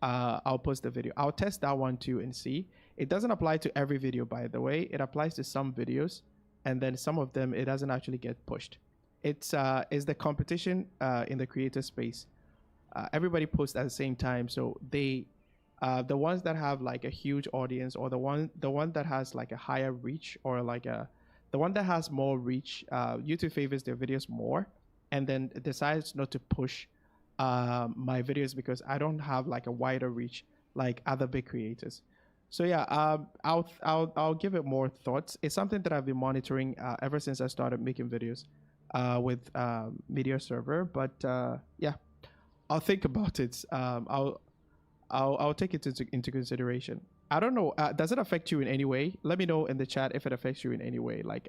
I'll post the video. I'll test that one too and see. It doesn't apply to every video, by the way. It applies to some videos, and then some of them it doesn't actually get pushed. It's the competition in the creator space. Everybody posts at the same time, so they the ones that have like a huge audience, or the one that has like a higher reach, or like the one that has more reach, YouTube favors their videos more, and then decides not to push my videos because I don't have like a wider reach like other big creators. So yeah, I'll give it more thoughts. It's something that I've been monitoring ever since I started making videos with media server. But yeah, I'll think about it. I'll take it into consideration. I don't know. Does it affect you in any way? Let me know in the chat if it affects you in any way. Like,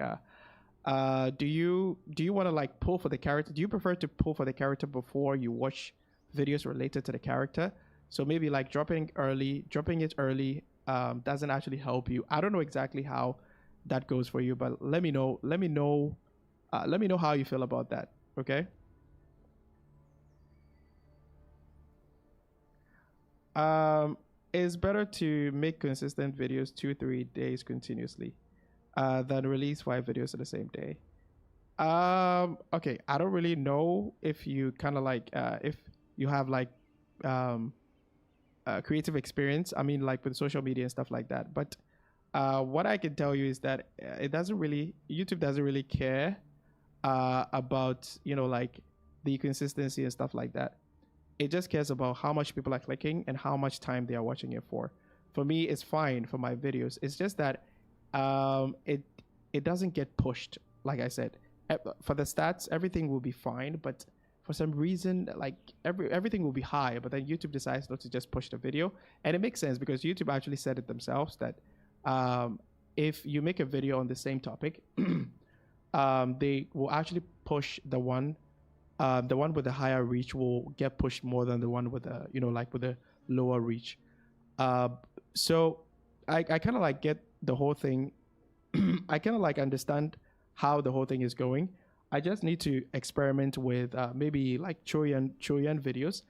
do you want to like pull for the character? Do you prefer to pull for the character before you watch videos related to the character? So maybe like dropping it early doesn't actually help you. I don't know exactly how that goes for you, but let me know. Let me know how you feel about that. Okay. It's better to make consistent videos 2-3 days continuously than release 5 videos on the same day. Okay, I don't really know if you kind of like if you have like creative experience. I mean, like with social media and stuff like that. But what I can tell you is that YouTube doesn't really care about, you know, like the consistency and stuff like that. It just cares about how much people are clicking and how much time they are watching it for. For me, it's fine for my videos. It's just that it doesn't get pushed. Like I said, for the stats, everything will be fine. But for for some reason, like everything will be high, but then YouTube decides not to just push the video. And it makes sense because YouTube actually said it themselves that if you make a video on the same topic, they will actually push the one with the higher reach will get pushed more than the one with the, like with the lower reach. So I kind of like get the whole thing. I kind of like understand how the whole thing is going. I just need to experiment with maybe like Choyan videos,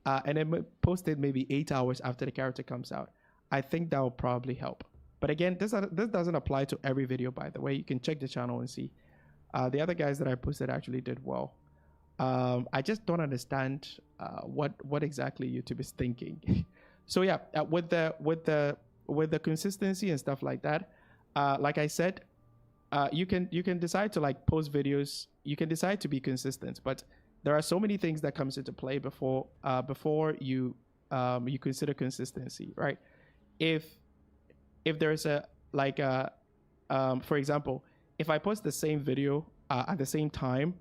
and then post it maybe 8 hours after the character comes out. I think that will probably help. But again, this doesn't apply to every video, by the way. You can check the channel and see. The other guys that I posted actually did well. I just don't understand what exactly YouTube is thinking. So yeah, with the consistency and stuff like that, like I said, you can decide to like post videos. You can decide to be consistent, but there are so many things that comes into play before you consider consistency, right? If there's a like for example, if I post the same video at the same time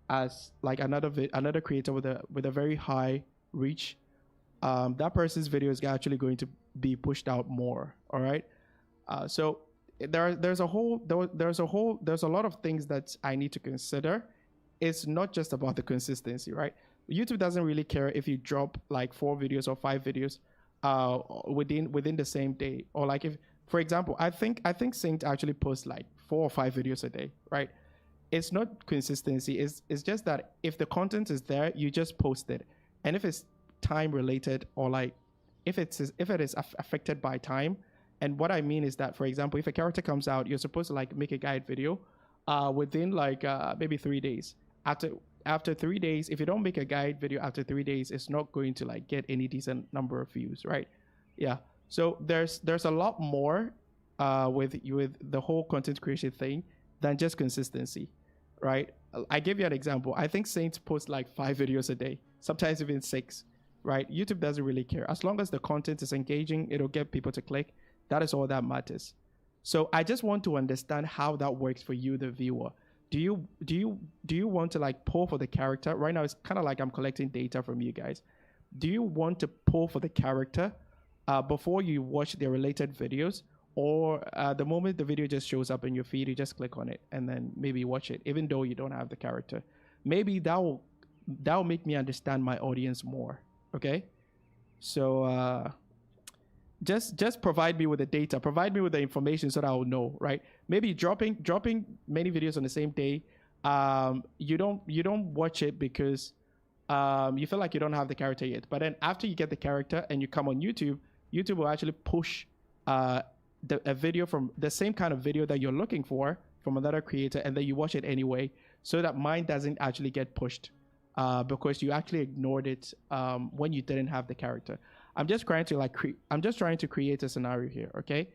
as like another creator with a very high reach, that person's video is actually going to be pushed out more. All right, so there's a lot of things that I need to consider. It's not just about the consistency, right? YouTube doesn't really care if you drop like 4 videos or 5 videos within the same day, or like if, for example, I think Saint actually posts like 4 or 5 videos a day, right? It's not consistency. It's just that if the content is there, you just post it, and if it's time related, or like if it is affected by time. And what I mean is that, for example, if a character comes out, you're supposed to like make a guide video within like maybe 3 days. After 3 days, if you don't make a guide video after 3 days, it's not going to like get any decent number of views, right? Yeah. So there's a lot more with the whole content creation thing than just consistency, right? I give you an example. I think Saints post like 5 videos a day, sometimes even 6, right? YouTube doesn't really care. As long as the content is engaging, it'll get people to click. That is all that matters. So I just want to understand how that works for you, the viewer. Do you want to like pull for the character? Right now, it's kind of like I'm collecting data from you guys. Do you want to pull for the character before you watch the related videos? Or the moment the video just shows up in your feed, you just click on it and then maybe watch it, even though you don't have the character? Maybe that will make me understand my audience more. Okay? So just provide me with the data, provide me with the information so that I'll know, right? Maybe dropping many videos on the same day, you don't watch it because you feel like you don't have the character yet. But then after you get the character and you come on YouTube will actually push a video from the same kind of video that you're looking for from another creator, and then you watch it anyway, so that mine doesn't actually get pushed because you actually ignored it when you didn't have the character. I'm just trying to create a scenario here, okay?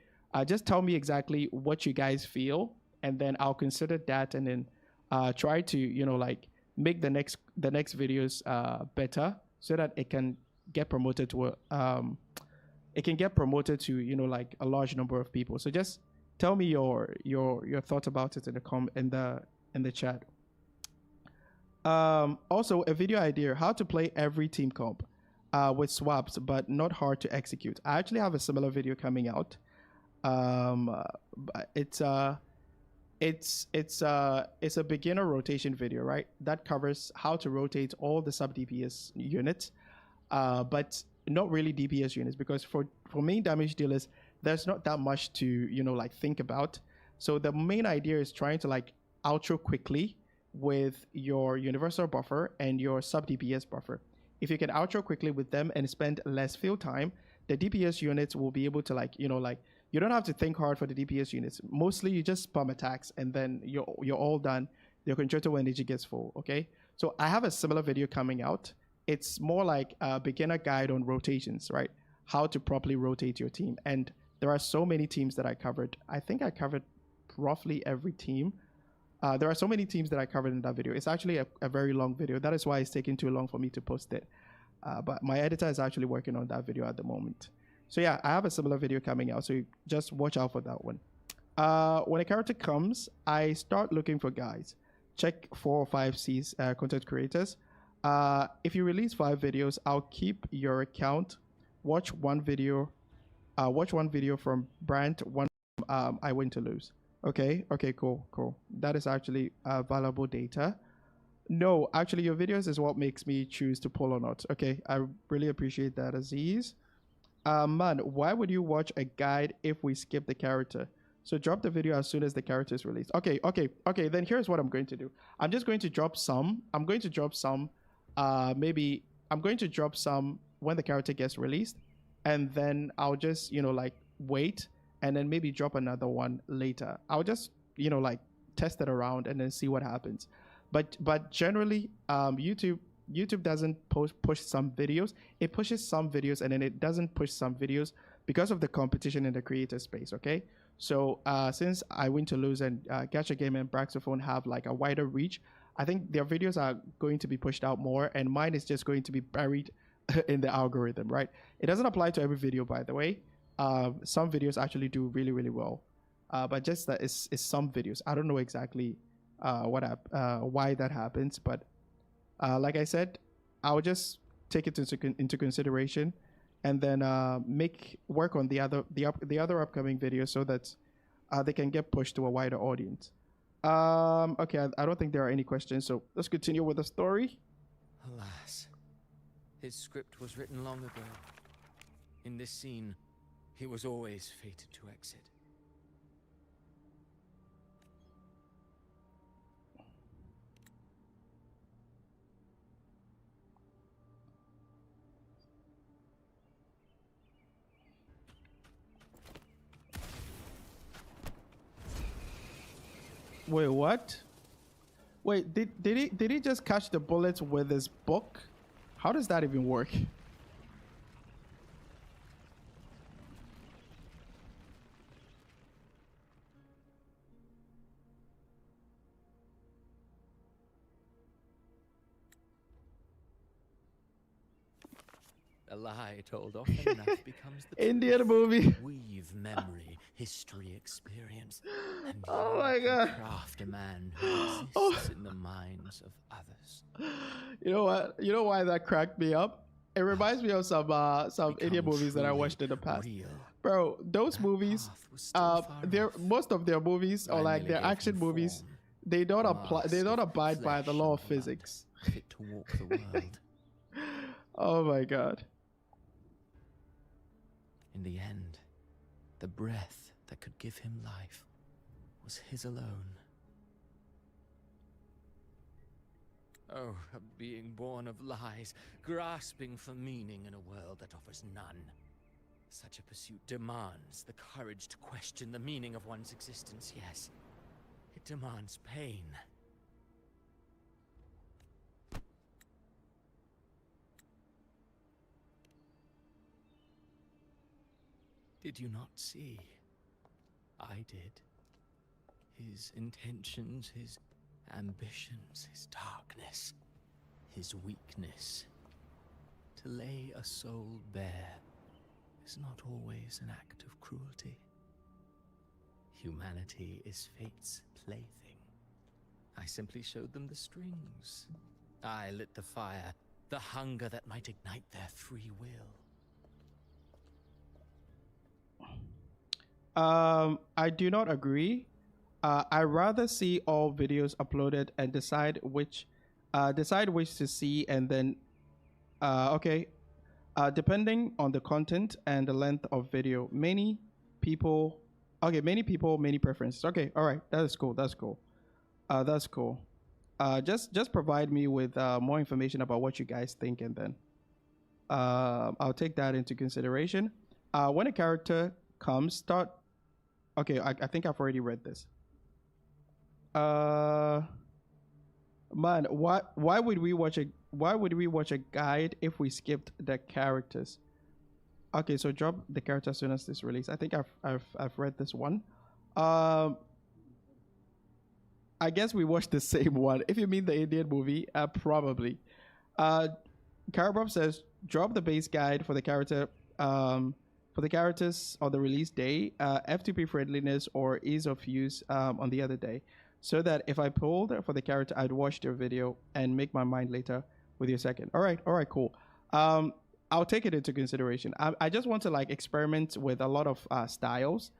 Just tell me exactly what you guys feel, and then I'll consider that, and then try to like make the next videos better, so that it can get promoted to like a large number of people. So just tell me your thoughts about it in the chat. Also, a video idea: how to play every team comp with swaps, but not hard to execute. I actually have a similar video coming out. It's a beginner rotation video, right? That covers how to rotate all the sub DPS units, but not really DPS units, because for main damage dealers, there's not that much to like think about. So the main idea is trying to like outro quickly with your universal buffer and your sub DPS buffer. If you can outro quickly with them and spend less field time, the DPS units will be able to like you don't have to think hard for the DPS units. Mostly you just spam attacks and then you're all done. Your concerto energy gets full, okay? So I have a similar video coming out. It's more like a beginner guide on rotations, right? How to properly rotate your team. And there are so many teams that I covered. I think I covered roughly every team. There are so many teams that I covered in that video. It's actually a very long video. That is why it's taking too long for me to post it. But my editor is actually working on that video at the moment. So yeah, I have a similar video coming out. So just watch out for that one. When a character comes, I start looking for guys. Check 4 or 5 C's content creators. If you release 5 videos, I'll keep your account. Watch one video. Watch one video from Brant. One I win to lose. Okay. Okay. Cool. Cool. That is actually valuable data. No, actually, your videos is what makes me choose to pull or not. Okay, I really appreciate that, Aziz. Man, why would you watch a guide if we skip the character? So drop the video as soon as the character is released. Okay, okay, okay. Then here's what I'm going to do. I'm just going to drop some. I'm going to drop some. Maybe I'm going to drop some when the character gets released, and then I'll just like wait, and then maybe drop another one later. I'll just like test it around and then see what happens. But generally, YouTube doesn't push some videos. It pushes some videos and then it doesn't push some videos because of the competition in the creator space. Okay, so since I Win to Lose and Gacha Game and Braxophone have like a wider reach, I think their videos are going to be pushed out more, and mine is just going to be buried in the algorithm. Right? It doesn't apply to every video, by the way. Some videos actually do really well, but just that is some videos. I don't know exactly why that happens, but like I said, I'll just take it into consideration, and then work on the other upcoming videos so that they can get pushed to a wider audience. Okay, I don't think there are any questions, so let's continue with the story. Alas, his script was written long ago. In this scene, he was always fated to exit. Wait, what? Wait, did he just catch the bullets with his book? How does that even work? A lie told often enough becomes the Indian movie. Weave memory, history, experience, and oh my god! Craft a man who exists in the minds of others. You know what? You know why that cracked me up? It reminds me of some Indian movies that I watched in the past. Bro, those movies, most of their movies or like their action movies, they don't abide by the law of physics. Fit to walk the world. Oh my god. In the end, the breath that could give him life was his alone. Oh, a being born of lies, grasping for meaning in a world that offers none. Such a pursuit demands the courage to question the meaning of one's existence, yes. It demands pain. Did you not see? I did. His intentions, his ambitions, his darkness, his weakness. To lay a soul bare is not always an act of cruelty. Humanity is fate's plaything. I simply showed them the strings. I lit the fire, the hunger that might ignite their free will. I do not agree. I rather see all videos uploaded and decide which to see, and then depending on the content and the length of video. Many people, many preferences. Okay, all right, that is cool. That's cool. That's cool. Just provide me with more information about what you guys think, and then I'll take that into consideration. When a character comes, okay, I think I've already read this. Man, why would we watch a guide if we skipped the characters? Okay, so drop the character as soon as this release. I think I've read this one. I guess we watched the same one. If you mean the Indian movie, probably. Karabov says drop the base guide for the character. For the characters on the release day, F2P friendliness or ease of use on the other day, so that if I pulled for the character, I'd watch their video and make my mind later with your second. All right, cool. I'll take it into consideration. I just want to like experiment with a lot of styles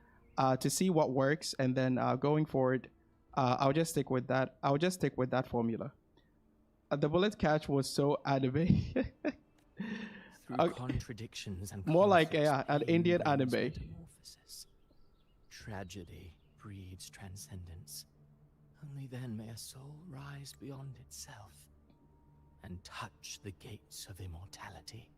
to see what works, and then going forward, I'll just stick with that. I'll just stick with that formula. The bullet catch was so anime. Through contradictions and more like conflicts, an pain Indian brings anime. metamorphosis. Tragedy breeds transcendence. Only then may a soul rise beyond itself and touch the gates of immortality.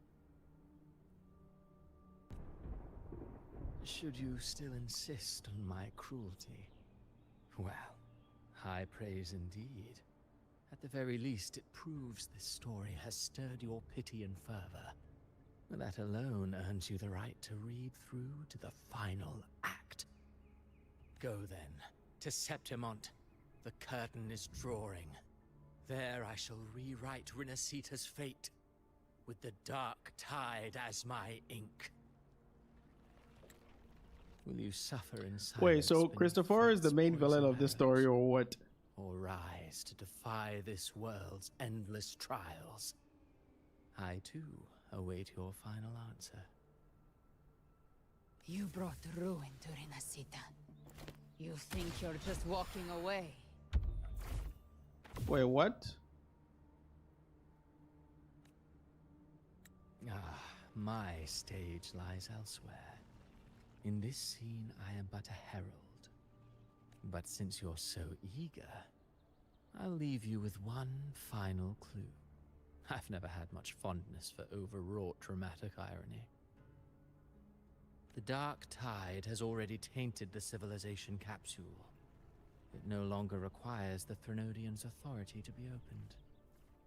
Should you still insist on my cruelty, well, high praise indeed. At the very least, it proves this story has stirred your pity and fervor. That alone earns you the right to read through to the final act. Go then, to Septimont. The curtain is drawing. There I shall rewrite Rinasita's fate, with the dark tide as my ink. Will you suffer in silence? Wait, so Christopher is the main villain of this story, or what? Or rise to defy this world's endless trials? I too await your final answer. You brought ruin to Rinasita. You think you're just walking away? Wait, what? My stage lies elsewhere. In this scene, I am but a herald. But since you're so eager, I'll leave you with one final clue. I've never had much fondness for overwrought dramatic irony. The dark tide has already tainted the civilization capsule. It no longer requires the Threnodians' authority to be opened.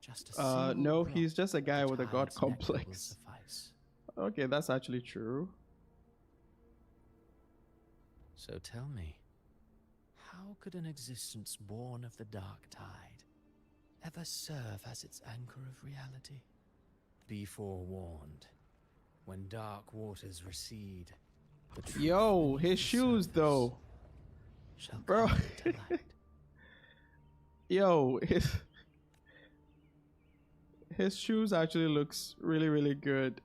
Just a single no, drop he's just a guy of with a the god tide's nectar will complex. suffice. Okay, that's actually true. So tell me, how could an existence born of the dark tide ever serve as its anchor of reality? Be forewarned. When dark waters recede, the truth Yo, beneath his the shoes surface though. shall Bro. come to light. Yo, his shoes actually looks really, really good.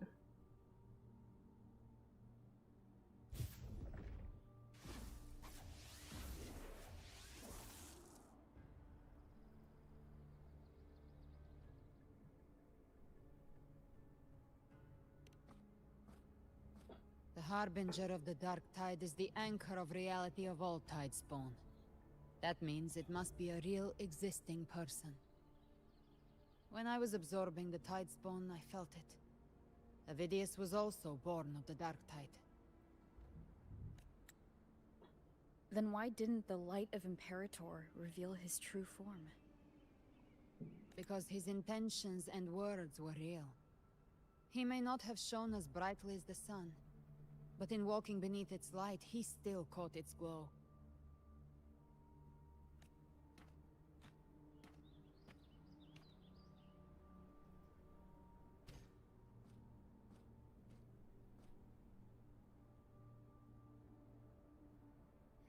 The Harbinger of the Dark Tide is the anchor of reality of all Tidespawn. That means it must be a real existing person. When I was absorbing the Tidespawn, I felt it. Avidius was also born of the Dark Tide. Then why didn't the light of Imperator reveal his true form? Because his intentions and words were real. He may not have shone as brightly as the sun, but in walking beneath its light, he still caught its glow.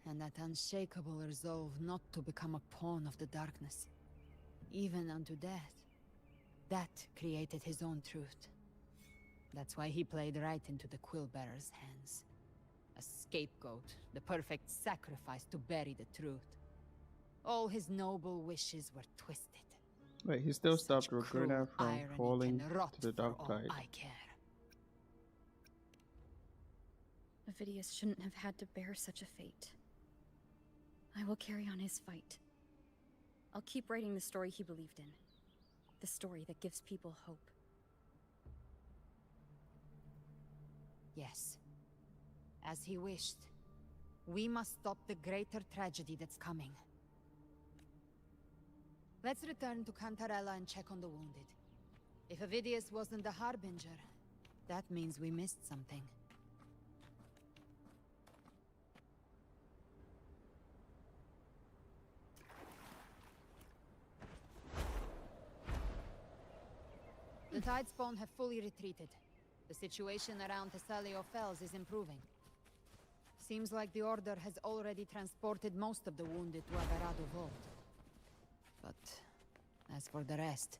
And that unshakable resolve not to become a pawn of the darkness, even unto death, that created his own truth. That's why he played right into the Quillbearer's hands. A scapegoat, the perfect sacrifice to bury the truth. All his noble wishes were twisted. Wait, he still stopped Cruel Galbrena from irony falling can rot to the for dark all tide. I care. Avidius shouldn't have had to bear such a fate. I will carry on his fight. I'll keep writing the story he believed in. The story that gives people hope. Yes. As he wished. We must stop the greater tragedy that's coming. Let's return to Cantarella and check on the wounded. If Avidius wasn't the Harbinger, that means we missed something. The Tidespawn have fully retreated. The situation around Thessalio Fells is improving. Seems like the Order has already transported most of the wounded to Averado Vault. But as for the rest,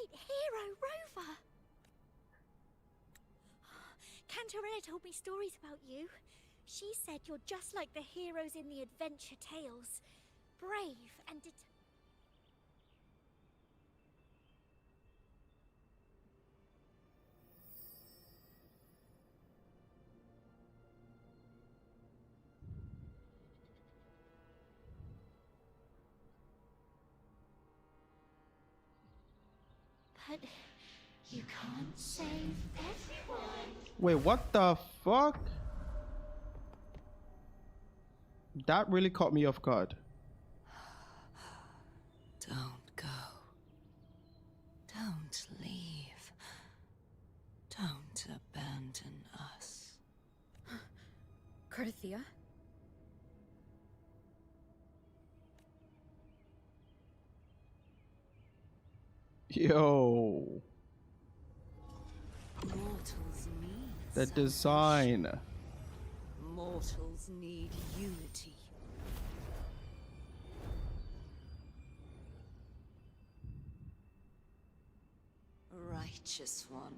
great hero, Rover. Cantarella told me stories about you. She said you're just like the heroes in the adventure tales. Brave and But you can't save everyone. Wait, what the fuck? That really caught me off guard. Don't go. Don't leave. Don't abandon us. Cardathia? Yo. Mortals need The design. Mortals need unity. Righteous one,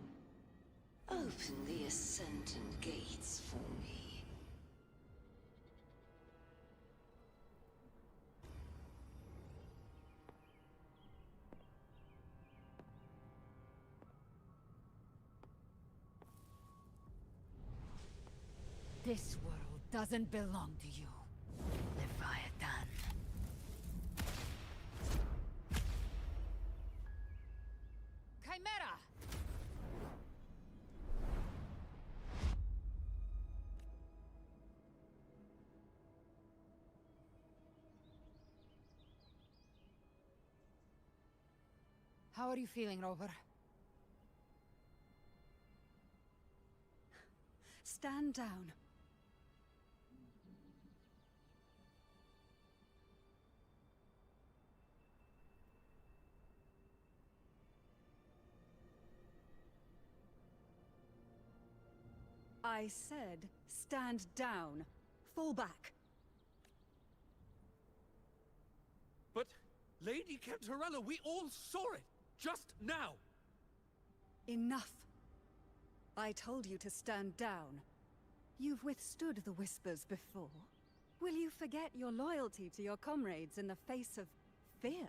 open the Ascendant gates for me. This world doesn't belong to you, Leviathan. Chimera! How are you feeling, Rover? Stand down. I said, stand down. Fall back. But, Lady Cantarella, we all saw it! Just now! Enough. I told you to stand down. You've withstood the whispers before. Will you forget your loyalty to your comrades in the face of fear?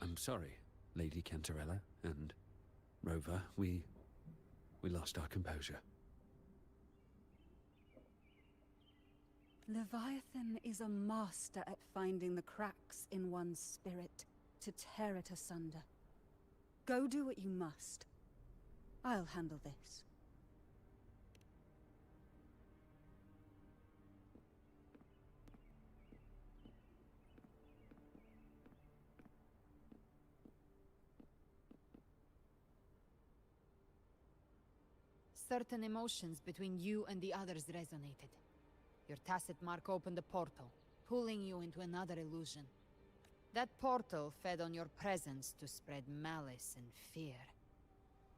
I'm sorry, Lady Cantarella and Rover. We lost our composure. Leviathan is a master at finding the cracks in one's spirit to tear it asunder. Go do what you must. I'll handle this. Certain emotions between you and the others resonated. Your tacit mark opened a portal, pulling you into another illusion. That portal fed on your presence to spread malice and fear.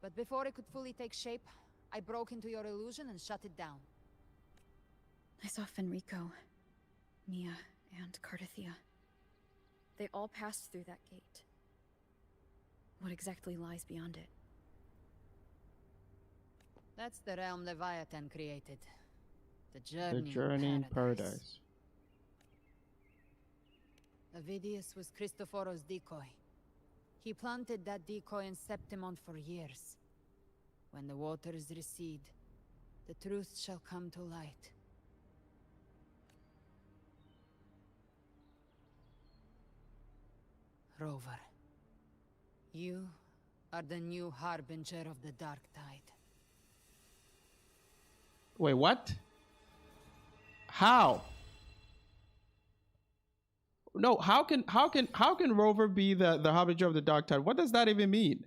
But before it could fully take shape, I broke into your illusion and shut it down. I saw Fenrico, Mia, and Cardathia. They all passed through that gate. What exactly lies beyond it? That's the realm Leviathan created. The journey, The journey in paradise. Avidius was Cristoforo's decoy. He planted that decoy in Septimont for years. When the waters recede, the truth shall come to light. Rover, you are the new harbinger of the Dark Tide. Wait, what? How? No, how can Rover be the harbinger of the Dark Tide? What does that even mean?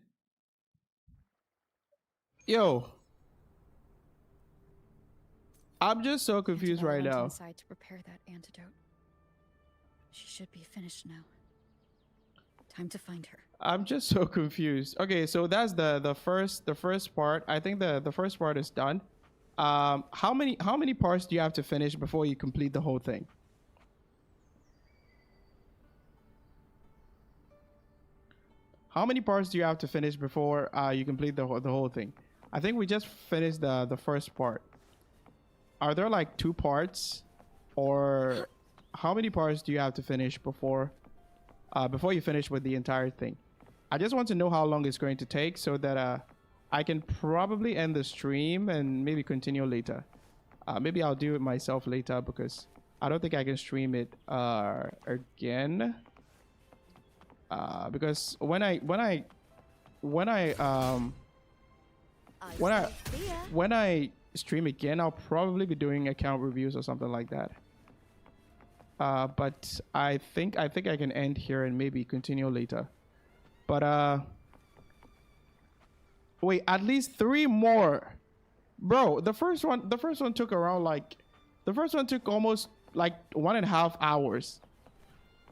Yo, I'm just so confused right now. Inside to prepare that antidote. She should be finished now. Time to find her. I'm just so confused. Okay, so that's the first part. I think the first part is done. How many parts do you have to finish before you complete the whole thing? How many parts do you have to finish before you complete the whole thing? I think we just finished the first part. Are there like 2 parts, or how many parts do you have to finish before you finish with the entire thing? I just want to know how long it's going to take so that I can probably end the stream and maybe continue later. Maybe I'll do it myself later because I don't think I can stream it again. Because when I stream again, I'll probably be doing account reviews or something like that. But I think I can end here and maybe continue later. But wait, at least 3 more, bro. The first one took around like, the first one took almost like 1.5 hours,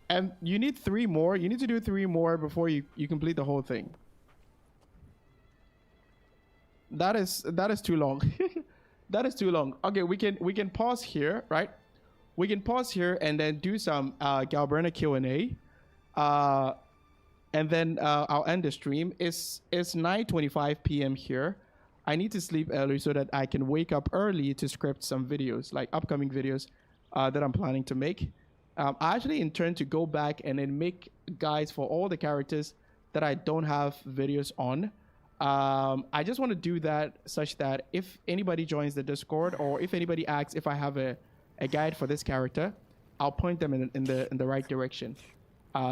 and you need 3 more. You need to do 3 more before you complete the whole thing. That is too long. That is too long. Okay, we can pause here, right? We can pause here and then do some Galbrena Q&A. And then I'll end the stream. It's 9:25 p.m. here. I need to sleep early so that I can wake up early to script some videos, like upcoming videos that I'm planning to make. I actually intend to go back and then make guides for all the characters that I don't have videos on. I just want to do that such that if anybody joins the Discord, or if anybody asks if I have a guide for this character, I'll point them in the right direction.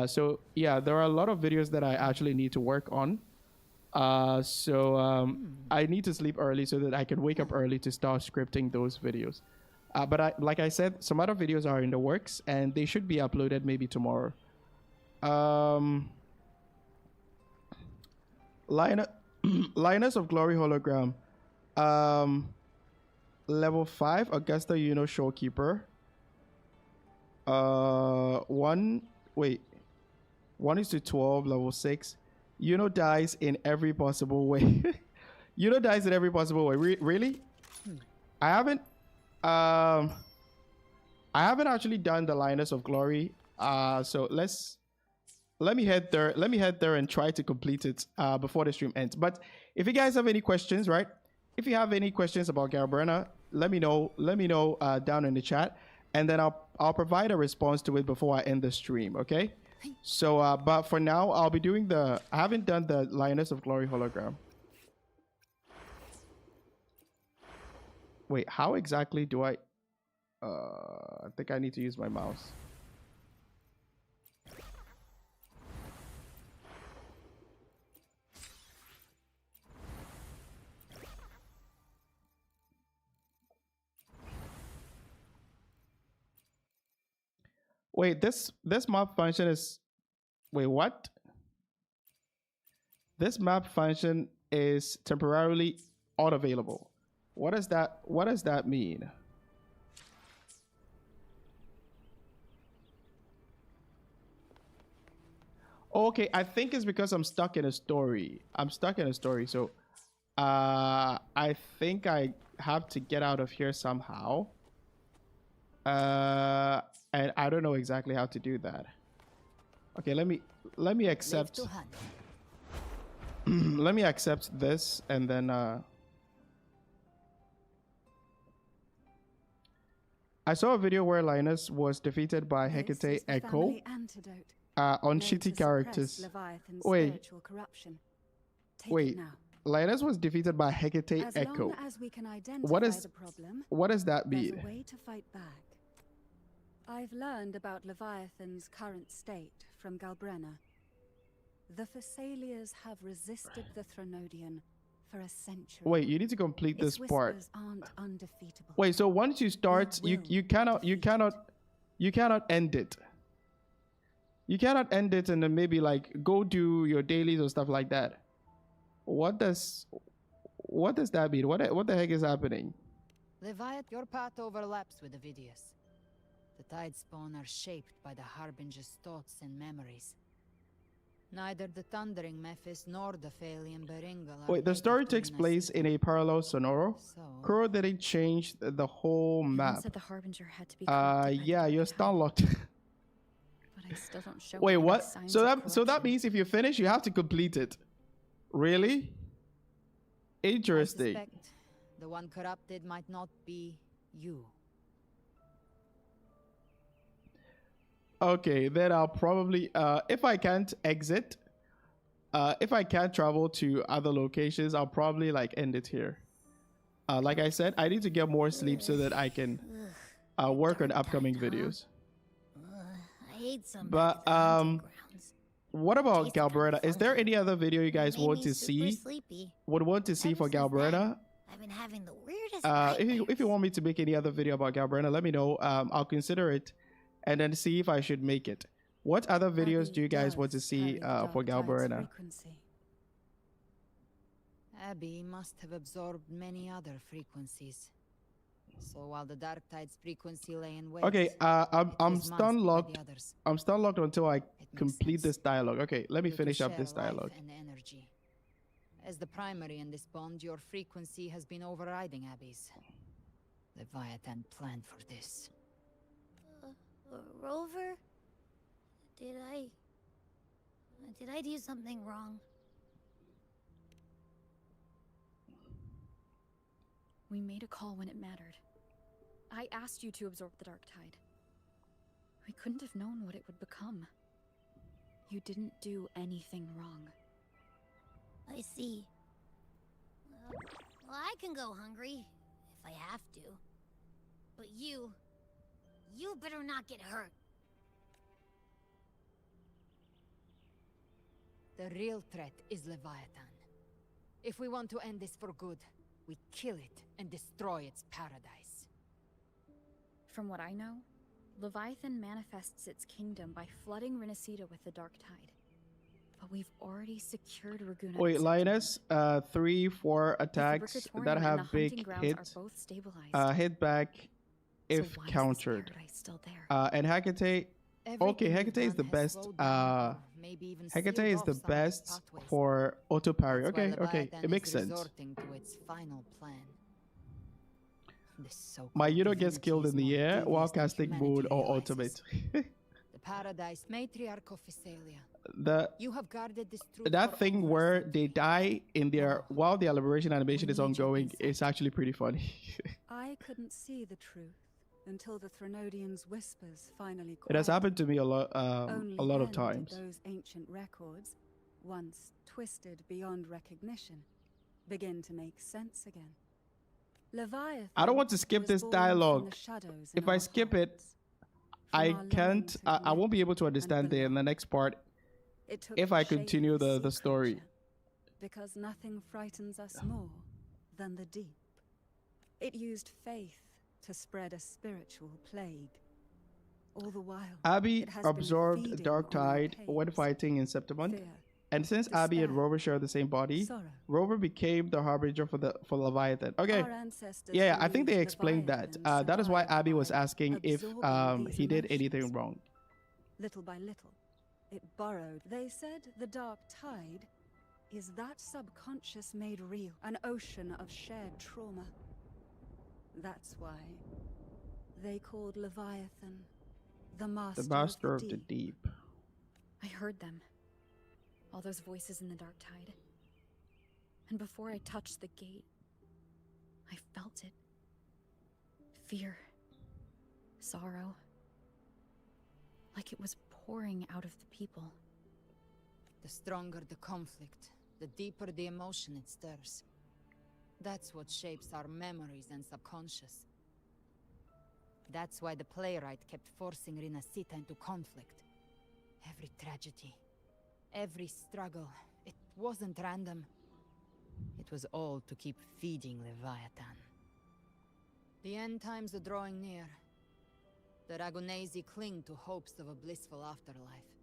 So yeah, there are a lot of videos that I actually need to work on. So I need to sleep early so that I can wake up early to start scripting those videos. But like I said, some other videos are in the works and they should be uploaded maybe tomorrow. Lioness of Glory hologram. Level 5, Augusta Yuno Showkeeper. 1:12, level 6. Yuno dies in every possible way. Yuno dies in every possible way. Really? I haven't actually done the Lioness of Glory. So let me head there and try to complete it before the stream ends. But if you guys have any questions, right? If you have any questions about Galbrena, let me know down in the chat, and then I'll provide a response to it before I end the stream, okay? So but for now, I'll be doing I haven't done the Lioness of Glory hologram. Wait, how exactly do I think I need to use my mouse. Wait, this map function is, wait, what? This map function is temporarily unavailable. What does that mean? Okay, I think it's because I'm stuck in a story. So I think I have to get out of here somehow. And I don't know exactly how to do that. Okay, let me accept let me accept this, and then I saw a video where Linus was defeated by Hecate Echo on shitty characters. Wait, Linus was defeated by Hecate Echo. What does that mean? There's a way to fight back. I've learned about Leviathan's current state from Galbrena. The Thessalians have resisted the Threnodian for a century. Wait, you need to complete this part. Aren't undefeatable. Wait, so once you start, you cannot end it. You cannot end it and then maybe like go do your dailies or stuff like that. What does that mean? What the heck is happening? Leviathan, your path overlaps with the Vidius. The Tidespawn are shaped by the Harbinger's thoughts and memories. Neither the Thundering Mephis nor the Phalian Beringal are. Wait, the story takes place in a parallel Sonoro. Kuro didn't change the whole map. Said the Harbinger had to be yeah, you're stun locked. But I I still don't show Wait, any what? signs So of that corruption. means if you finish, you have to complete it. Really? Interesting. I suspect the one corrupted might not be you. Okay, then I'll probably if I can't exit, if I can't travel to other locations, I'll probably like end it here. Like I said, I need to get more sleep so that I can work on upcoming videos. I hate some. But what about Galbrena? Is there any other video you guys want to see? Would want to see for Galbrena? I've been having the weirdest If you want me to make any other video about Galbrena, let me know. I'll consider it, and then see if I should make it. What other videos do you guys want to see for Galbrena? Abby must have absorbed many other frequencies. So while the Dark Tide's frequency lay in wait, Okay, I'm stun locked. the others. I'm stun locked until I complete this dialogue. Okay, let me You finish to up this share life dialogue. and energy. As the primary in this bond, your frequency has been overriding Abby's. Leviathan planned for this. Rover? Did I do something wrong? We made a call when it mattered. I asked you to absorb the Dark Tide. We couldn't have known what it would become. You didn't do anything wrong. I see. Well, I can go hungry if I have to. But you better not get hurt. The real threat is Leviathan. If we want to end this for good, we kill it and destroy its paradise. From what I know, Leviathan manifests its kingdom by flooding Renacita with the Dark Tide. But we've already secured Raguna. Wait, Linus, 3-4 attacks Bricatorium that and have the hunting big grounds hits are both stabilized. hit back if why is this countered. paradise still there? And Hecate. Okay, Hecate is the best. Hecate is the best for auto parry. Okay, okay, it makes sense. Resorting to its final plan. This so-called My Yudo gets divinity killed is in the more air while devious than casting humanity mood or realizes. ultimate. The paradise matriarch of Physalia. The You have guarded this truth that for thing over where they die in their while the liberation animation is ongoing is actually pretty funny. I couldn't see the truth until the Threnodians' whispers finally It has quieted. happened to me a lot Only of then did times. those ancient records, once twisted beyond recognition, begin to make sense again. Leviathan I don't want to skip was this born from dialogue. the shadows in If I our skip it, hearts, I from our can't. longing to I won't be able to connect understand and it in the next part It took if I shape continue of sea the story. creature, because nothing frightens us more than the deep. It used faith to spread a spiritual plague. All the while, Abby it has been absorbed feeding Dark on our Tide when pains, fighting in Septimont, fear, and since Abby and despair, Rover share the same body, sorrow. Rover became the harbinger for Leviathan. Okay, Our ancestors yeah, I think they believed explained that. Leviathan That is why survived Abby was by asking if absorbing these he did anything emotions. wrong. Little by little, it burrowed. They said the Dark Tide is that subconscious made real, an ocean of shared trauma. That's why they called Leviathan the Master, The Master of of the the Deep. Deep. I heard them. All those voices in the Dark Tide. And before I touched the gate, I felt it. Fear. Sorrow. Like it was pouring out of the people. The stronger the conflict, the deeper the emotion it stirs. That's what shapes our memories and subconscious. That's why the playwright kept forcing Renacita into conflict. Every tragedy, every struggle, it wasn't random. It was all to keep feeding Leviathan. The end times are drawing near. The Ragunesi cling to hopes of a blissful afterlife.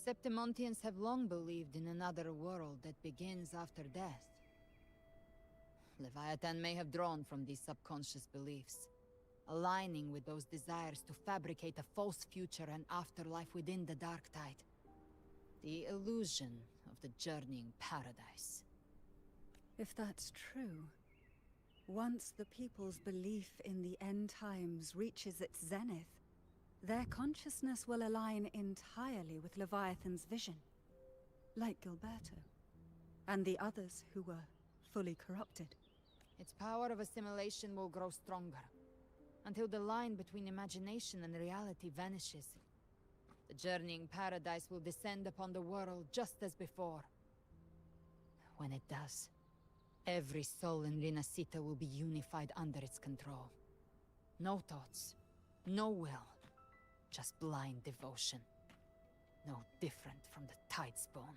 Septimontians have long believed in another world that begins after death. Leviathan may have drawn from these subconscious beliefs, aligning with those desires to fabricate a false future and afterlife within the Dark Tide. The illusion of the journeying paradise. If that's true, once the people's belief in the end times reaches its zenith, their consciousness will align entirely with Leviathan's vision, like Gilberto, and the others who were fully corrupted. Its power of assimilation will grow stronger, until the line between imagination and reality vanishes. The journeying paradise will descend upon the world just as before. When it does, every soul in Rinascita will be unified under its control. No thoughts, no will, just blind devotion. No different from the Tidespawn.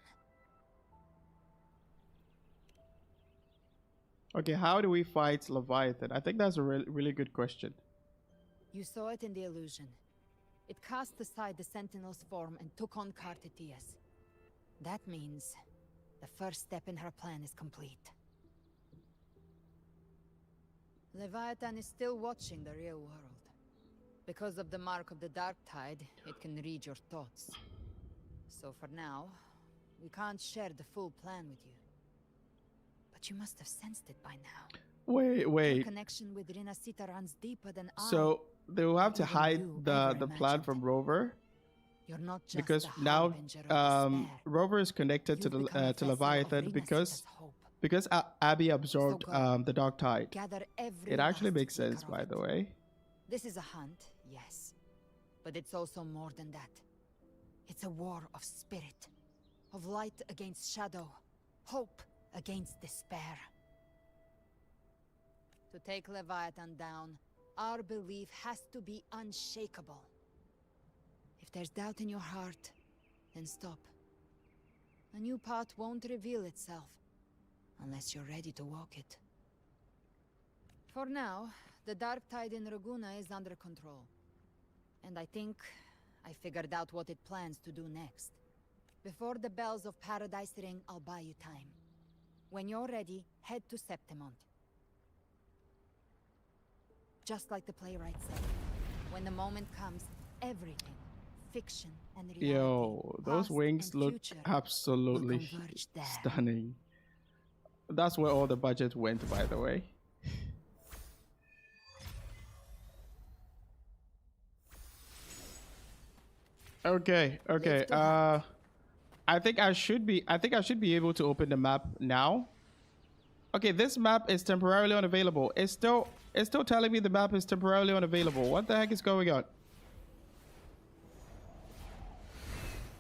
Okay, how do we fight Leviathan? I think that's a really good question. You saw it in the illusion. It cast aside the Sentinel's form and took on Cartitius. That means the first step in her plan is complete. Leviathan is still watching the real world. Because of the mark of the Dark Tide, it can read your thoughts. So for now, we can't share the full plan with you. But you must have sensed it by now. Wait. Your connection with Rinascita runs deeper than So they will have to hide the plan imagined. from Rover. You're not just Because the now harbinger of despair. Rover is connected to You've the become a to vessel of Leviathan Rinascita's hope. because Abby absorbed go. the Dark Tide. Gather every It actually last makes flicker sense, of by it. the way. This is a hunt, yes. But it's also more than that. It's a war of spirit. Of light against shadow. Hope against despair. To take Leviathan down, our belief has to be unshakable. If there's doubt in your heart, then stop. A new path won't reveal itself, unless you're ready to walk it. For now, the Dark Tide in Raguna is under control. And I think I figured out what it plans to do next. Before the bells of Paradise ring, I'll buy you time. When you're ready, head to Septimont. Just like the playwright said, when the moment comes, everything, fiction and reality, Yo, those past wings and look future, absolutely will converge there. stunning. That's where all the budget went, by the way. Okay. I think I should be able to open the map now. Okay, this map is temporarily unavailable. It's still telling me the map is temporarily unavailable. What the heck is going on?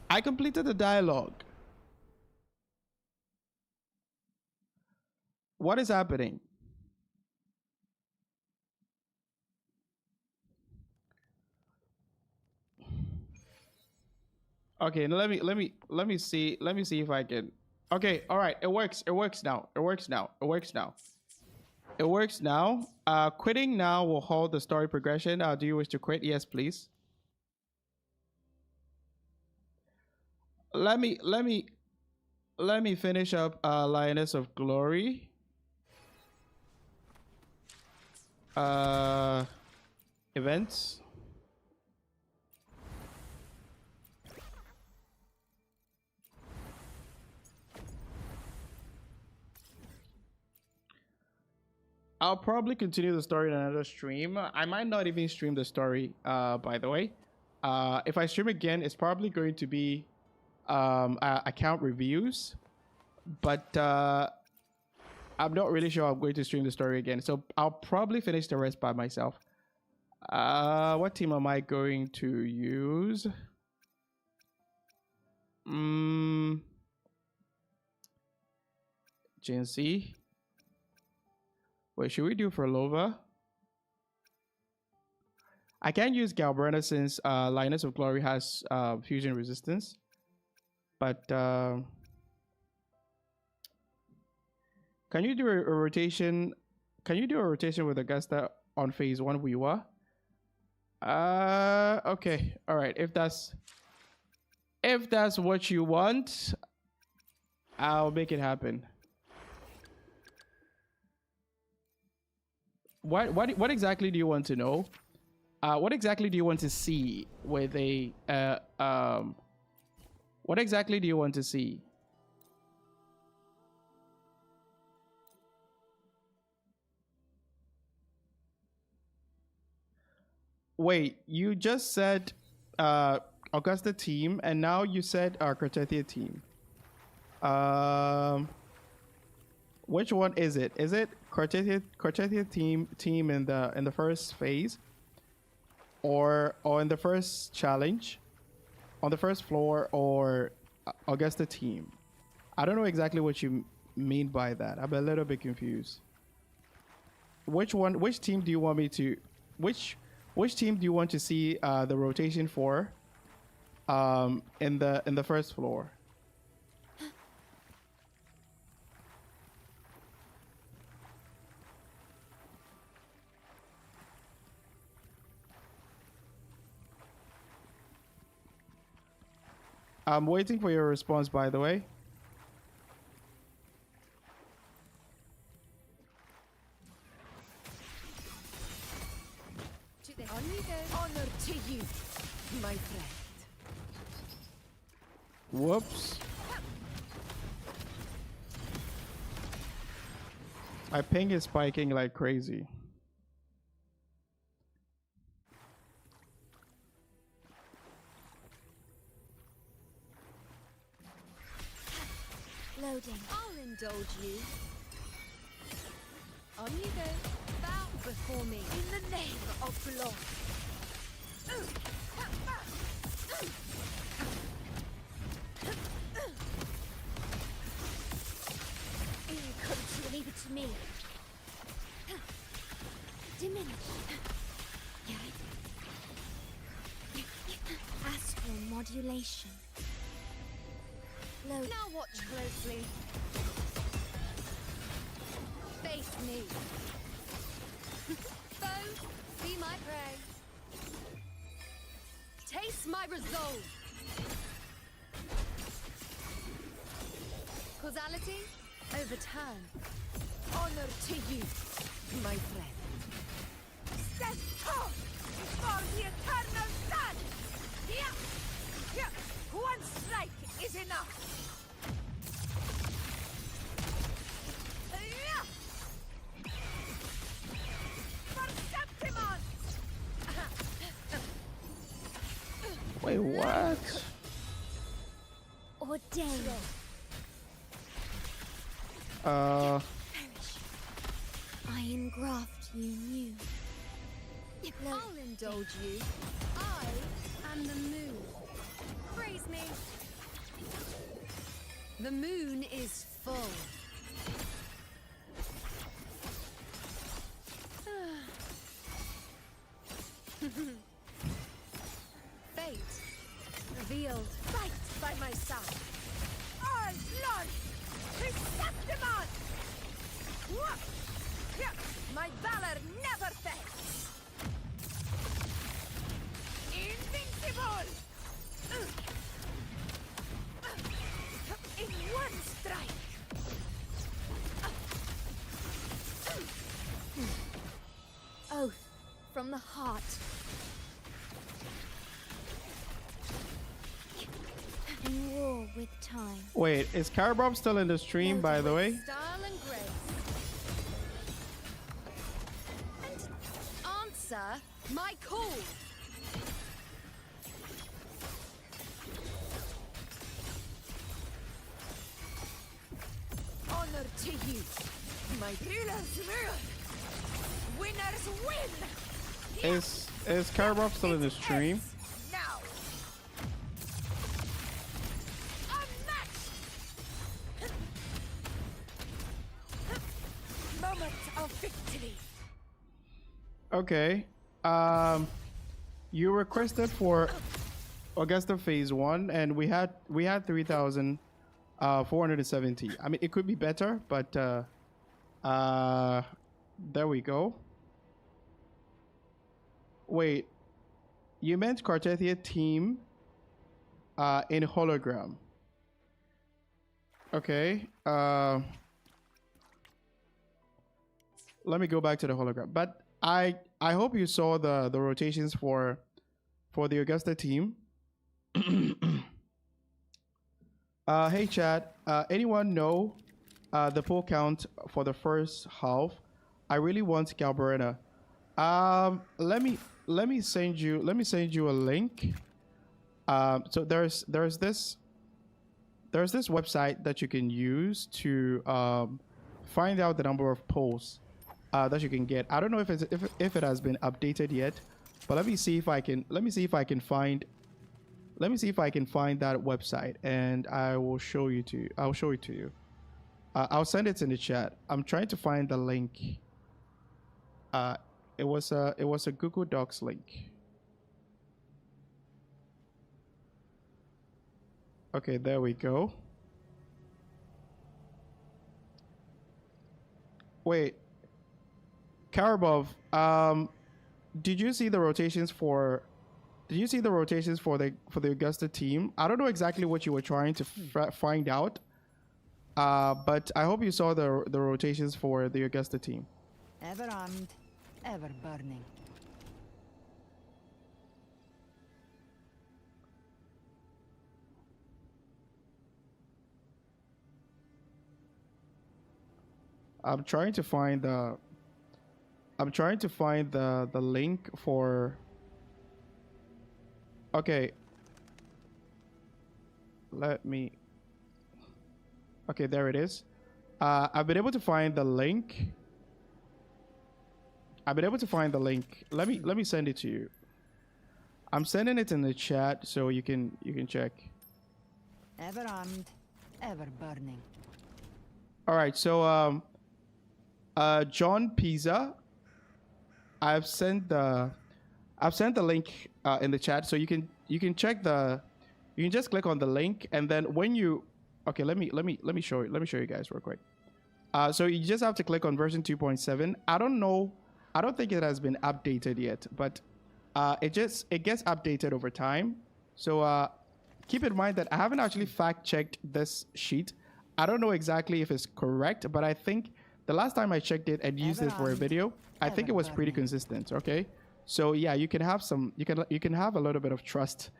I completed the dialogue. What is happening? Okay, now let me see if I can. Okay, all right, it works now. Quitting now will halt the story progression. Do you wish to quit? Yes, please. Let me finish up Lioness of Glory. Events. I'll probably continue the story in another stream. I might not even stream the story, by the way. If I stream again, it's probably going to be account reviews. But I'm not really sure I'm going to stream the story again. So I'll probably finish the rest by myself. What team am I going to use? GNC. Wait, should we do for Lova? I can't use Galbrena since Lioness of Glory has fusion resistance. But can you do a rotation? Can you do a rotation with Augusta on phase 1 Wiwa? Okay. All right. If that's what you want, I'll make it happen. What exactly do you want to know? What exactly do you want to see with a what exactly do you want to see? Wait, you just said Augusta team, and now you said Cartethia team. Which one is it? Is it Cartethia team in the first phase, or in the first challenge, on the first floor, or Augusta team? I don't know exactly what you mean by that. I'm a little bit confused. Which one? Which team do you want me to? Which team do you want to see the rotation for? In the first floor. I'm waiting for your response, by the way. On you go. Honor to you, my friend. Whoops. My ping is spiking like crazy. Loading. I'll indulge you. On you go. Bow before me. In the name of law. Leave it to me. Diminish. Astral modulation. Load. Now watch closely. Face me. Foe, be my prey. Taste my resolve. Causality, overturn. Honor to you, my friend. Stand tall before the eternal sun! Yeah. One strike is enough! For Septimon! Wait, what? Ordained. I engraft you new. I'll indulge you. I am the moon. Praise me. The moon is full. Fate revealed. Fight by my side. All blood to Septimon! My valor never fails! Invincible! In one strike! Oath from the heart. In war with time. Wait, is Carabob still in the stream, by the way? Style and grace. And answer my call. Honor to you, my rulers rule. Winners win. Is Carabob still in the stream? Now. Moment of victory. Okay. You requested for Augusta Phase 1, and we had 3,470. I mean, it could be better, but there we go. Wait, you meant Cartethia team in hologram. Okay. Let me go back to the hologram. But I hope you saw the rotations for the Augusta team. Hey chat, anyone know the pull count for the first half? I really want Galbrena. Let me send you a link. So there's this website that you can use to find out the number of polls that you can get. I don't know if it has been updated yet, but let me see if I can find that website, and I'll show it to you. I'll send it in the chat. I'm trying to find the link. It was a Google Docs link. Okay, there we go. Wait, Karabov, did you see the rotations for the Augusta team? I don't know exactly what you were trying to find out, but I hope you saw the rotations for the Augusta team. Ever armed, ever burning. I'm trying to find the link for. Okay. Okay, there it is. I've been able to find the link. Let me send it to you. I'm sending it in the chat so you can check. Ever armed, ever burning. All right, so John Pisa, I've sent the link in the chat, so you can check you can just click on the link, and then when you let me show you guys real quick. So you just have to click on version 2.7. I don't think it has been updated yet, but it gets updated over time. So keep in mind that I haven't actually fact checked this sheet. I don't know exactly if it's correct, but I think the last time I checked it and used it for a video, I think it was pretty consistent. Okay, so yeah, you can have a little bit of trust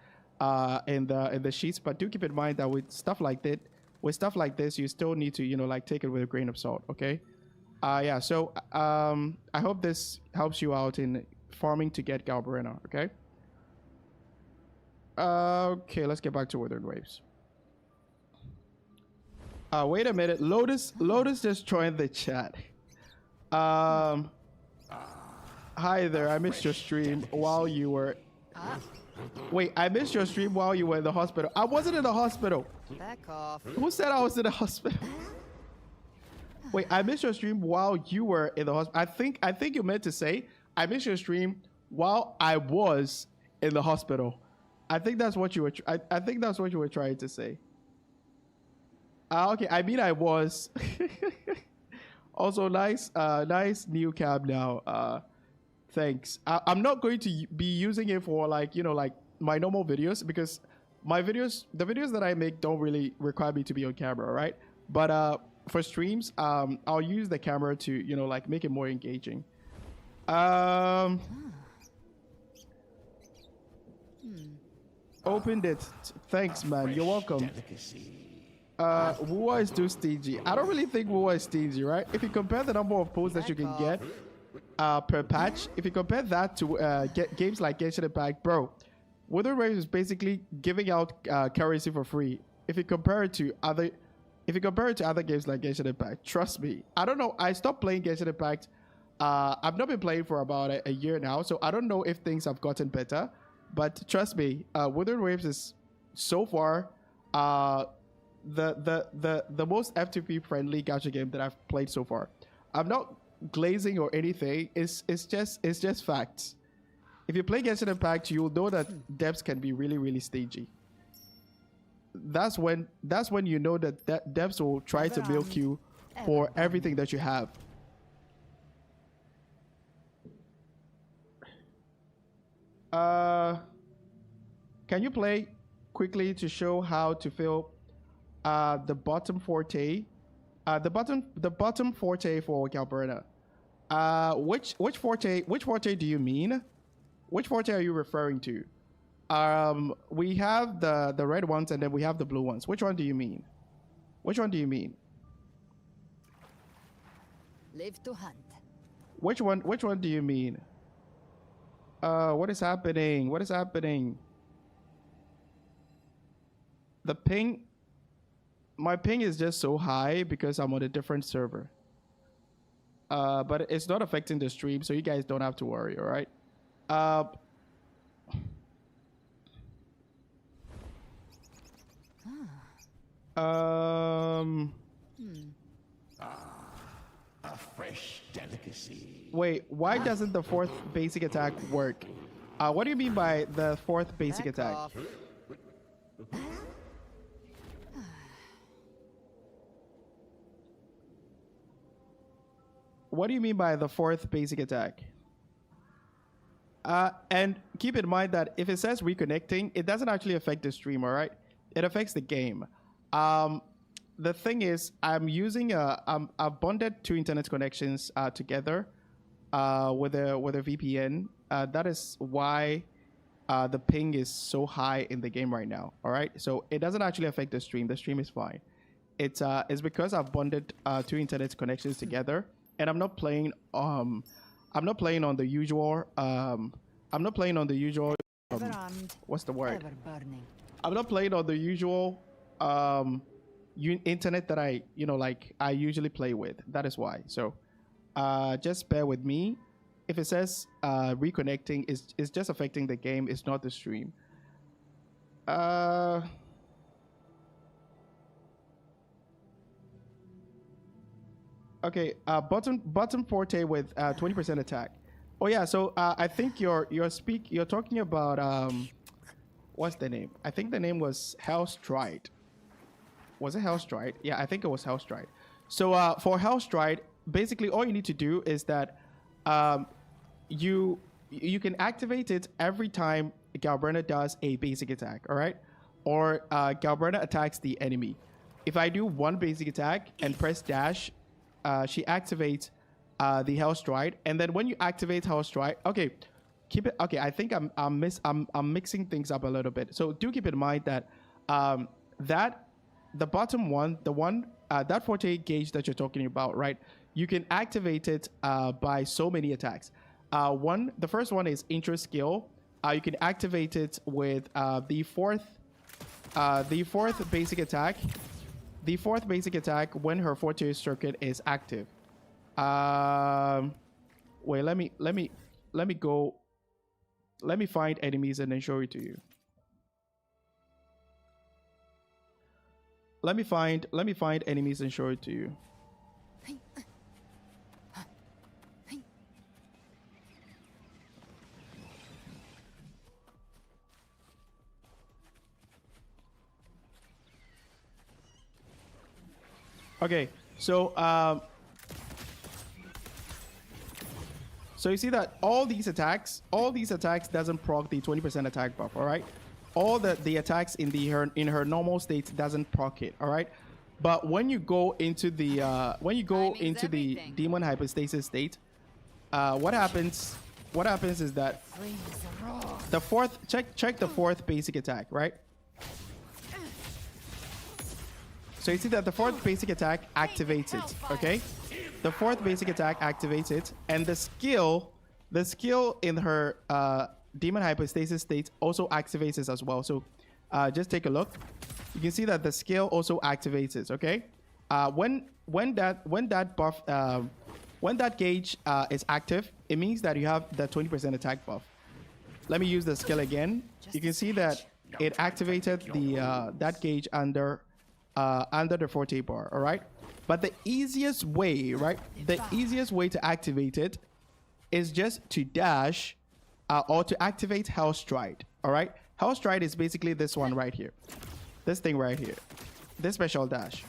in the sheets, but do keep in mind that with stuff like this, you still need to take it with a grain of salt. Okay, yeah. So I hope this helps you out in farming to get Galbrena. Okay. Okay, let's get back to Wuthering Waves. Wait a minute. Lotus just joined the chat. Hi there. I missed your stream while you were. Wait, I missed your stream while you were in the hospital. I wasn't in the hospital. Back off. Who said I was in the hospital? Wait, I missed your stream while you were in the hospital. I think you meant to say I missed your stream while I was in the hospital. I think that's what you were. I think that's what you were trying to say. Okay, I mean I was. Also, nice new cab now. Thanks. I'm not going to be using it for like my normal videos, because the videos that I make don't really require me to be on camera, right? But for streams, I'll use the camera to make it more engaging. Opened it. Thanks, man. You're welcome. Wuwa is too stingy. I don't really think Wuwa is stingy, right? If you compare the number of posts that you can get per patch, if you compare that to games like Genshin Impact, bro, Wuthering Waves is basically giving out currency for free. If you compare it to other games like Genshin Impact, trust me. I don't know. I stopped playing Genshin Impact. I've not been playing for about a year now, so I don't know if things have gotten better. But trust me, Wuthering Waves is so far the most FTP friendly gacha game that I've played so far. I'm not glazing or anything. It's just facts. If you play Genshin Impact, you'll know that devs can be really, really stingy. That's when you know that devs will try to milk you for everything that you have. Can you play quickly to show how to fill the bottom forte? The bottom forte for Galbrena. Which forte do you mean? Which forte are you referring to? We have the red ones, and then we have the blue ones. Which one do you mean? Which one do you mean? Live to hunt. Which one do you mean? What is happening? What is happening? The ping, my ping is just so high because I'm on a different server. But it's not affecting the stream, so you guys don't have to worry, all right? A fresh delicacy. Wait, why doesn't the fourth basic attack work? What do you mean by the fourth basic attack? What do you mean by the fourth basic attack? And keep in mind that if it says reconnecting, it doesn't actually affect the stream, all right? It affects the game. The thing is, I'm using I've bonded two internet connections together with a VPN. That is why the ping is so high in the game right now. All right, so it doesn't actually affect the stream. The stream is fine. It's because I've bonded two internet connections together, and I'm not playing on the usual. I'm not playing on the usual. What's the word? I'm not playing on the usual internet that I usually play with. That is why. So just bear with me. If it says reconnecting, it's just affecting the game. It's not the stream. Okay, bottom forte with 20% attack. Oh yeah, so I think you're talking about what's the name? I think the name was Hellstride. Was it Hellstride? Yeah, I think it was Hellstride. So for Hellstride, basically all you need to do is that you can activate it every time Galbrena does a basic attack, all right? Or Galbrena attacks the enemy. If I do one basic attack and press dash, she activates the Hellstride, and then when you activate Hellstride, okay, keep it. Okay, I think I'm mixing things up a little bit. So do keep in mind that the bottom one, that 48 gauge that you're talking about, right? You can activate it by so many attacks. The first one is intro skill. You can activate it with the fourth basic attack. The fourth basic attack when her forte circuit is active. Wait, let me go. Let me find enemies and then show it to you. Let me find enemies and show it to you. Okay, so you see that all these attacks doesn't proc the 20% attack buff, all right? All the attacks in her normal state doesn't proc it, all right? But when you go into the demon hypostasis state, what happens is that the fourth check the fourth basic attack, right? So you see that the fourth basic attack activates it, okay? The fourth basic attack activates it, and the skill in her demon hypostasis state also activates it as well. So just take a look. You can see that the skill also activates it, okay? When that gauge is active, it means that you have the 20% attack buff. Let me use the skill again. You can see that it activated that gauge under the forte bar, all right? But the easiest way, right? The easiest way to activate it is just to dash or to activate Hellstride, all right? Hellstride is basically this one right here. This thing right here. This special dash.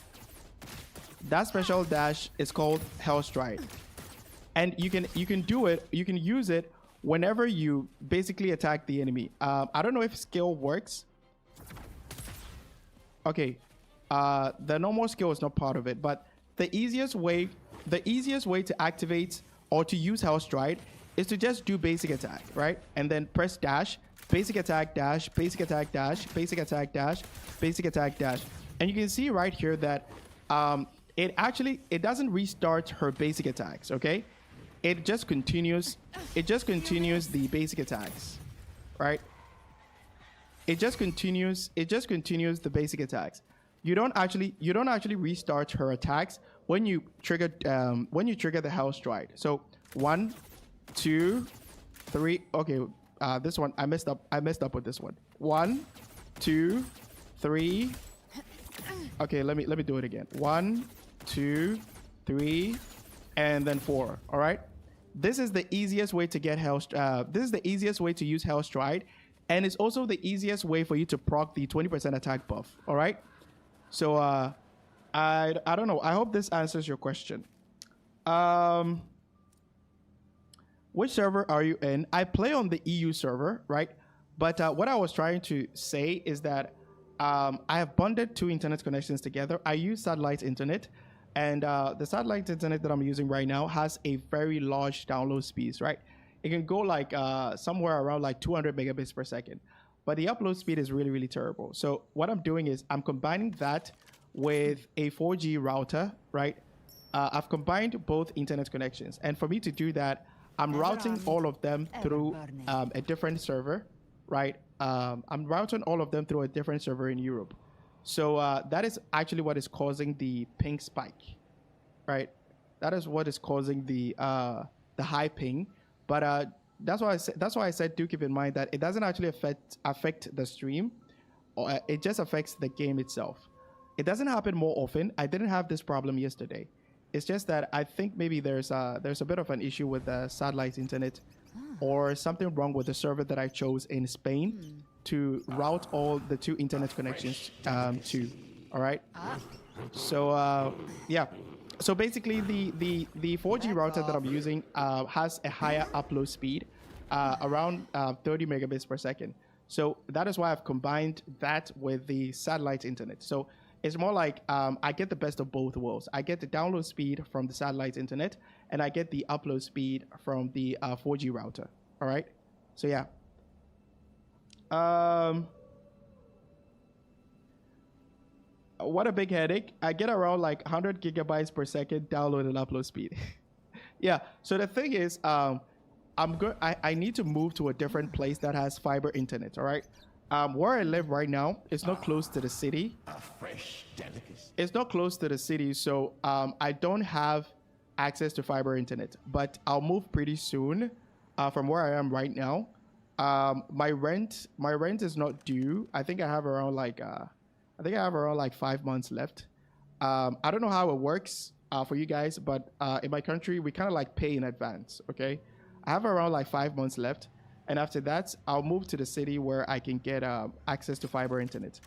That special dash is called Hellstride. And you can do it, you can use it whenever you basically attack the enemy. I don't know if skill works. Okay. The normal skill is not part of it, but the easiest way to activate or to use Hellstride is to just do basic attack, right? And then press dash, basic attack dash, basic attack dash, basic attack dash, basic attack dash. And you can see right here that it doesn't restart her basic attacks, okay? it just continues. It just continues the basic attacks, right? It just continues the basic attacks. You don't actually restart her attacks when you trigger the Hell Stride. So 1, 2, 3. Okay, this one I messed up with this one. 1, 2, 3. Okay, let me do it again. 1, 2, 3, and then 4. All right. This is the easiest way to get this is the easiest way to use Hell Stride, and it's also the easiest way for you to proc the 20% attack buff. All right. So I don't know. I hope this answers your question. Which server are you in? I play on the EU server, right? But what I was trying to say is that I have bonded 2 internet connections together. I use satellite internet, and the satellite internet that I'm using right now has a very large download speeds, right? It can go like somewhere around like 200 megabits per second. But the upload speed is really, really terrible. So what I'm doing is I'm combining that with a 4G router, right? I've combined both internet connections. And for me to do that, I'm routing all of them through a different server, right? I'm routing all of them through a different server in Europe. So that is actually what is causing the ping spike, right? That is what is causing the high ping. But that's why I said do keep in mind that it doesn't actually affect the stream, or it just affects the game itself. It doesn't happen more often. I didn't have this problem yesterday. It's just that I think maybe there's a bit of an issue with the satellite internet, or something wrong with the server that I chose in Spain to route all the 2 internet connections to. All right. So yeah. So basically, the 4G router that I'm using has a higher upload speed, around 30 megabits per second. So that is why I've combined that with the satellite internet. So it's more like I get the best of both worlds. I get the download speed from the satellite internet, and I get the upload speed from the 4G router. All right. So yeah. What a big headache. I get around like 100 gigabytes per second download and upload speed. Yeah. So the thing is, I need to move to a different place that has fiber internet. All right. Where I live right now, it's not close to the city. A fresh delicacy. It's not close to the city, so I don't have access to fiber internet. But I'll move pretty soon from where I am right now. My rent is not due. I think I have around like 5 months left. I don't know how it works for you guys, but in my country, we kind of like pay in advance. Okay, I have around like 5 months left. And after that, I'll move to the city where I can get access to fiber internet.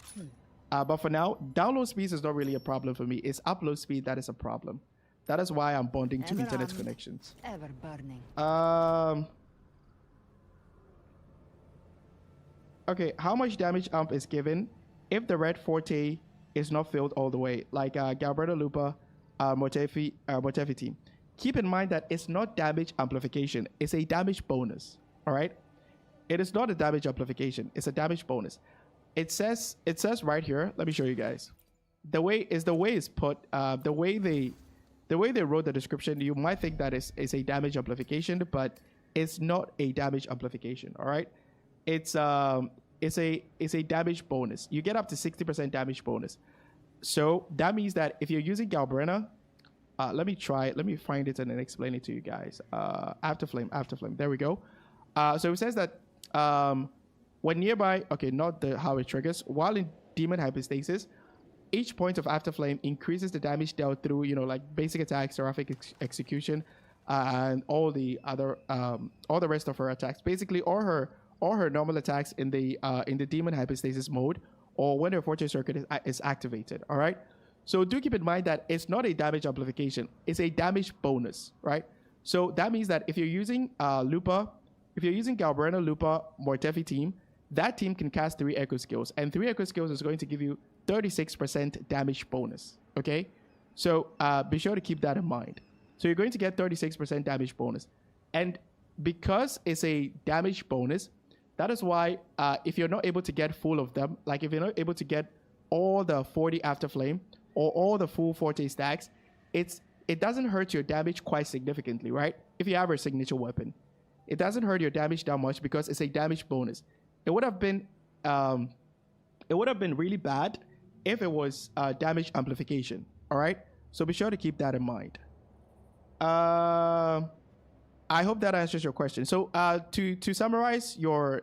But for now, download speeds is not really a problem for me. It's upload speed that is a problem. That is why I'm bonding 2 internet connections. Ever burning. Okay, how much damage amp is given if the red forte is not filled all the way? Like Galbrena Lupa, Motefi team. Keep in mind that it's not damage amplification. It's a damage bonus. All right. It is not a damage amplification. It's a damage bonus. It says right here. Let me show you guys. The way it's put. The way they wrote the description, you might think that it's a damage amplification, but it's not a damage amplification. All right. It's a damage bonus. You get up to 60% damage bonus. So that means that if you're using Galbrena, let me find it and then explain it to you guys. Afterflame. There we go. So it says that when nearby, okay, not how it triggers, while in demon hypostasis, each point of Afterflame increases the damage dealt through, like basic attacks, seraphic execution, and all the rest of her attacks. Basically, all her normal attacks in the demon hypostasis mode, or when her fortune circuit is activated. All right. So do keep in mind that it's not a damage amplification; it's a damage bonus, right? So that means that if you're using Lupa. If you're using Galbrena, Lupa, Mortefi team, that team can cast 3 Echo Skills. And 3 Echo Skills is going to give you 36% damage bonus. Okay? So be sure to keep that in mind. So you're going to get 36% damage bonus. And because it's a damage bonus, that is why if you're not able to get full of them, like if you're not able to get all the 40 Afterflame or all the full Forte stacks, it's it doesn't hurt your damage quite significantly, right? If you have a signature weapon, it doesn't hurt your damage that much because it's a damage bonus. It would have been really bad if it was damage amplification. All right, so be sure to keep that in mind. I hope that answers your question. So to summarize you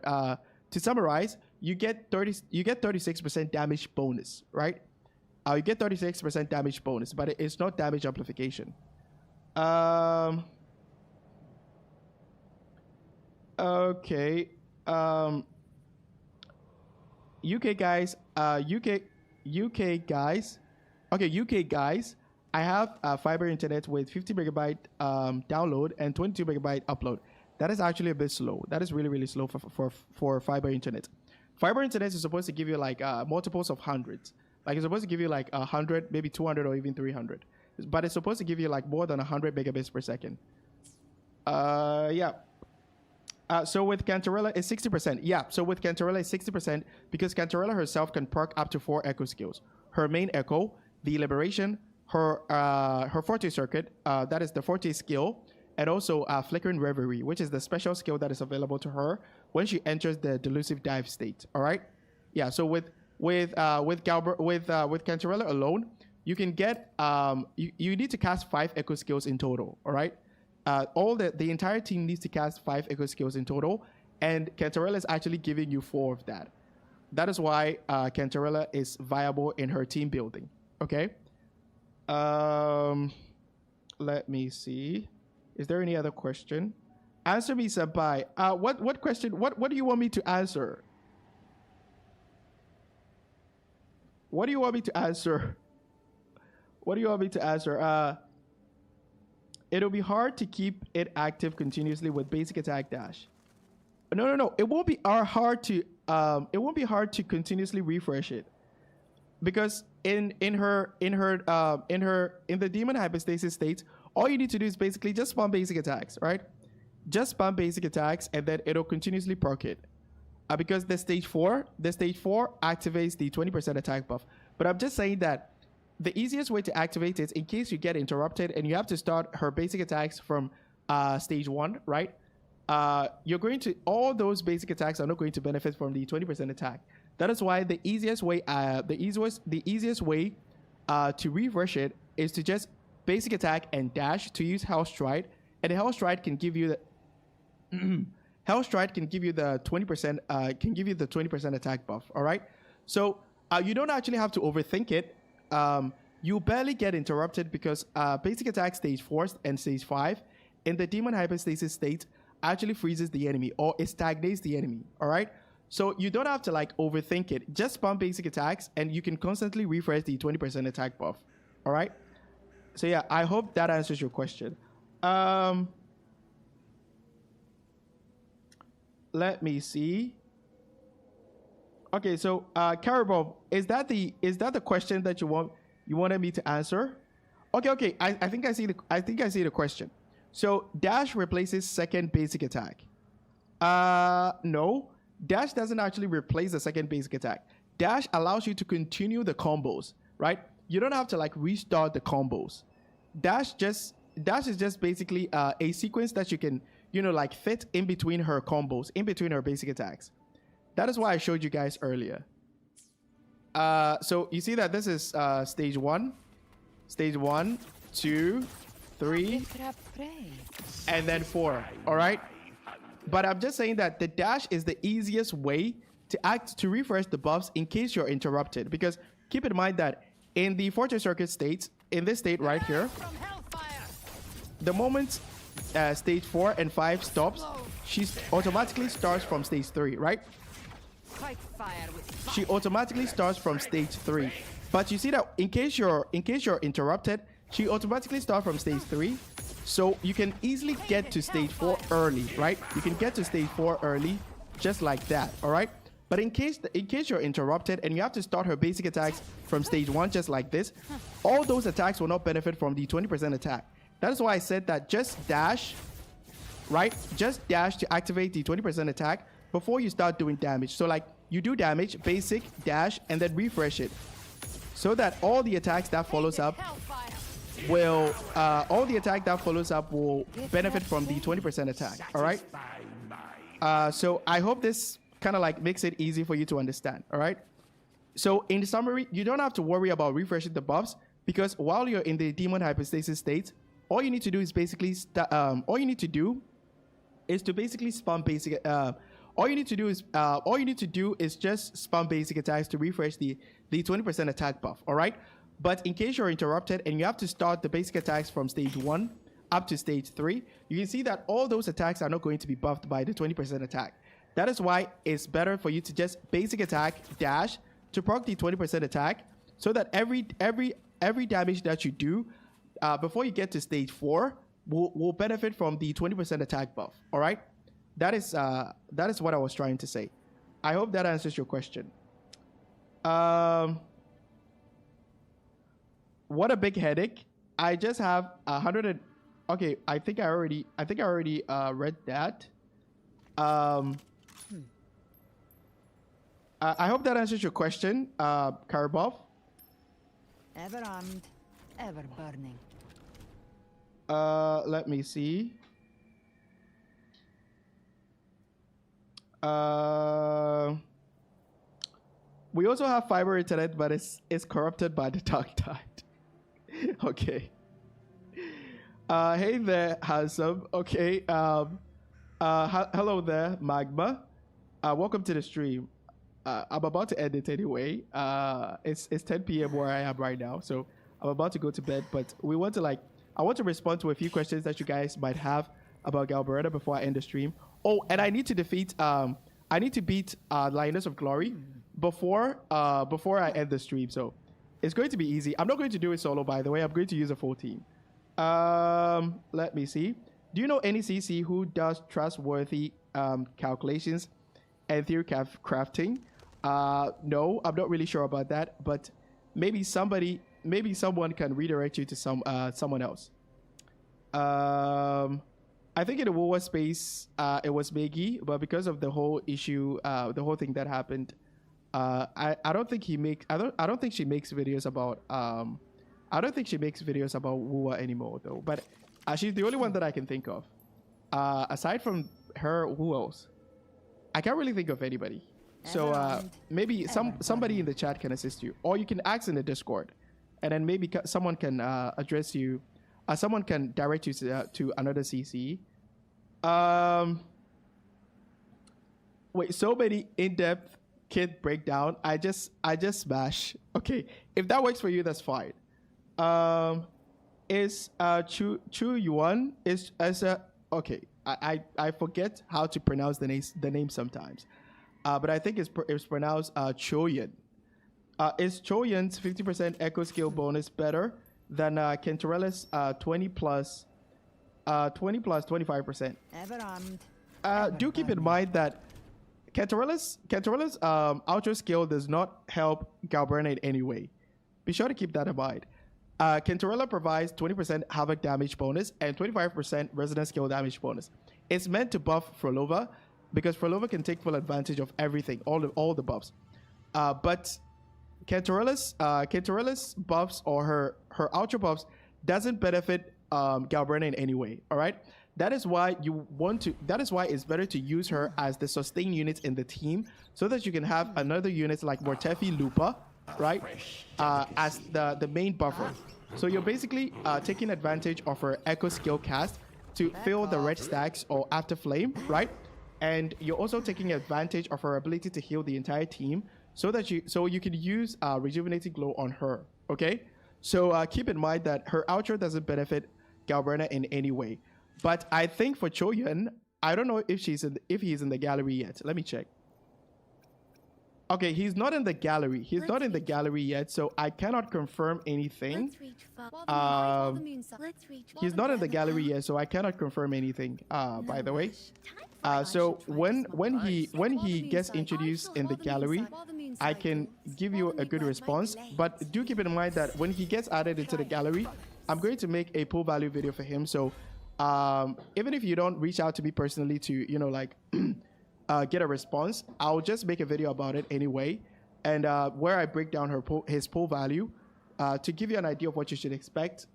get 36% damage bonus, right? You get 36% damage bonus, but it's not damage amplification. Okay. UK guys. Okay, UK guys. I have fiber internet with 50 megabyte download and 22 megabyte upload. That is actually a bit slow. That is really, really slow for fiber internet. Fiber internet is supposed to give you like multiples of hundreds. Like it's supposed to give you like 100, maybe 200 or even 300. But it's supposed to give you like more than 100 megabits per second. Yeah. So with Cantarella, it's 60%. Yeah, so with Cantarella, it's 60% because Cantarella herself can perk up to 4 echo skills. Her main echo, the Liberation, her Forte Circuit, that is the Forte skill, and also Flickering Reverie, which is the special skill that is available to her when she enters the Delusive Dive state. All right? Yeah, so with Cantarella alone, you can get, you need to cast 5 echo skills in total, all right? The entire team needs to cast 5 echo skills in total, and Cantarella is actually giving you 4 of that. That is why Cantarella is viable in her team building, okay? Let me see. Is there any other question? Answer me, Senpai. What question? What do you want me to answer? What do you want me to answer? What do you want me to answer? It'll be hard to keep it active continuously with basic attack dash. No. It won't be hard to continuously refresh it, because in the demon hypostasis state, all you need to do is basically just spam basic attacks, right? Just spam basic attacks, and then it'll continuously perk it. Because the stage 4 activates the 20% attack buff. But I'm just saying that the easiest way to activate it, in case you get interrupted and you have to start her basic attacks from stage 1, right? All those basic attacks are not going to benefit from the 20% attack. That is why the easiest way to refresh it is to just basic attack and dash to use Hell Stride, and the Hell Stride can give you the Hell Stride can give you the 20% attack buff. All right, so you don't actually have to overthink it. You barely get interrupted because basic attack stage 4 and stage 5 in the demon hypostasis state actually freezes the enemy, or it stagnates the enemy. All right, so you don't have to like overthink it. Just spam basic attacks and you can constantly refresh the 20% attack buff. All right, so yeah, I hope that answers your question. Let me see. Okay, so Carabov, is that the question that you wanted me to answer? Okay. I think I see the question. So dash replaces second basic attack. No, dash doesn't actually replace the second basic attack. Dash allows you to continue the combos, right? You don't have to like restart the combos. Dash is just basically a sequence that you can, like fit in between her combos, in between her basic attacks. That is why I showed you guys earlier. So you see that this is stage 1, 2, 3, and then 4. All right. But I'm just saying that the dash is the easiest way to refresh the buffs in case you're interrupted. Because keep in mind that in the Fortress Circuit states, in this state right here, the moment stage 4 and 5 stops, she automatically starts from stage 3, right? She automatically starts from stage 3. But you see that in case you're interrupted, she automatically starts from stage 3. So you can easily get to stage 4 early, right? You can get to stage 4 early just like that, all right? But in case you're interrupted and you have to start her basic attacks from stage 1 just like this, all those attacks will not benefit from the 20% attack. That is why I said that just dash, right? Just dash to activate the 20% attack before you start doing damage. So like you do damage, basic, dash, and then refresh it. So that all the attacks that follows up will all the attack that follows up will benefit from the 20% attack. All right. So I hope this kind of like makes it easy for you to understand. All right. So in summary, you don't have to worry about refreshing the buffs because while you're in the demon hypostasis state, all you need to do is basically all you need to do is to basically spam basic. All you need to do is just spam basic attacks to refresh the 20% attack buff. All right. But in case you're interrupted and you have to start the basic attacks from stage 1 up to stage 3, you can see that all those attacks are not going to be buffed by the 20% attack. That is why it's better for you to just basic attack dash to proc the 20% attack, so that every damage that you do before you get to stage 4 will benefit from the 20% attack buff. All right, that is what I was trying to say. I hope that answers your question. What a big headache. I just have 100. Okay, I think I already read that. I hope that answers your question, Karabov. Ever armed, ever burning. Let me see. We also have fiber internet, but it's corrupted by the dark tide. Okay. Hey there, Handsome. Okay. Hello there, Magma. Welcome to the stream. I'm about to end it anyway. It's 10 p.m. where I am right now, so I'm about to go to bed. But I want to respond to a few questions that you guys might have about Galbrena before I end the stream. Oh, and I need to beat Lioness of Glory before I end the stream. So it's going to be easy. I'm not going to do it solo, by the way. I'm going to use a full team. Let me see. Do you know any CC who does trustworthy calculations and theory crafting? No, I'm not really sure about that, but maybe someone can redirect you to someone else. I think in the Woolworth space, it was Maggie, but because of the whole issue, the whole thing that happened, I don't think she makes videos about Wua anymore though. But she's the only one that I can think of. Aside from her, who else? I can't really think of anybody. So maybe somebody in the chat can assist you, or you can ask in the Discord, and then maybe someone can address you. Someone can direct you to another CC. Wait, so many in-depth kid breakdown. I just smash. Okay, if that works for you, that's fine. Is Chu Yuan is as a okay. I forget how to pronounce the name sometimes, but I think it's pronounced Choyan. Is Choyan's 50% echo skill bonus better than Kentorella's 20 plus 25%? Ever armed. Do keep in mind that Kentorella's outro skill does not help Galbrena in any way. Be sure to keep that in mind. Kentorella provides 20% havoc damage bonus and 25% resonance skill damage bonus. It's meant to buff Frolova because Frolova can take full advantage of everything, all the buffs. But Kentorella's buffs or her outro buffs doesn't benefit Galbrena in any way. All right. That is why it's better to use her as the sustain unit in the team, so that you can have another unit like Mortefi Lupa, right, as the main buffer. So you're basically taking advantage of her echo skill cast to fill the red stacks or after flame, right? And you're also taking advantage of her ability to heal the entire team, so you can use rejuvenating glow on her. Okay, so keep in mind that her outro doesn't benefit Galbrena in any way. But I think for Choyun, I don't know if he's in the gallery yet. Let me check. Okay, he's not in the gallery. He's not in the gallery yet, so I cannot confirm anything. He's not in the gallery yet, so I cannot confirm anything. By the way, so when he gets introduced in the gallery, I can give you a good response. But do keep in mind that when he gets added into the gallery, I'm going to make a pull value video for him. So even if you don't reach out to me personally to get a response, I'll just make a video about it anyway, and where I break down his pull value to give you an idea of what you should expect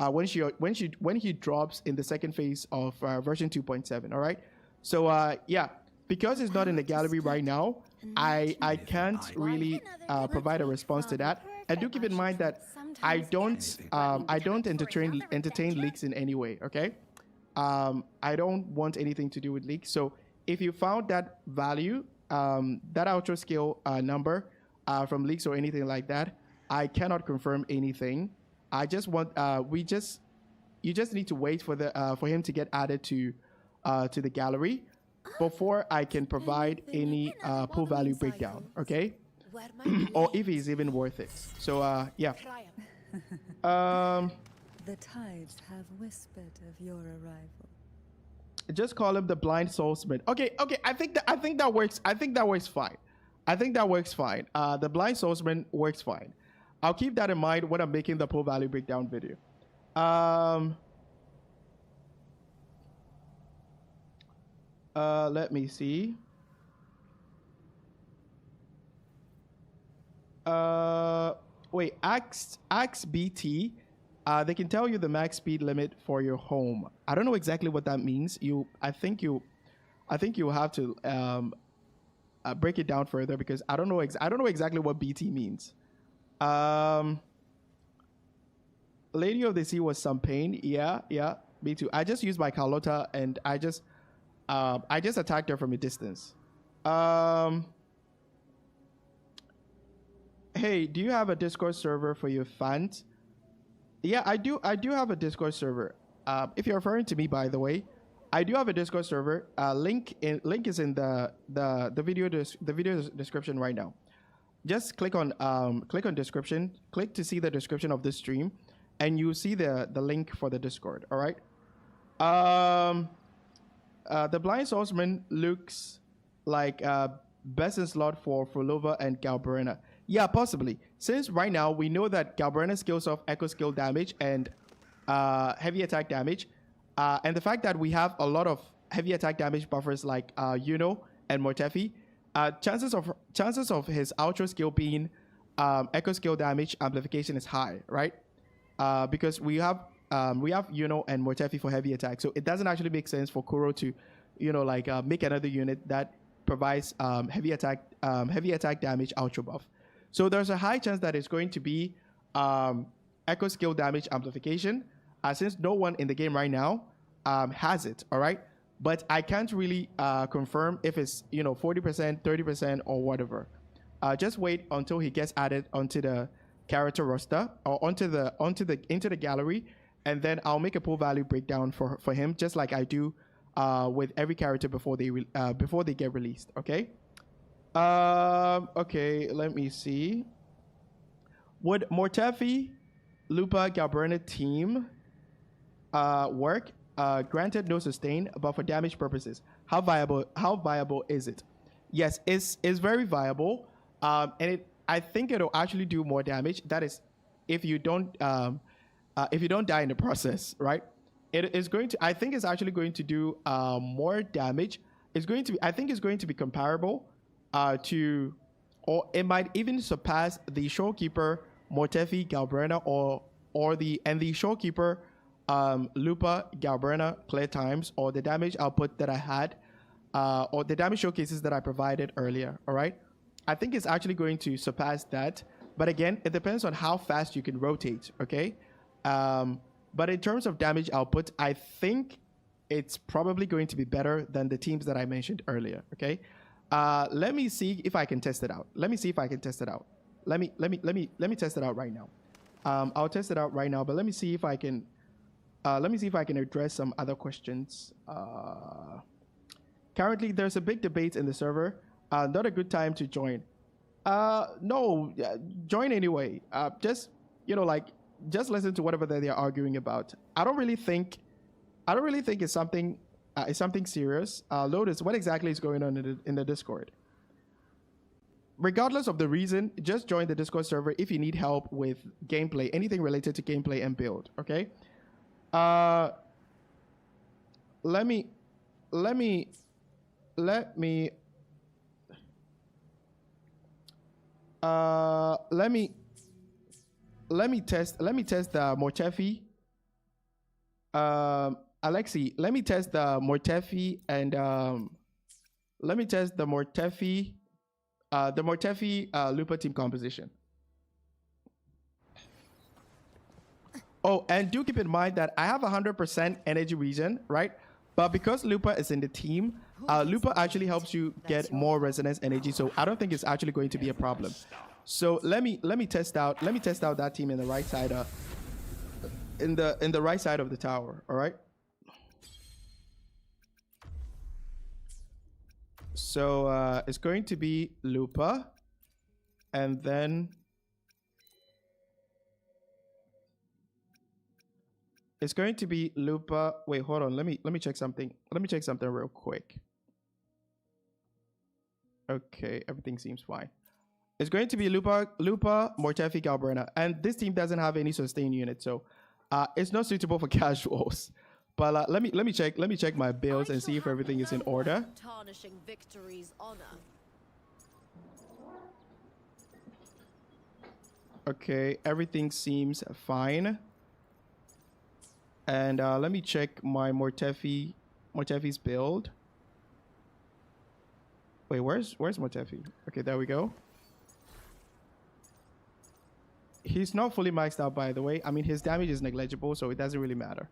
when he drops in the second phase of version 2.7. All right. So yeah, because it's not in the gallery right now, I can't really provide a response to that. And do keep in mind that I don't entertain leaks in any way. Okay. I don't want anything to do with leaks. So if you found that value, that outro scale number from leaks or anything like that, I cannot confirm anything. I just want you just need to wait for the for him to get added to the gallery before I can provide any pool value breakdown. Okay, or if he's even worth it. So yeah. The tides have whispered of your arrival. Just call him the blind soulsman. Okay. I think that works. I think that works fine. The blind soulsman works fine. I'll keep that in mind when I'm making the pool value breakdown video. Let me see. Wait, Axe BT. They can tell you the max speed limit for your home. I don't know exactly what that means. I think you have to break it down further because I don't know exactly what BT means. Lady of the Sea was some pain. Yeah, me too. I just used my Carlotta and I just attacked her from a distance. Hey, do you have a Discord server for your fans? Yeah, I do have a Discord server. If you're referring to me, by the way, I do have a Discord server. Link is in the video description right now. Just click on description. Click to see the description of this stream, and you see the link for the Discord. All right. The blind swordsman looks like best in slot for Fulova and Galbrena. Yeah, possibly. Since right now we know that Galbrena skills off echo skill damage and heavy attack damage, and the fact that we have a lot of heavy attack damage buffers like Yuno and Mortefi, chances of his outro skill being echo skill damage amplification is high, right? Because we have Yuno and Mortefi for heavy attack, so it doesn't actually make sense for Kuro to, make another unit that provides heavy attack damage outro buff. So there's a high chance that it's going to be echo skill damage amplification, since no one in the game right now has it. All right, but I can't really confirm if it's 40%, 30%, or whatever. Just wait until he gets added onto the character roster or into the gallery, and then I'll make a pool value breakdown for him, just like I do with every character before they get released. Okay. Okay, let me see. Would Mortefi, Lupa, Galbrena team work? Granted, no sustain, but for damage purposes, how viable is it? Yes, it's very viable. And I think it'll actually do more damage. That is, if you don't die in the process, right? It is going to. I think it's actually going to do more damage. I think it's going to be comparable to, or it might even surpass the Showkeeper Mortefi Galbrena or the Showkeeper Lupa Galbrena clear times, or the damage output that I had, or the damage showcases that I provided earlier. All right, I think it's actually going to surpass that, but again, it depends on how fast you can rotate. Okay, but in terms of damage output, I think it's probably going to be better than the teams that I mentioned earlier. Okay. Let me see if I can test it out. Let me test it out right now. I'll test it out right now, but let me see if I can address some other questions. Currently there's a big debate in the server. Not a good time to join. No, join anyway. Just listen to whatever they're arguing about. I don't really think it's something serious. Lotus, what exactly is going on in the Discord? Regardless of the reason, just join the Discord server if you need help with gameplay, anything related to gameplay and build. Okay. Let me test the Mortefi Alexi, let me test the Mortefi and let me test the Mortefi Lupa team composition. Oh, and do keep in mind that I have 100% energy regen, right? But because Lupa is in the team, Lupa actually helps you get more resonance energy. So I don't think it's actually going to be a problem. So let me test out that team in the right side in the right side of the tower. All right. So it's going to be Lupa, and then it's going to be Lupa. Wait, hold on. Let me check something. Let me check something real quick. Okay, everything seems fine. It's going to be Lupa, Mortefi, Galbrena, and this team doesn't have any sustain unit, so it's not suitable for casuals. But let me check my builds and see if everything is in order. Tarnishing victory's honor. Okay, everything seems fine. And let me check my Mortefi's build. Wait, where's Mortefi? Okay, there we go. He's not fully maxed out, by the way. I mean, his damage is negligible, so it doesn't really matter.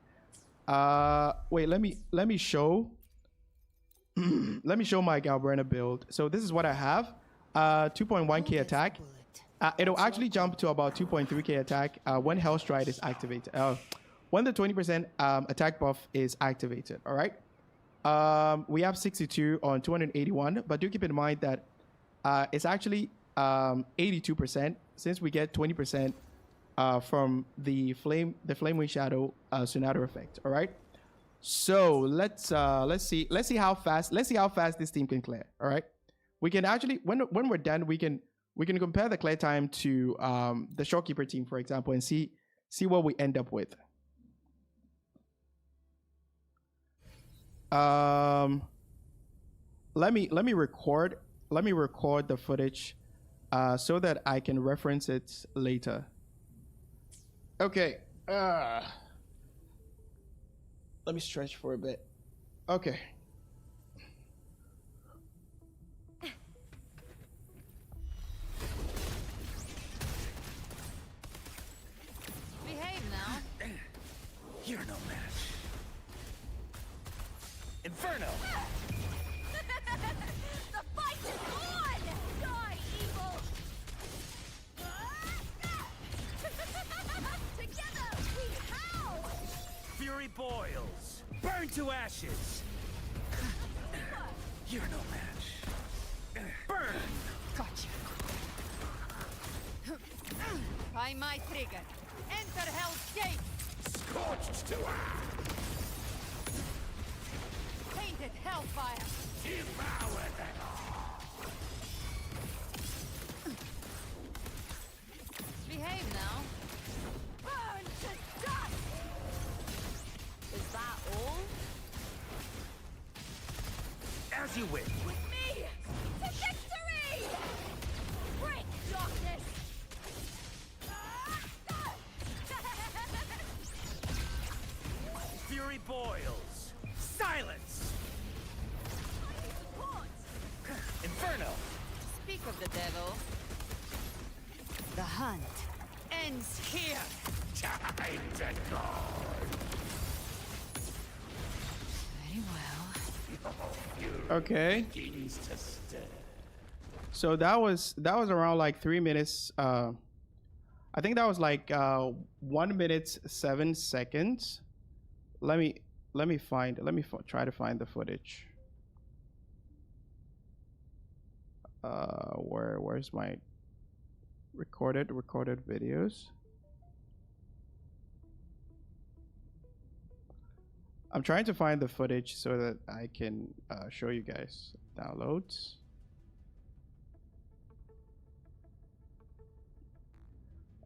Wait, let me show let me show my Galbrena build. So this is what I have. 2.1k attack. It'll actually jump to about 2.3k attack when Hellstride is activated. When the 20% attack buff is activated. All right. We have 62 on 281, but do keep in mind that it's actually 82% since we get 20% from the Flamewing Shadow Sonata effect. All right. So let's see how fast this team can clear. All right. We can actually when we're done we can compare the clear time to the Shopkeeper team, for example, and see what we end up with. Let me record the footage so that I can reference it later. Okay. Let me stretch for a bit. Okay. Behave now. You're no match. Inferno! The fight is on! Die, evil! Together, we howl! Fury boils! Burn to ashes! You're no match. Burn! Gotcha. By my trigger. Enter Hell's Gate! Scorched to Painted Hellfire! devour them all. Behave now. Burn to dust! Is that all? As you wish. With me! To victory! Break darkness! Fury boils! Silence! Inferno! Speak of the devil. The hunt ends here. Time to go. Very well. Okay. Begins to stir. So that was around like 3 minutes. I think that was like 1 minute 7 seconds. Let me try to find the footage. Where's my recorded videos? I'm trying to find the footage so that I can show you guys downloads.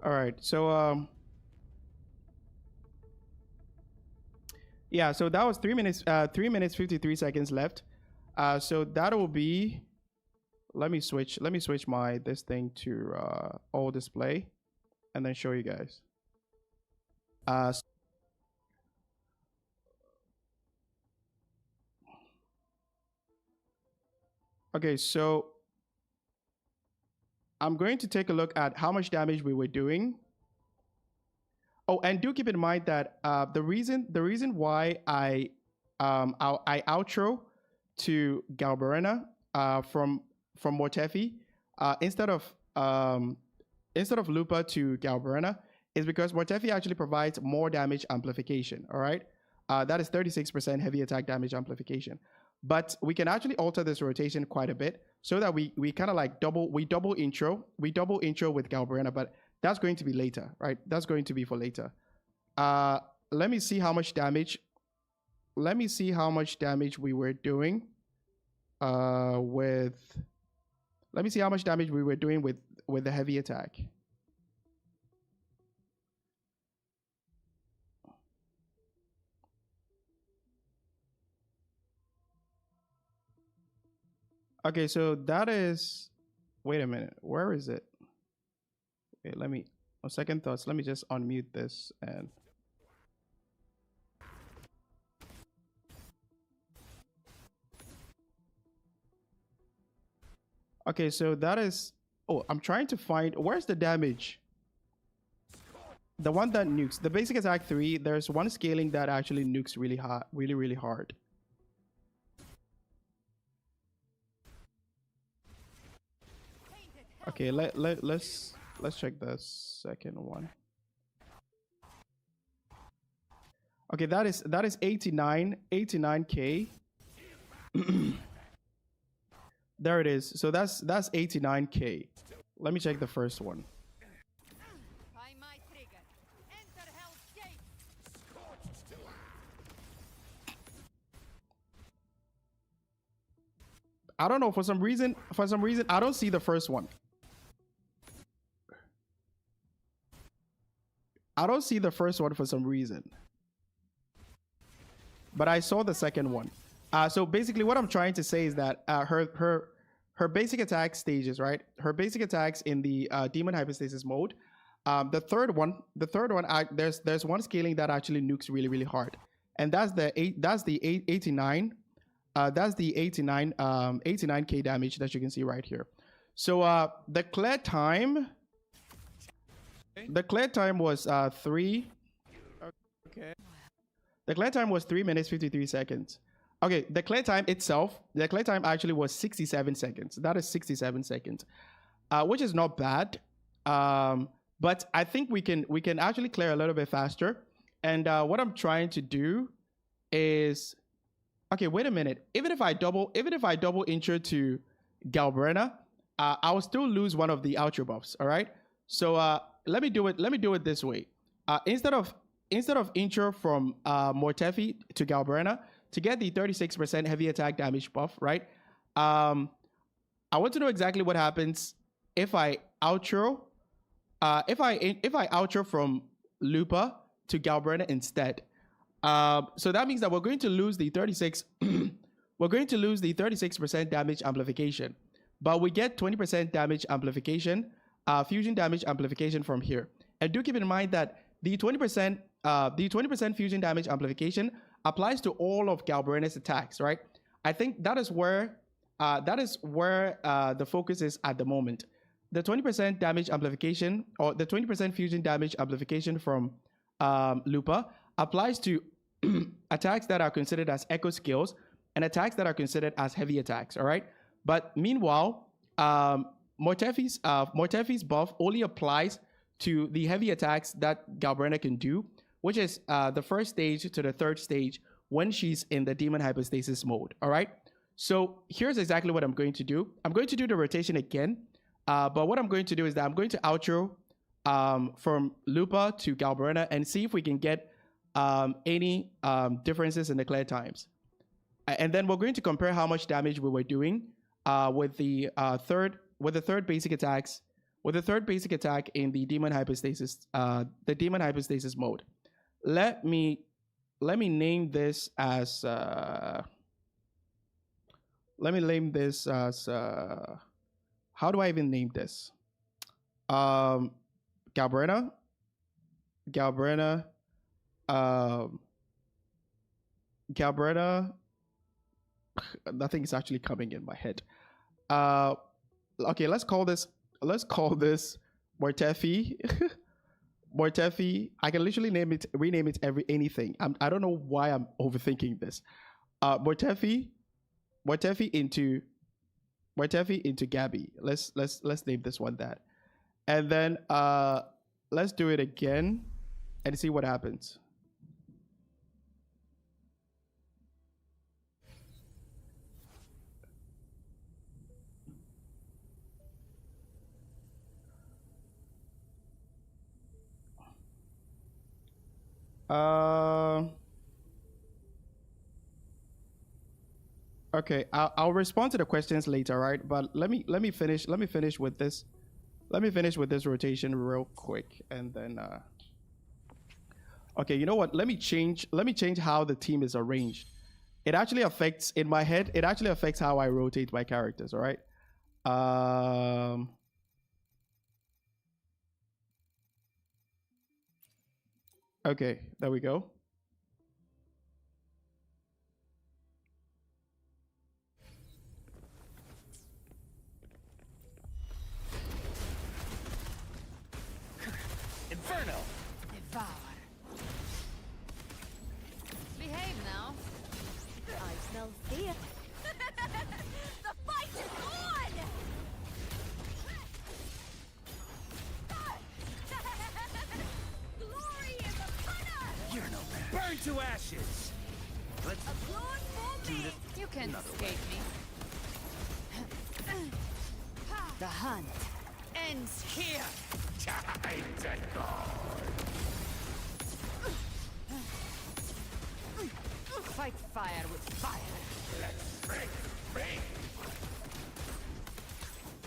All right, so yeah, so that was 3 minutes 53 seconds left. So that'll be, let me switch this thing to all display and then show you guys. Okay, so I'm going to take a look at how much damage we were doing. Oh, and do keep in mind that the reason why I outro to Galbrena from Mortefi instead of Lupa to Galbrena is because Mortefi actually provides more damage amplification. All right, that is 36% heavy attack damage amplification. But we can actually alter this rotation quite a bit so that we kind of like double intro with Galbrena, but that's going to be later, right? That's going to be for later. Let me see how much damage. Let me see how much damage we were doing with. Let me see how much damage we were doing with the heavy attack. Okay, so that is. Wait a minute. Where is it? Okay, let me. On second thoughts, let me just unmute this and. Okay, so that is. Oh, I'm trying to find. Where's the damage? The one that nukes. The basic attack 3, there's one scaling that actually nukes really hard, really hard. Okay, let's check the second one. Okay, that is 89k. There it is. So that's 89k. Let me check the first one. I don't know, for some reason I don't see the first one. I don't see the first one for some reason. But I saw the second one. So basically what I'm trying to say is that her basic attack stages, right? Her basic attacks in the demon hypostasis mode. The third one, there's one scaling that actually nukes really hard. And that's the 89. That's the 89k damage that you can see right here. So the clear time was 3. Okay. The clear time was 3 minutes 53 seconds. Okay, the clear time itself, the clear time actually was 67 seconds. That is 67 seconds, which is not bad. But I think we can actually clear a little bit faster. And what I'm trying to do is, okay, wait a minute. Even if I double intro to Galbrena, I will still lose one of the outro buffs. All right. So let me do it this way. Instead of intro from Mortefi to Galbrena, to get the 36% heavy attack damage buff, right? I want to know exactly what happens if I outro. If I outro from Lupa to Galbrena instead. So that means that we're going to lose the 36. We're going to lose the 36% damage amplification, but we get 20% damage amplification, fusion damage amplification from here. And do keep in mind that the 20% fusion damage amplification applies to all of Galbrena's attacks, right? I think that is where the focus is at the moment. The 20% damage amplification, or the 20% fusion damage amplification from Lupa, applies to attacks that are considered as echo skills and attacks that are considered as heavy attacks, all right? But meanwhile, Mortefi's buff only applies to the heavy attacks that Galbrena can do, which is the first stage to the third stage when she's in the demon hypostasis mode, all right? So here's exactly what I'm going to do. I'm going to do the rotation again, but what I'm going to do is that I'm going to outro from Lupa to Galbrena and see if we can get any differences in the clear times. And then we're going to compare how much damage we were doing with the third basic attacks, with the third basic attack in the demon hypostasis mode. Let me name this as how do I even name this? Galbrena. Galbrena, nothing is actually coming in my head. Okay, let's call this Mortefi. Mortefi. I can literally rename it anything. I don't know why I'm overthinking this. Mortefi into Gabby. Let's name this one that. And then let's do it again and see what happens. Okay, I'll respond to the questions later, right? But let me finish with this. Let me finish with this rotation real quick, and then okay, you know what? Let me change how the team is arranged. It actually affects, in my head, it actually affects how I rotate my characters, all right? Okay, there we go. Inferno! Devour. Behave now. I smell fear. The fight is on! Glory is upon us! You're no match. Burn to ashes! Let's Applaud for do me! this You can't another escape way. me. The hunt ends here. Time to go. Fight fire with fire. Let's break.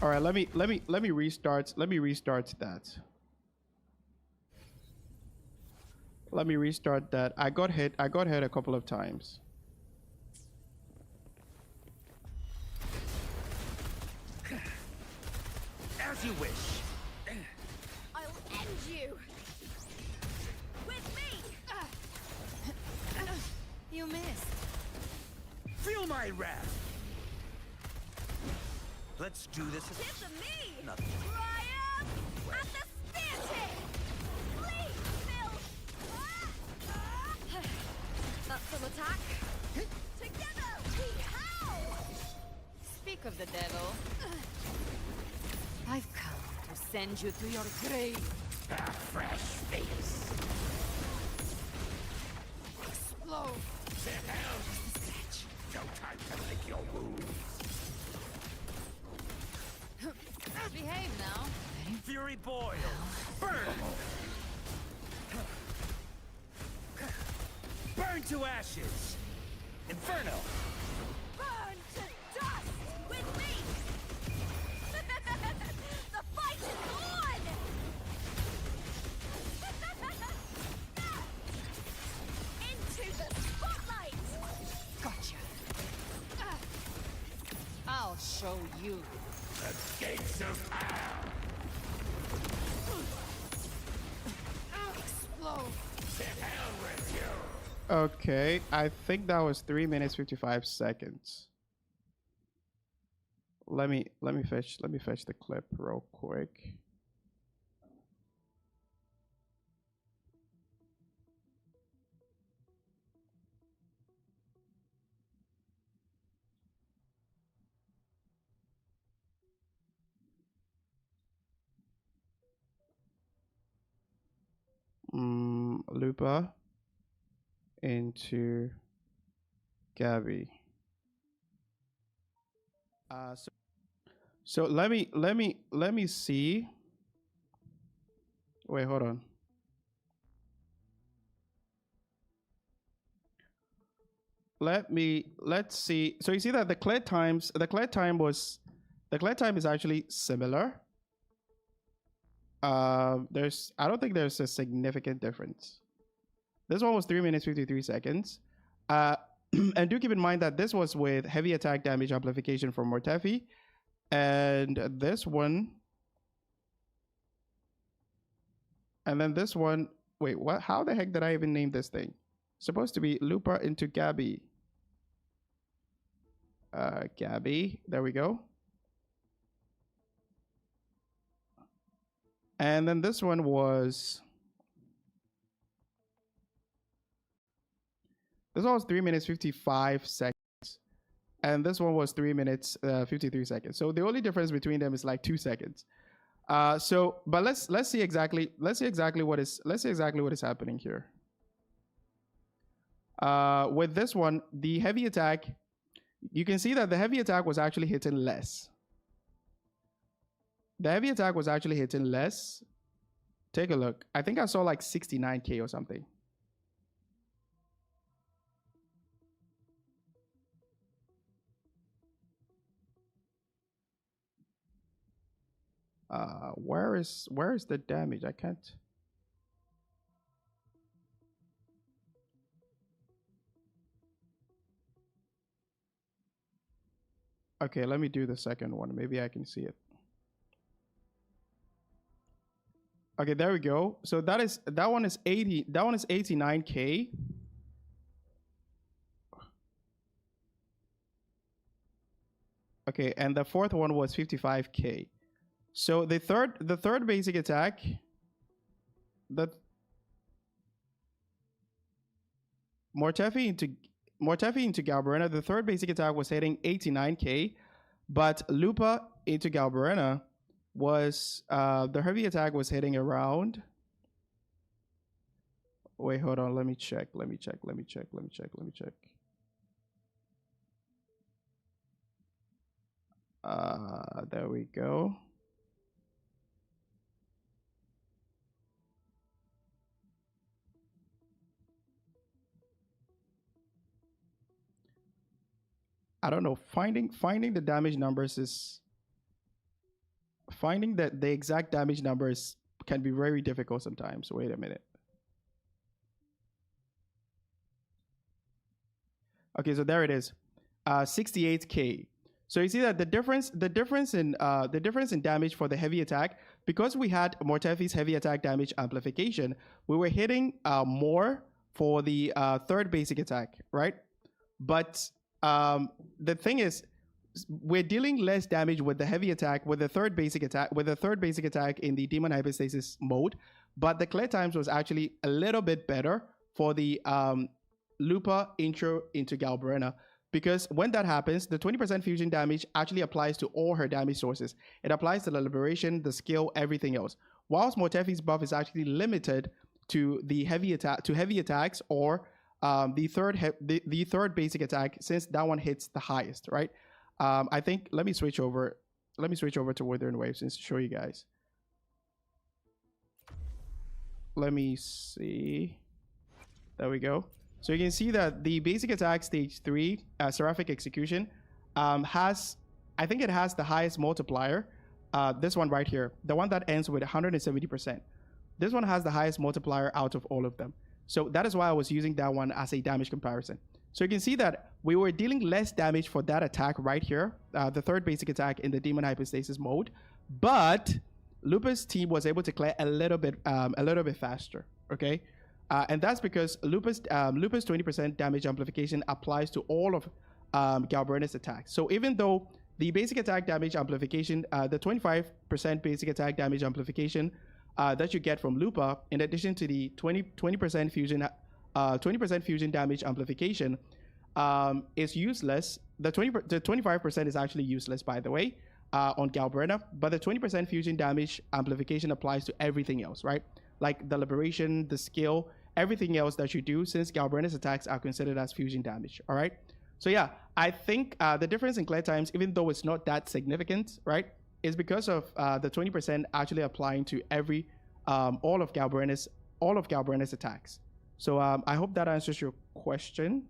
All right, let me restart. Let me restart that. Let me restart that. I got hit a couple of times. As you wish. I'll end you! With me! You missed. Feel my wrath! Let's do this. Tis of me! Nothing. Triumph at the spear tip! Please, Phil! Up from attack. Together we howl! Speak of the devil. I've come to send you to your grave. A fresh face. Explode. Sit down. No time to lick your wounds. Behave now. Fury boils. Burn! Burn to ashes! Inferno! Burn to dust with me! The fight is on! Into the spotlight! Gotcha. I'll show you. The gates of hell. Explode. To hell with you. Okay, I think that was 3 minutes 55 seconds. Let me fetch the clip real quick. Lupa into Gabby. So let me see. Wait, hold on. Let's see. So you see that the clear time is actually similar. I don't think there's a significant difference. This one was 3 minutes 53 seconds. And do keep in mind that this was with heavy attack damage amplification from Mortefi, and this one, and then this one. Wait, what? How the heck did I even name this thing? Supposed to be Lupa into Gabby. Gabby. There we go. And then this one was 3 minutes 55 seconds. And this one was 3 minutes 53 seconds. So the only difference between them is like 2 seconds. But let's see exactly what is happening here. With this one, the heavy attack, you can see that the heavy attack was actually hitting less. The heavy attack was actually hitting less. Take a look. I think I saw like 69k or something. Where is the damage? I can't. Okay, let me do the second one. Maybe I can see it. Okay, there we go. So that one is 80. That one is 89k. Okay, and the fourth one was 55k. So the third basic attack, Mortefi into Galbrena, the third basic attack was hitting 89k, but Lupa into Galbrena was the heavy attack was hitting around. Wait, hold on. Let me check. There we go. I don't know. Finding the damage numbers is finding that the exact damage numbers can be very difficult sometimes. Wait a minute. Okay, so there it is. 68k. So you see that the difference in damage for the heavy attack, because we had Mortefi's heavy attack damage amplification, we were hitting more for the third basic attack, right? But the thing is, we're dealing less damage with the heavy attack, with the third basic attack in the demon hypostasis mode, but the clear times was actually a little bit better for the Lupa intro into Galbrena, because when that happens, the 20% fusion damage actually applies to all her damage sources. It applies to the liberation, the skill, everything else. Whilst Mortefi's buff is actually limited to the heavy attacks or the third basic attack, since that one hits the highest, right? I think let me switch over to Withering Waves to show you guys. Let me see. There we go. So you can see that the basic attack stage 3, Seraphic Execution, has, I think it has the highest multiplier. This one right here, the one that ends with 170%. This one has the highest multiplier out of all of them. So that is why I was using that one as a damage comparison. So you can see that we were dealing less damage for that attack right here, the third basic attack in the Demon Hypostasis mode, but Lupa's team was able to clear a little bit faster, okay? And that's because Lupa's 20% damage amplification applies to all of Galbrena's attacks. So even though the basic attack damage amplification, the 25% basic attack damage amplification that you get from Lupa, in addition to the 20% fusion damage amplification, is useless. The 25% is actually useless, by the way, on Galbrena, but the 20% fusion damage amplification applies to everything else, right? Like the liberation, the skill, everything else that you do, since Galbrena's attacks are considered as fusion damage, all right? So yeah, I think the difference in clear times, even though it's not that significant, right, is because of the 20% actually applying to every all of Galbrena's attacks. So I hope that answers your question.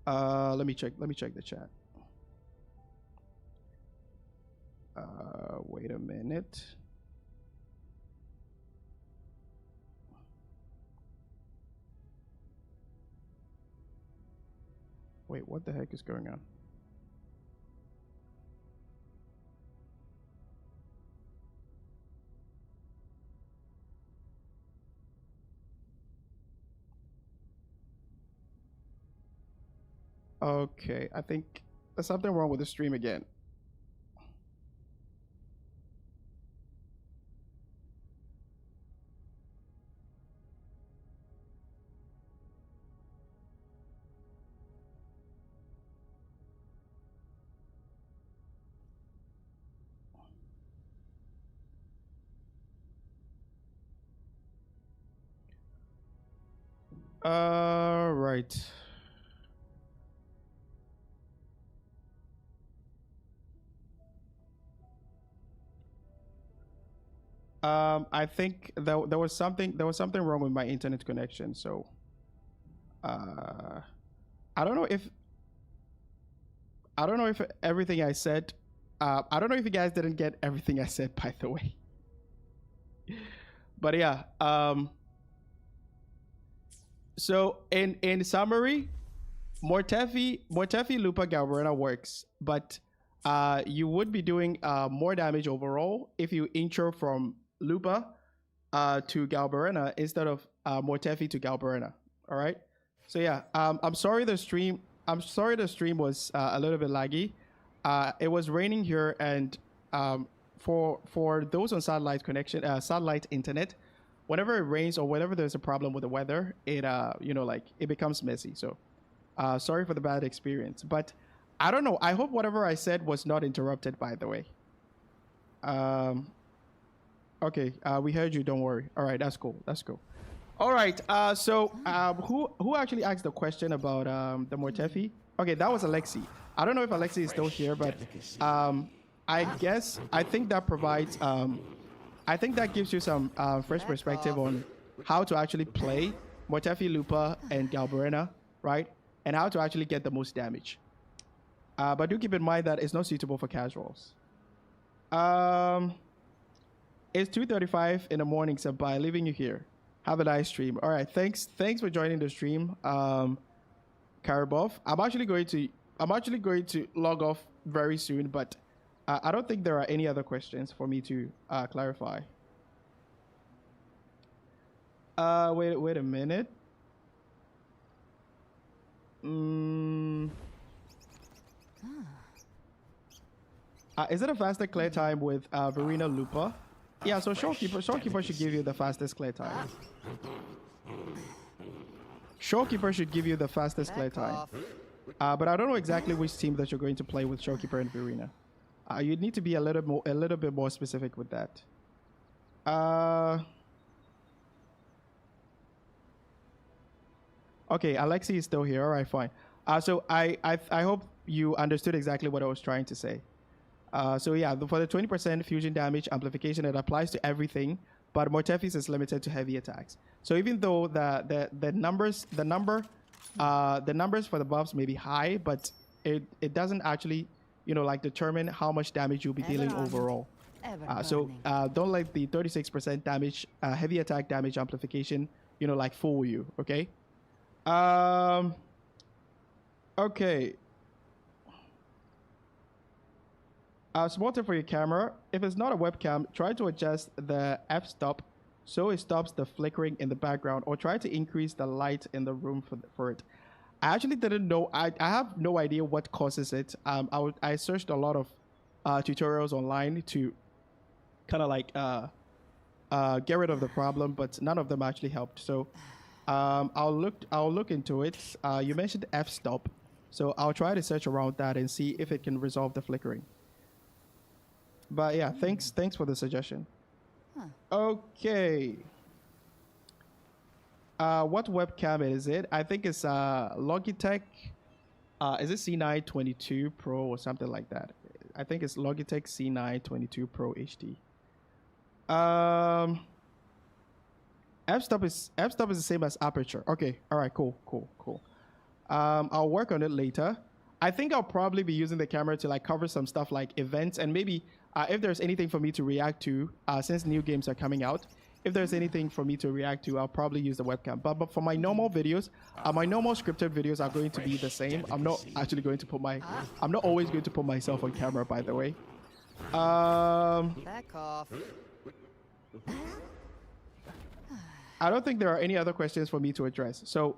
Let me check the chat. Wait a minute. Wait, what the heck is going on? Okay, I think there's something wrong with the stream again. Right. I think there was something wrong with my internet connection. So, uh, I don't know if everything I said. I don't know if you guys didn't get everything I said, by the way. But yeah. So in summary, Mortefi Lupa Galbrena works, but you would be doing more damage overall if you intro from Lupa to Galbrena instead of Mortefi to Galbrena. All right. So yeah, I'm sorry the stream was a little bit laggy. It was raining here, and for those on satellite connection, satellite internet, whenever it rains or whenever there's a problem with the weather, it like it becomes messy. So sorry for the bad experience, but I don't know. I hope whatever I said was not interrupted, by the way. Okay, we heard you. Don't worry. All right, that's cool. That's cool. All right. So who actually asked the question about the Mortefi? Okay, that was Alexi. I don't know if Alexi is still here, but I think that provides I think that gives you some fresh perspective on how to actually play Mortefi, Lupa, and Galbrena, right? And how to actually get the most damage. But do keep in mind that it's not suitable for casuals. It's 2:35 in the morning, so by leaving you here. Have a nice stream. All right, thanks for joining the stream, Karabov. I'm actually going to log off very soon, but I don't think there are any other questions for me to clarify. Wait a minute. Is it a faster clear time with Verena Lupa? Yeah, so Showkeeper should give you the fastest clear time. Showkeeper should give you the fastest clear time. But I don't know exactly which team that you're going to play with Showkeeper and Verena. You'd need to be a little bit more specific with that. Okay, Alexi is still here. All right, fine. So I hope you understood exactly what I was trying to say. So yeah, for the 20% fusion damage amplification, it applies to everything, but Mortefis is limited to heavy attacks. So even though the numbers for the buffs may be high, but it doesn't actually determine how much damage you'll be dealing overall. So don't let the 36% damage heavy attack damage amplification fool you. Okay. Okay. Smarter for your camera. If it's not a webcam, try to adjust the f-stop so it stops the flickering in the background, or try to increase the light in the room for it. I actually didn't know. I have no idea what causes it. I searched a lot of tutorials online to kind of get rid of the problem, but none of them actually helped. So I'll look into it. You mentioned f-stop, so I'll try to search around that and see if it can resolve the flickering. But yeah, thanks for the suggestion. Okay. What webcam is it? I think it's Logitech. Is it C922 Pro or something like that? I think it's Logitech C922 Pro HD. F-stop is the same as aperture. Okay. All right. Cool. I'll work on it later. I think I'll probably be using the camera to cover some stuff like events, and maybe if there's anything for me to react to, since new games are coming out, if there's anything for me to react to, I'll probably use the webcam. But for my normal videos, my normal scripted videos are going to be the same. I'm not actually going to I'm not always going to put myself on camera, by the way. Back off. I don't think there are any other questions for me to address. So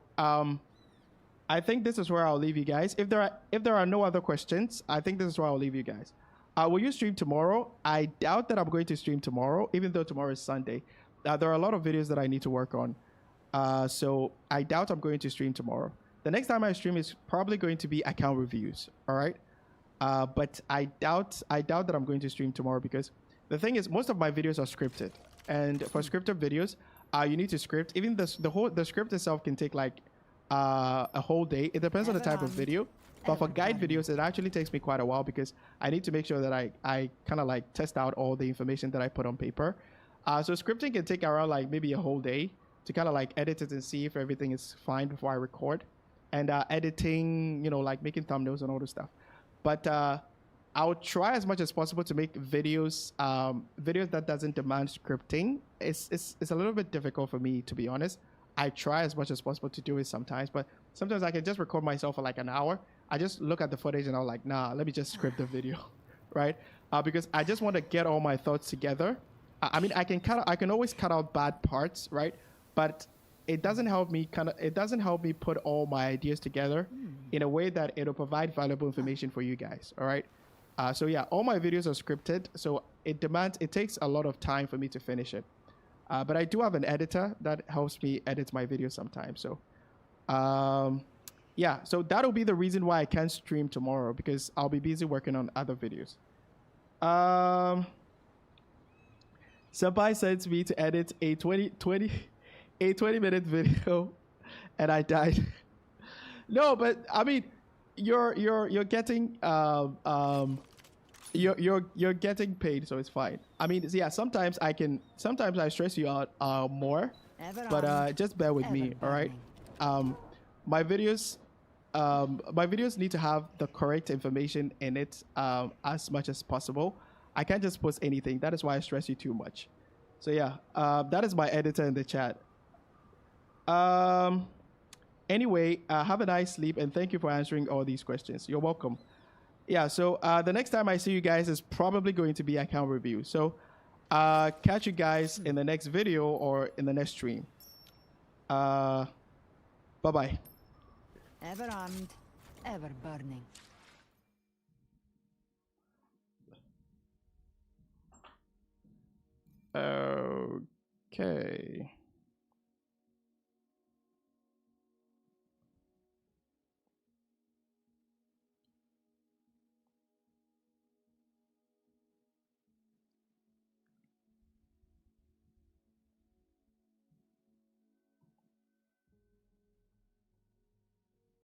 I think this is where I'll leave you guys. If there are no other questions, I think this is where I'll leave you guys. Will you stream tomorrow? I doubt that I'm going to stream tomorrow, even though tomorrow is Sunday. There are a lot of videos that I need to work on. So I doubt I'm going to stream tomorrow. The next time I stream is probably going to be account reviews. All right. But I doubt that I'm going to stream tomorrow, because the thing is, most of my videos are scripted. And for scripted videos, you need to script. Even the script itself can take like a whole day. It depends on the type of video. But for guide videos, it actually takes me quite a while because I need to make sure that I kind of like test out all the information that I put on paper. So scripting can take around like maybe a whole day to kind of like edit it and see if everything is fine before I record. And editing, you know, like making thumbnails and all this stuff. But I'll try as much as possible to make videos videos that doesn't demand scripting. It's a little bit difficult for me, to be honest. I try as much as possible to do it sometimes, but sometimes I can just record myself for like an hour. I just look at the footage and I'm like, nah, let me just script the video, right? Because I just want to get all my thoughts together. I mean, I can always cut out bad parts, right? But it doesn't help me put all my ideas together in a way that it'll provide valuable information for you guys. All right. So yeah, all my videos are scripted, so it takes a lot of time for me to finish it. But I do have an editor that helps me edit my videos sometimes. So yeah, so that'll be the reason why I can't stream tomorrow, because I'll be busy working on other videos. Senpai sends me to edit a 20-minute video and I died. No, but I mean, you're getting you're getting paid, so it's fine. I mean, yeah, sometimes I stress you out more, but just bear with me, all right? My videos need to have the correct information in it as much as possible. I can't just post anything. That is why I stress you too much. So yeah, that is my editor in the chat. Anyway, have a nice sleep and thank you for answering all these questions. You're welcome. Yeah, so the next time I see you guys is probably going to be account review. So catch you guys in the next video or in the next stream. Bye-bye. Ever armed, ever burning. Okay.